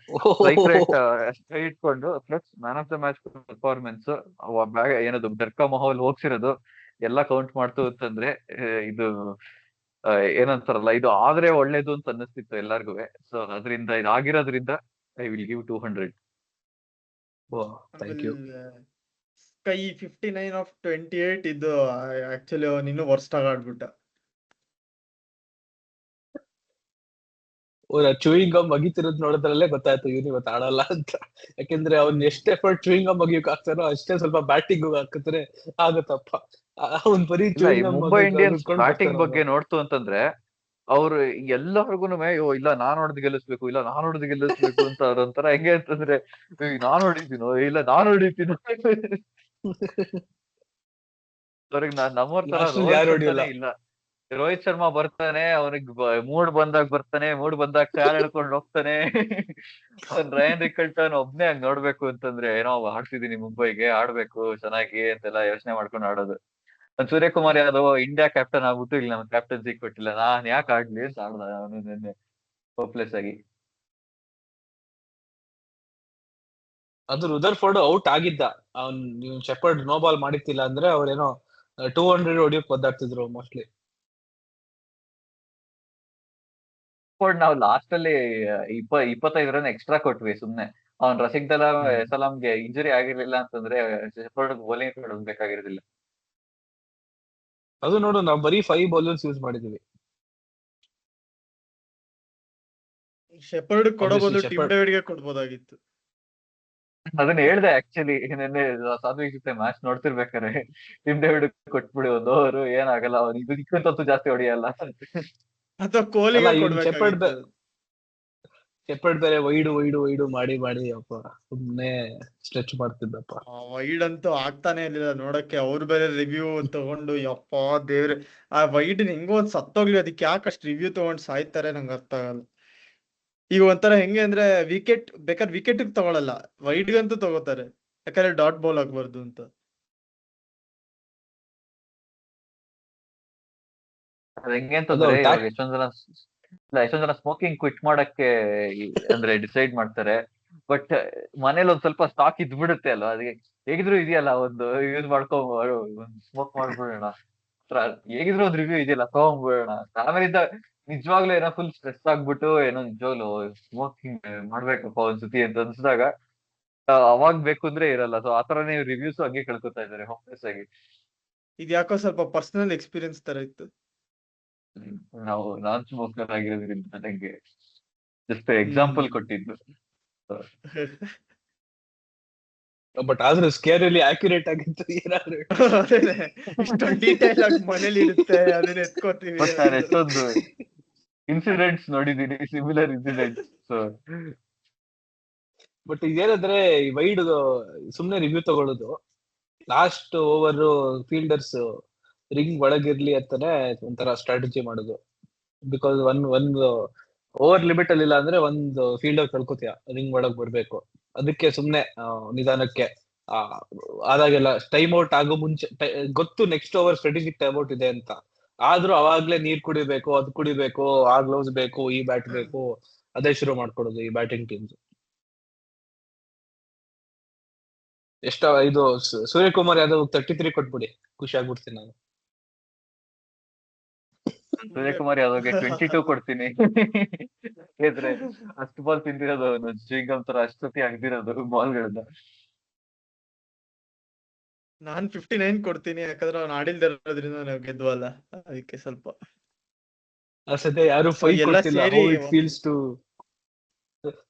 ಸ್ಟ್ರೈಕ್ ರೇಟ್ ಅಷ್ಟೇ ಇಟ್ಕೊಂಡು plus man of the match performance, ಏನದು ಡರ್ಕಾ ಮೊಹಲ್ ಹೋಗ್ಸಿರೋದು ಎಲ್ಲ ಕೌಂಟ್ ಮಾಡ್ತು ಅಂತಂದ್ರೆ ಇದು ಏನಂತಾರಲ್ಲ, ಇದು ಆದ್ರೆ ಒಳ್ಳೇದು ಅಂತ ಅನ್ನಿಸ್ತಿತ್ತು ಎಲ್ಲಾರ್ಗು. ಸೊ ಅದರಿಂದ ಇದಾಗಿರೋದ್ರಿಂದ I will give 200. Thank you. ಕೈ 59/28 ಇದು ಆಕ್ಚುಲಿ ಅವನು ಇನ್ನೂ ವರ್ಸ್ಟ್ ಆಗಿ ಆಡ್ಬಿಟ್ಟ. ಚೂಯಿಂಗ್ ಗಮ್ ಅಗಿತಿರೋದ್ ನೋಡಿದ್ರಲ್ಲೇ ಗೊತ್ತಾಯ್ತು ಇವ್ನು ಇವತ್ತು ಆಡಲ್ಲ ಅಂತ. ಯಾಕೆಂದ್ರೆ ಅವ್ನ್ ಎಷ್ಟ್ ಎಫರ್ಟ್ ಚೂಯಿಂಗ್ ಗಮ್ ಅಗಿಯಕ್ ಹಾಕ್ತಾನೋ ಅಷ್ಟೇ ಸ್ವಲ್ಪ ಬ್ಯಾಟಿಂಗ್ ಹಾಕಿದ್ರೆ ಆಗತ್ತಪ್ಪ. ಅವ್ನ್ ಬರೀ ಇಲ್ಲ, ಈ ಚೂಯಿಂಗ್ ಗಮ್ ಮುಂಬೈ ಇಂಡಿಯನ್ಸ್ ಅಗಿಸ್ಕೊಂಡ್ ಬ್ಯಾಟಿಂಗ್ ಬರ್ತಾನ ಬಗ್ಗೆ ನೋಡ್ತು ಅಂತಂದ್ರೆ ಅವ್ರು ಎಲ್ಲರಿಗೂನು ಇಲ್ಲ ನಾನ್ ಹೊಡೆದು ಗೆಲ್ಲಿಸ್ಬೇಕು, ಇಲ್ಲ ನಾನ್ ಹೊಡೆದು ಗೆಲ್ಲಿಸ್ಬೇಕು ಅಂತ ಅವ್ರೊಂಥರ ಹೆಂಗೆ ಅಂತಂದ್ರೆ ನಾನ್ ಹೊಡಿತೀನೋ ಇಲ್ಲ ನಾನ್ ಹೊಡಿತೀನೋ ಅವ್ರಿಗೆ ನಮ್ಮವ್ರ ತರ ಲಾಸ್ಟ್ ರೋಲ್ಸ್ ಯಾರು ಹೊಡಿಯಲ್ಲ. ಅಂತಾನೆ ಇಲ್ಲ. ರೋಹಿತ್ ಶರ್ಮಾ ಬರ್ತಾನೆ, ಅವನಿಗೆ ಮೂಡ್ ಬಂದಾಗ ಬರ್ತಾನೆ, ಮೂಡ್ ಬಂದಾಗ ಕಾಲ್ ಎಳ್ಕೊಂಡು ಹೋಗ್ತಾನೆ. ಅವ್ನ್ ರಯಾನ್ ರಿಕಲ್ಟನ್ ಒಬ್ನೇ ಹಂಗ್ ನೋಡ್ಬೇಕು ಅಂತಂದ್ರೆ ಏನೋ ಆಡ್ತಿದೀನಿ ಮುಂಬೈಗೆ, ಆಡ್ಬೇಕು ಚೆನ್ನಾಗಿ ಅಂತೆಲ್ಲ ಯೋಚನೆ ಮಾಡ್ಕೊಂಡು ಆಡೋದು. ಸೂರ್ಯಕುಮಾರ್ ಯಾದವ್ ಇಂಡಿಯಾ ಕ್ಯಾಪ್ಟನ್ ಆಗ್ಬಿಟ್ಟು ಇಲ್ಲಿ ನಮ್ಗೆ ಕ್ಯಾಪ್ಟನ್ಸಿ ಕೊಟ್ಟಿಲ್ಲ, ನಾನ್ ಯಾಕೆ ಆಡ್ಲಿ ಅಂತ ಆಡ್ದ ಅವನು ನಿನ್ನೆ ಹೋಪ್ಲೆಸ್ ಆಗಿ. ಅದು ರುದರ್ಫೋರ್ಡ್ ಔಟ್ ಆಗಿದ್ದ. ಅವ್ನ್ ಶೆಪರ್ಡ್ ನೋ ಬಾಲ್ ಮಾಡಿತ್ತಿಲ್ಲ ಅಂದ್ರೆ ಅವ್ರೇನೋ 200 ಹೊಡಿಯೋಕ್ ಒದ್ದಾಡ್ತಿದ್ರು ಮೋಸ್ಟ್ಲಿ. ನಾವು ಲಾಸ್ಟ್ ಅಲ್ಲಿ 25 ರನ್ ಎಕ್ಸ್ಟ್ರಾ ಕೊಟ್ವಿ ಸುಮ್ನೆ. ಅವ್ನ್ ರಸಿಕ್ ದಲ ಸಲಾಂಗೆ ಇಂಜುರಿ ಆಗಿರ್ಲಿಲ್ಲ ಅಂತಂದ್ರೆ ಶೆಫರ್ಡ್ ಬೌಲಿಂಗ್ ಕೊಡಬೇಕಾಗಿರ್ಲಿಲ್ಲ. ಅದು ನೋಡು, ನಾವು ಬರೀ 5 ಬೌಲರ್ಸ್ ಯೂಸ್ ಮಾಡಿದೀವಿ. ಶೆಪರ್ಡ್ ಕೊಡಬಹುದು, ಟಿಮ್ ಶೆಪರ್ಡ್ ಡೇವಿಡ್ಗೆ ಕೊಡ್ಬೋದಾಗಿತ್ತು. ಅದನ್ನ ಹೇಳ್ದೆ ಆಕ್ಚುಲಿ ನಿನ್ನೆ ಸಾತ್ವಿಕ್ ಜೊತೆ ಮ್ಯಾಚ್ ನೋಡ್ತಿರ್ಬೇಕಾರೆ, ಟಿಮ್ ಡೇವಿಡ್ ಕೊಟ್ಬಿಡಿ ಒಂದು ಓವರ್, ಏನಾಗಲ್ಲ ಅವ್ನು ಇದಕ್ಕಿಂತೂ ಜಾಸ್ತಿ ಹೊಡಿಯಲ್ಲ. ಅಥವಾ ಕೊಹ್ಲಿಗೆ ಕೊಡ್ಬೇಕಾಗಿತ್ತು. ಶೆಪರ್ಡ್ ಬೇರೆ ವೈಡು ಮಾಡಿ ಅಪ್ಪ ಸುಮ್ನೆ ಸ್ಟ್ರೆಚ್ ಮಾಡ್ತಿದ್ದಪ್ಪ. ವೈಡ್ ಅಂತೂ ಆಗ್ತಾನೆ ಇರ್ಲಿಲ್ಲ ನೋಡಕ್ಕೆ. ಅವ್ರು ಬೇರೆ ರಿವ್ಯೂ ತಗೊಂಡು ಯಪ್ಪ ದೇವ್ರೆ, ಆ ವೈಡ್ ಹೆಂಗೋ ಒಂದ್ ಸತ್ತೋಗ್ಲಿ, ಅದಕ್ಕೆ ಯಾಕಷ್ಟು ರಿವ್ಯೂ ತಗೊಂಡ್ ಸಾಯ್ತಾರೆ ನಂಗೆ ಅರ್ಥ ಆಗಲ್ಲ. ಈಗ ಒಂಥರ ಹೆಂಗೆ ಅಂದ್ರೆ ಬೇಕಾದ್ರೆ ವಿಕೆಟ್ ತಗೊಳಲ್ಲ, ವೈಡ್ಗಂತೂ ತಗೋತಾರೆ, ಯಾಕಂದ್ರೆ ಡಾಟ್ ಬಾಲ್ ಆಗ್ಬಾರ್ದು ಅಂತ. ಅದ್ ಹೆಂಗೆ ಅಂತಂದ್ರೆ ಇವಾಗ ಎಷ್ಟೊಂದ್ ಜನ ಸ್ಮೋಕಿಂಗ್ ಕ್ವಿಟ್ ಮಾಡಕ್ಕೆ ಅಂದ್ರೆ ಡಿಸೈಡ್ ಮಾಡ್ತಾರೆ. ಬಟ್ ಮನೇಲಿ ಒಂದ್ ಸ್ವಲ್ಪ ಸ್ಟಾಕ್ ಇದ್ಬಿಡುತ್ತೆ ಅಲ್ವಾ, ಅದಕ್ಕೆ ಹೇಗಿದ್ರು ಇದೆಯಲ್ಲ ಒಂದು ಯೂಸ್ ಮಾಡ್ಕೊಂಡ್ ಸ್ಮೋಕ್ ಮಾಡ್ಬಿಡೋಣ, ಹೇಗಿದ್ರು ಒಂದ್ ರಿವ್ಯೂ ಇದೆಯಲ್ಲ ತಗೊಂಡ್ಬಿಡೋಣ. ಆಮೇಲಿಂದ ನಿಜವಾಗ್ಲೂ ಏನೋ ಫುಲ್ ಸ್ಟ್ರೆಸ್ ಆಗ್ಬಿಟ್ಟು ಏನೋ ನಿಜವಾಗ್ಲು ಸ್ಮೋಕಿಂಗ್ ಮಾಡ್ಬೇಕಪ್ಪ ಒಂದ್ಸತಿ ಅಂತ ಅನ್ಸಿದಾಗ ಅವಾಗ್ ಬೇಕು ಅಂದ್ರೆ ಇರಲ್ಲ. ಸೊ ಆತರನೇ ರಿವ್ಯೂಸ್ ಹಂಗೆ ಕಳ್ಕೊತಾ ಇದಾರೆ ಹೋಪ್ಲೆಸ್ ಆಗಿ. ಇದು ಯಾಕೋ ಸ್ವಲ್ಪ ಪರ್ಸನಲ್ ಎಕ್ಸ್ಪೀರಿಯನ್ಸ್ ತರ ಇತ್ತು. ನಾನ್ ಸ್ಮೋಕರ್ ಆಗಿರೋದ್ರಿಂದ ನಂಗೆ ಜಸ್ಟ್ ಎಕ್ಸಾಂಪಲ್ ಕೊಟ್ಟಿದ್ದು. ಬಟ್ ಆದ್ರೂ ಸ್ಕೇರಲ್ಲಿ ಆಕ್ಯುರೇಟ್ ಆಗಿತ್ತು ಏನಾದ್ರು. ಇಷ್ಟೊಂದು ಡೀಟೇಲ್ ಆಗಿ ಮನೇಲಿ ಇರುತ್ತೆ, ಅದನ್ನ ಎತ್ಕೋತೀವಿ. ಬಟ್ ನಾನು ಎಷ್ಟೊಂದು ಇನ್ಸಿಡೆಂಟ್ಸ್ ನೋಡಿದೀನಿ, ಸಿಮಿಲರ್ ಇನ್ಸಿಡೆಂಟ್ಸ್. ಬಟ್ ಇದೇನಂದ್ರೆ ವೈಡ್ ಸುಮ್ನೆ ರಿವ್ಯೂ ತಗೊಳ್ಳೋದು, ಲಾಸ್ಟ್ ಓವರ್ ಫೀಲ್ಡರ್ಸ್ ರಿಂಗ್ ಒಳಗಿರ್ಲಿ ಅಂತಾನೆ ಒಂಥರ ಸ್ಟ್ರಾಟಜಿ ಮಾಡೋದು. ಬಿಕಾಸ್ ಒಂದು ಓವರ್ ಲಿಮಿಟ್ ಅಲ್ಲಿ ಇಲ್ಲ ಅಂದ್ರೆ ಒಂದು ಫೀಲ್ಡರ್ ಕಳ್ಕೊತೀಯ, ರಿಂಗ್ ಒಳಗ್ ಬರ್ಬೇಕು. ಅದಕ್ಕೆ ಸುಮ್ನೆ ನಿಧಾನಕ್ಕೆ ಆದಾಗೆಲ್ಲ ಟೈಮ್ ಔಟ್ ಆಗೋ ಮುಂಚೆ ಗೊತ್ತು next over strategic time out ಇದೆ ಅಂತ, ಆದ್ರೂ ಅವಾಗ್ಲೇ ನೀರ್ ಕುಡಿಬೇಕು, ಅದ್ ಕುಡಿಬೇಕು, ಆ ಗ್ಲೌಸ್ ಬೇಕು, ಈ ಬ್ಯಾಟ್ ಬೇಕು, ಅದೇ ಶುರು ಮಾಡ್ಕೊಡೋದು ಈ ಬ್ಯಾಟಿಂಗ್ ಟೀಮ್ಸ್. ಇದು ಸೂರ್ಯಕುಮಾರ್ ಯಾದವ್ 33 ಕೊಟ್ಬಿಡಿ, ಖುಷಿ ಆಗ್ಬಿಡ್ತೀನಿ ನಾನು. ಸೂರ್ಯಕುಮಾರ್ ಯಾದವ್ಗೆ 22 ಕೊಡ್ತೀನಿ. ಯಾಕಂದ್ರೆ ಅಷ್ಟು ಬಾಲ್ ತಿಂದಿರೋದು ಅವನು, ಶ್ರೀಗಮ್ ತರ ಅಷ್ಟೊತ್ತಿ ಆಗ್ದಿರೋದು ಬಾಲ್ಗಳನ್ನ. ನಾನ್ 59 ಕೊಡ್ತೀನಿ, ಯಾಕಂದ್ರೆ ಅವ್ನು ಆಡಿಲ್ದಿರೋದ್ರಿಂದ ನಾವು ಗೆದ್ವಲ್ಲ, ಅದಕ್ಕೆ ಸ್ವಲ್ಪ ಸದ್ಯ ಯಾರು 5 ಕೊಡ್ತಿಲ್ಲ.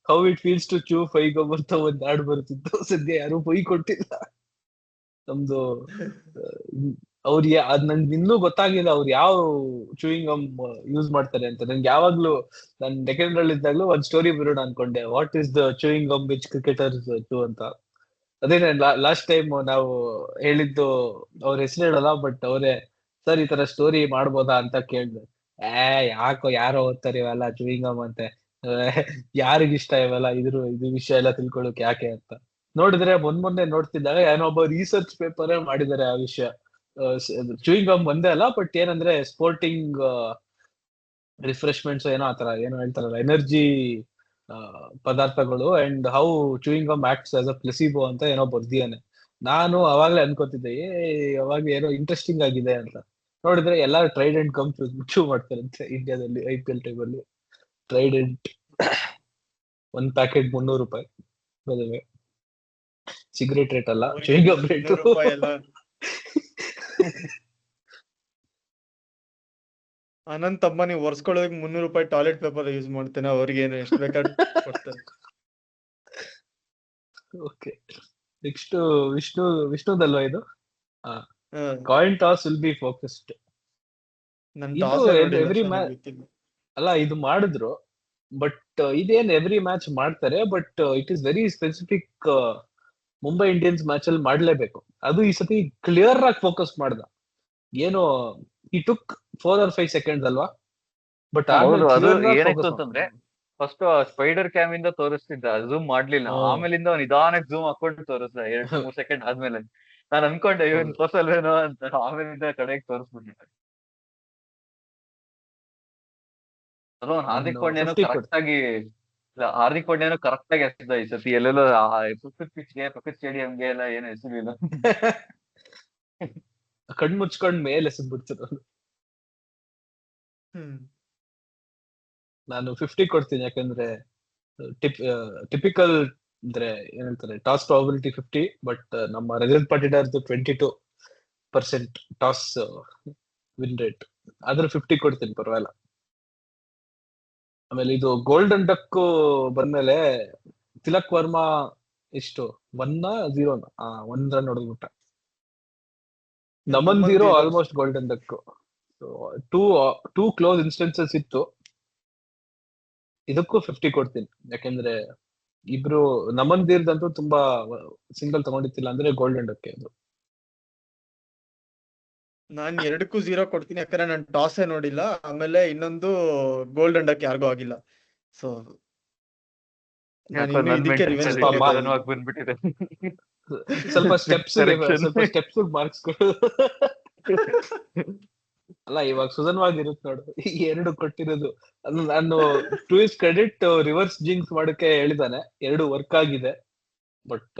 How it feels to chew 5 gum ಅಂತ ಒಂದ್ ಹಾಡ್ ಬರ್ತಿತ್ತು, ಸದ್ಯ ಯಾರು 5 ಕೊಟ್ಟಿಲ್ಲ. ನಮ್ದು ಅದ್ ನನ್ಗೆ ಇನ್ನೂ ಗೊತ್ತಾಗಿಲ್ಲ ಅವ್ರು ಯಾವ ಚೂಯಿಂಗ್ ಗಮ್ ಯೂಸ್ ಮಾಡ್ತಾರೆ ಅಂತ. ನನ್ಗೆ ಯಾವಾಗ್ಲೂ ನಾನ್ ಡೆಕೆಂಡ್ ಇದ್ದಾಗ್ಲೂ ಒಂದ್ ಸ್ಟೋರಿ ಬರೋಣ ಅನ್ಕೊಂಡೆ, what is the chewing gum which cricketers chew ಅಂತ. ಅದೇ ಲಾಸ್ಟ್ ಟೈಮ್ ನಾವು ಹೇಳಿದ್ದು ಅವ್ರ ಹೆಸರು ಹೇಳಲ್ಲ, ಬಟ್ ಅವರೇ ಸರ್ ಈ ತರ ಸ್ಟೋರಿ ಮಾಡ್ಬೋದಾ ಅಂತ ಕೇಳಿದೆ. ಯಾಕೋ ಯಾರೋ ಓದ್ತಾರೆ ಇವೆಲ್ಲ ಚೂಯಿಂಗ್ ಗಮ್ ಅಂತೆ, ಯಾರಿಗಿಷ್ಟ ಇವೆಲ್ಲ ಇದು ವಿಷಯ ಎಲ್ಲ ತಿಳ್ಕೊಳಕ್ ಯಾಕೆ ಅಂತ ನೋಡಿದ್ರೆ ಮೊನ್ನೆ ನೋಡ್ತಿದ್ದಾಗ ಏನೋ ಒಬ್ಬ ರಿಸರ್ಚ್ ಪೇಪರ್ ಮಾಡಿದ್ದಾರೆ ಆ ವಿಷಯ. ಚೂಯಿಂಗ್ ಗಮ್ ಒಂದೇ ಅಲ್ಲ, ಬಟ್ ಏನಂದ್ರೆ ಸ್ಪೋರ್ಟಿಂಗ್ ರಿಫ್ರೆಶ್ಮೆಂಟ್ಸ್ ಏನೋ ಆತರ ಏನೋ ಹೇಳ್ತಾರಲ್ಲ, ಎನರ್ಜಿ ಪದಾರ್ಥಗಳು and how chewing gum acts as a placebo ಅಂತ ಏನೋ ಬರ್ದಿಯಾನೆ. ನಾನು ಅವಾಗ್ಲೇ ಅನ್ಕೋತಿದ್ದೆ ಅವಾಗ ಏನೋ ಇಂಟ್ರೆಸ್ಟಿಂಗ್ ಆಗಿದೆ ಅಂತ. ನೋಡಿದ್ರೆ ಎಲ್ಲಾ ಟ್ರೈಡೆಂಟ್ ಗಮ್ ಚೂ ಮಾಡ್ತಾರಂತೆ ಇಂಡಿಯಾದಲ್ಲಿ IPL ಟೈಮ್ ಅಲ್ಲಿ. ಟ್ರೈಡೆಂಟ್ ಒಂದ್ ಪ್ಯಾಕೆಟ್ 300 ರೂಪಾಯಿ. ಸಿಗರೇಟ್ ರೇಟ್ ಅಲ್ಲ, ಅವ್ರಿಗೆ ಚೂಯಿಂಗಮ್ ರೇಟ್. 200 ರೂಪಾಯಿ ಎಲ್ಲ. ಅನಂತ್ ಅಂಬಾನಿ ಒರ್ಸ್ಕೊಳ್ಳೋದಕ್ಕೆ 300 ರೂಪಾಯಿ ಟಾಯ್ಲೆಟ್ ಪೇಪರ್ ಯೂಸ್ ಮಾಡ್ತೇನೆ, ಅವ್ರಿಗೆ ಏನು ಎಷ್ಟು ಬೇಕಾದ್ರೆ ಕೊಡ್ತಾರೆ. ಓಕೆ, ನೆಕ್ಸ್ಟ್ ವಿಷ್ಣುದಲ್ವಾ ಇದು? ಹಾ, coin toss will be focused. ನನ್ ಇದು ಟಾಸೇ ನೋಡಿಲ್ಲ ಎವ್ರಿ so ಮ್ಯಾಚ್ ನಂಗ್ ಗೊತ್ತಿಲ್ಲ. ಅಲ್ಲ, ಇದು ಮಾಡಿದ್ರು, ಬಟ್ ಇದೇನ್ ಎವ್ರಿ ಮ್ಯಾಚ್ ಮಾಡ್ತಾರೆ, but it is very specific. Mumbai Indians match ಅಲ್ಲಿ ಮಾಡ್ಲೇಬೇಕು. ಅದು ಈ ಸತಿ ಕ್ಲಿಯರ್ ಆಗಿ ಫೋಕಸ್ ಮಾಡ್ದ. ಏನು ಈ ಟುಕ್ 4 or 5 seconds ಅಲ್ವಾ, ಬಟ್ ಆಮೇಲೆ ಹೌದು, ಅದು ಕ್ಲಿಯರ್ ಆಗಿ ಏನಾಯ್ತು ಫೋಕಸ್ ಅಂತಂದ್ರೆ ಫಸ್ಟ್ ಸ್ಪೈಡರ್ ಕ್ಯಾಮ್ ಇಂದ ತೋರಿಸ್ತಿದ್ದ, ಝೂಮ್ ಮಾಡ್ಲಿಲ್ಲ. ಆಮೇಲಿಂದ ನಿಧಾನಕ್ಕೆ ಝೂಮ್ ಹಾಕೊಂಡು ತೋರಿಸ್ದ 2-3 ಸೆಕೆಂಡ್ ಆದ್ಮೇಲೆ. ನಾನು ಅನ್ಕೊಂಡೆ ಇವನ್ ತೋರ್ಸಲ್ವೇನೋ ಅಂತ, ಆಮೇಲಿಂದ ಕಡೆಗೆ ತೋರಿಸ್ಬಿಟ್ಟಿದ್ದೆ. ಅದು ಹಾರ್ದಿಕ್ ಪಾಂಡ್ಯನು 50 ಕರೆಕ್ಟ್ ಆಗಿ ಹಾರ್ದಿಕ್ ಪಾಂಡ್ಯನು ಕರೆಕ್ಟ್ ಆಗಿ ಎಸೆದ ಈ ಸತಿ. ಎಲ್ಲೆಲ್ಲೋ ಪುಕ್ಕತ್ ಸ್ಟೇಡಿಯಂಗೆ ಎಲ್ಲ ಏನು ಹೆಸರಿಲ್ಲ. ಕಣ್ ಮುಚ್ಕೊಂಡ್ ಮೇಲೆ ಎಸೆದ್ಬಿಡ್ತಾರೆ. ನಾನು 50 ಕೊಡ್ತೀನಿ, ಯಾಕಂದ್ರೆ ಟಿಪಿಕಲ್ ಅಂದ್ರೆ ಏನ್ ಹೇಳ್ತಾರೆ, ಟಾಸ್ ಪ್ರಾಬಬಿಲಿಟಿ 50, ಬಟ್ ನಮ್ಮ ರಜತ್ ಪಾಟಿದಾರ್ದು 22% ಟಾಸ್ ವಿನ್ ರೇಟ್. ಆದ್ರೆ 50 ಕೊಡ್ತೀನಿ, ಪರವಾಗಿಲ್ಲ. ಆಮೇಲೆ ಇದು ಗೋಲ್ಡನ್ ಡಕ್ ಬಂದ್ಮೇಲೆ ತಿಲಕ್ ವರ್ಮಾ ಎಷ್ಟು 1-0 1 ರನ್ ಹೊಡೆದ್ಬಿಟ್ಟ. Naman 0 almost golden duck. Two close instances ಇತ್ತು. ಇದಕ್ಕೂ 50 ಕೊಡ್ತೀನಿ, ಯಾಕೆಂದ್ರೆ ಇಬ್ರು ನಮನ್ ದೀರ್ದಂತೂ ತುಂಬಾ ಸಿಂಗಲ್ ತಗೊಂಡಿತ್ತಿಲ್ಲ ಅಂದ್ರೆ ಗೋಲ್ಡನ್ ಡಕ್ ಅದು. ನಾನ್ 2ಕ್ಕೂ 0 ಕೊಡ್ತೀನಿ, ಯಾಕಂದ್ರೆ ನಾನು ಟಾಸೇ ನೋಡಿಲ್ಲ. ಆಮೇಲೆ ಇನ್ನೊಂದು ಗೋಲ್ಡನ್ ಡಕ್ ಯಾರಿಗೂ ಆಗಿಲ್ಲ. ಸೊ ನಾನು ಇನ್ನು ಇದಕ್ಕೆ ರಿವೆಂಜ್ ಬಂದ್ಬಿಟ್ಟಿದೆ. ಸ್ವಲ್ಪ ಸ್ಟೆಪ್ಸ್ ಮಾರ್ಕ್ಸ್ ಕೊಡು. ಅಲ್ಲ, ಇವಾಗ ಸುಧನ್ವಾಗಿರುತ್ತೆ ನೋಡು, ಈ 2 ಕೊಟ್ಟಿರೋದು. ನಾನು too is credit reverse jinx ಮಾಡಕ್ಕೆ ಹೇಳಿದಾನೆ, 2 ವರ್ಕ್ ಆಗಿದೆ. ಬಟ್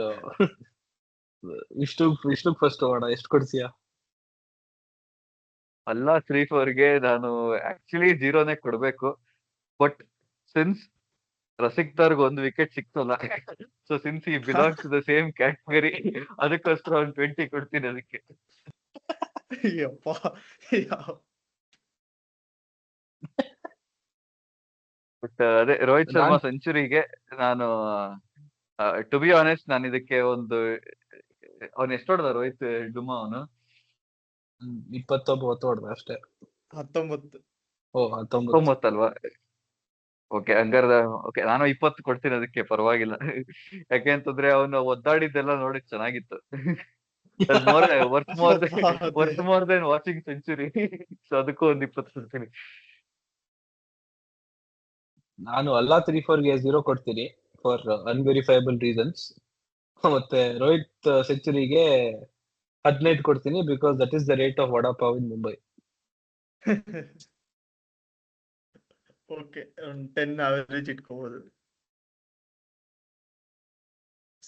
ವಿಷ್ಣು ಫಸ್ಟ್ ಹೋಗೋಣ, ಎಷ್ಟು ಕೊಡ್ತೀಯಾ? ಅಲ್ಲ, 3-4ಗೆ ನಾನು ಆಕ್ಚುಲಿ 0ನೇ ಕೊಡ್ಬೇಕು. ಬಟ್ ಸಿನ್ಸ್ ರಸಿಕ್ದಾರ್ಗ್ 1 ವಿಕೆಟ್ ಸಿಕ್ತಲ್ಲ, ಸೊ ಸಿನ್ಸ್ ಈ belongs to the same category, ಅದಕ್ಕೋಸ್ಕರ ಒಂದು 20 ಕೊಡ್ತೀನಿ ಅದಕ್ಕೆ. ಬಟ್ ಅದೇ ರೋಹಿತ್ ಶರ್ಮಾ ಸೆಂಚುರಿಗೆ ನಾನು ಟು ಬಿ ಆನೆಸ್ಟ್, ನಾನು ಇದಕ್ಕೆ ಅವ್ನು ಎಷ್ಟು ಹೊಡೆದ ರೋಹಿತ್ ಡುಮಾ? ಅವನು 29 ಹೊಡೆದ ಅಷ್ಟೇ. 19 ಅಲ್ವಾ? ಓಕೆ, ಹಂಗಾರ ಓಕೆ, ನಾನು 20 ಕೊಡ್ತೀನಿ ಅದಕ್ಕೆ, ಪರವಾಗಿಲ್ಲ. ಯಾಕೆಂತಂದ್ರೆ ಅವನು ಒದ್ದಾಡಿದ್ದೆಲ್ಲ ನೋಡಿ ಚೆನ್ನಾಗಿತ್ತು. Worth more than watching century. So ಅದಕ್ಕೂ ಒಂದು 20 ಕೊಡ್ತೀನಿ. ನಾನು ಅಲ್ಲ 3-4ಗೆ 0 ಕೊಡ್ತೀನಿ ಫಾರ್ ಅನ್ವೆರಿಫೈಬಲ್ ರೀಸನ್ಸ್. ಮತ್ತೆ ರೋಹಿತ್ ಸೆಂಚುರಿಗೆ 15 ಕೊಡ್ತೀನಿ, because that is the rate of vada pav in Mumbai. Okay, 10 average ಇಟ್ಕೋಬಹುದು.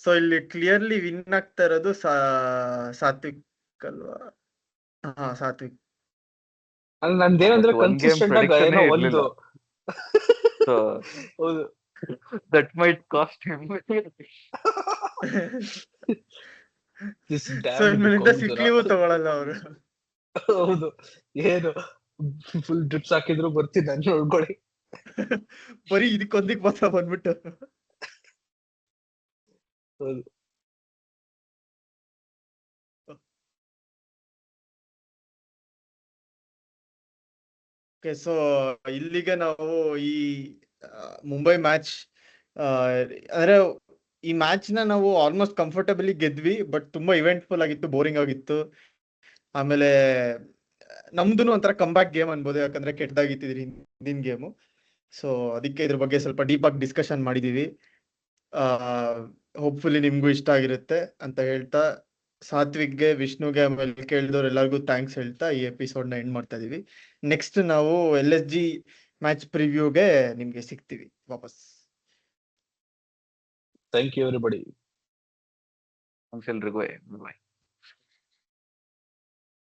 ಸೊ ಇಲ್ಲಿ ಕ್ಲಿಯರ್ಲಿ ವಿನ್ ಆಗ್ತಾ ಇರೋದು ಸಾತ್ವಿಕ್ ಅಲ್ವಾ? ಹಾ, ಸಾತ್ವಿಕ್. ನಂದೇನಂದ್ರೆ ಕನ್ಸಿಸ್ಟೆಂಟ್ ಆಗಿ ಏನೋ ಒಂದು ಹೌದು, that might cost him. So ಇನ್ಮೇಲಿಂದ ಸಿಕ್ಲಿವು ತಗೊಳಲ್ಲ ಅವರು. ಹೌದು, ಏನು ಫುಲ್ ಡ್ರಿಪ್ಸ್ ಹಾಕಿದ್ರು ಬರ್ತೀನಿ ನಾನು, ನೋಡ್ಕೊಳ್ಳಿ. ಬರೀ ಇದಕ್ಕೊಂದಿಕ್ ಮಾತ್ರ ಬಂದ್ಬಿಟ್ಟು. ಹೌದು. ಓಕೆ, ಸೊ ಇಲ್ಲಿಗೆ ನಾವು ಈ ಮುಂಬೈ ಮ್ಯಾಚ್ ಅಂದ್ರೆ ಈ ಮ್ಯಾಚ್ ನ ನಾವು ಆಲ್ಮೋಸ್ಟ್ ಕಂಫರ್ಟಬಲಿ ಗೆದ್ವಿ, ಬಟ್ ತುಂಬಾ ಇವೆಂಟ್ಫುಲ್ ಆಗಿತ್ತು, ಬೋರಿಂಗ್ ಆಗಿತ್ತು. ಆಮೇಲೆ ನಮ್ದು ಒಂಥರ ಕಂಬ್ಯಾಕ್ ಗೇಮ್ ಅನ್ಬೋದು, ಯಾಕಂದ್ರೆ ಕೆಟ್ಟದಾಗಿತ್ತಿದ್ರಿ ಹಿಂದಿನ ಗೇಮು. ಸೊ ಅದಕ್ಕೆ ಇದ್ರ ಬಗ್ಗೆ ಸ್ವಲ್ಪ ಡೀಪ್ ಆಗಿ ಡಿಸ್ಕಷನ್ ಮಾಡಿದೀವಿ. ಹೋಪ್ಫುಲಿ ನಿಮ್ಗೂ ಇಷ್ಟ ಆಗಿರುತ್ತೆ ಅಂತ ಹೇಳ್ತಾ, ಸಾತ್ವಿಕ್ಗೆ, ವಿಷ್ಣುಗೆ, ಆಮೇಲೆ ಕೇಳಿದವ್ರು ಎಲ್ಲರಿಗೂ ಥ್ಯಾಂಕ್ಸ್ ಹೇಳ್ತಾ ಈ ಎಪಿಸೋಡ್ನ ಎಂಡ್ ಮಾಡ್ತಾ ಇದೀವಿ. ನೆಕ್ಸ್ಟ್ ನಾವು LSG ಮ್ಯಾಚ್ ಪ್ರಿವ್ಯೂಗೆ ನಿಮ್ಗೆ ಸಿಗ್ತೀವಿ ವಾಪಸ್. Thank you everybody. ಎಲ್ರಿಗೂ ಬಾಯ್.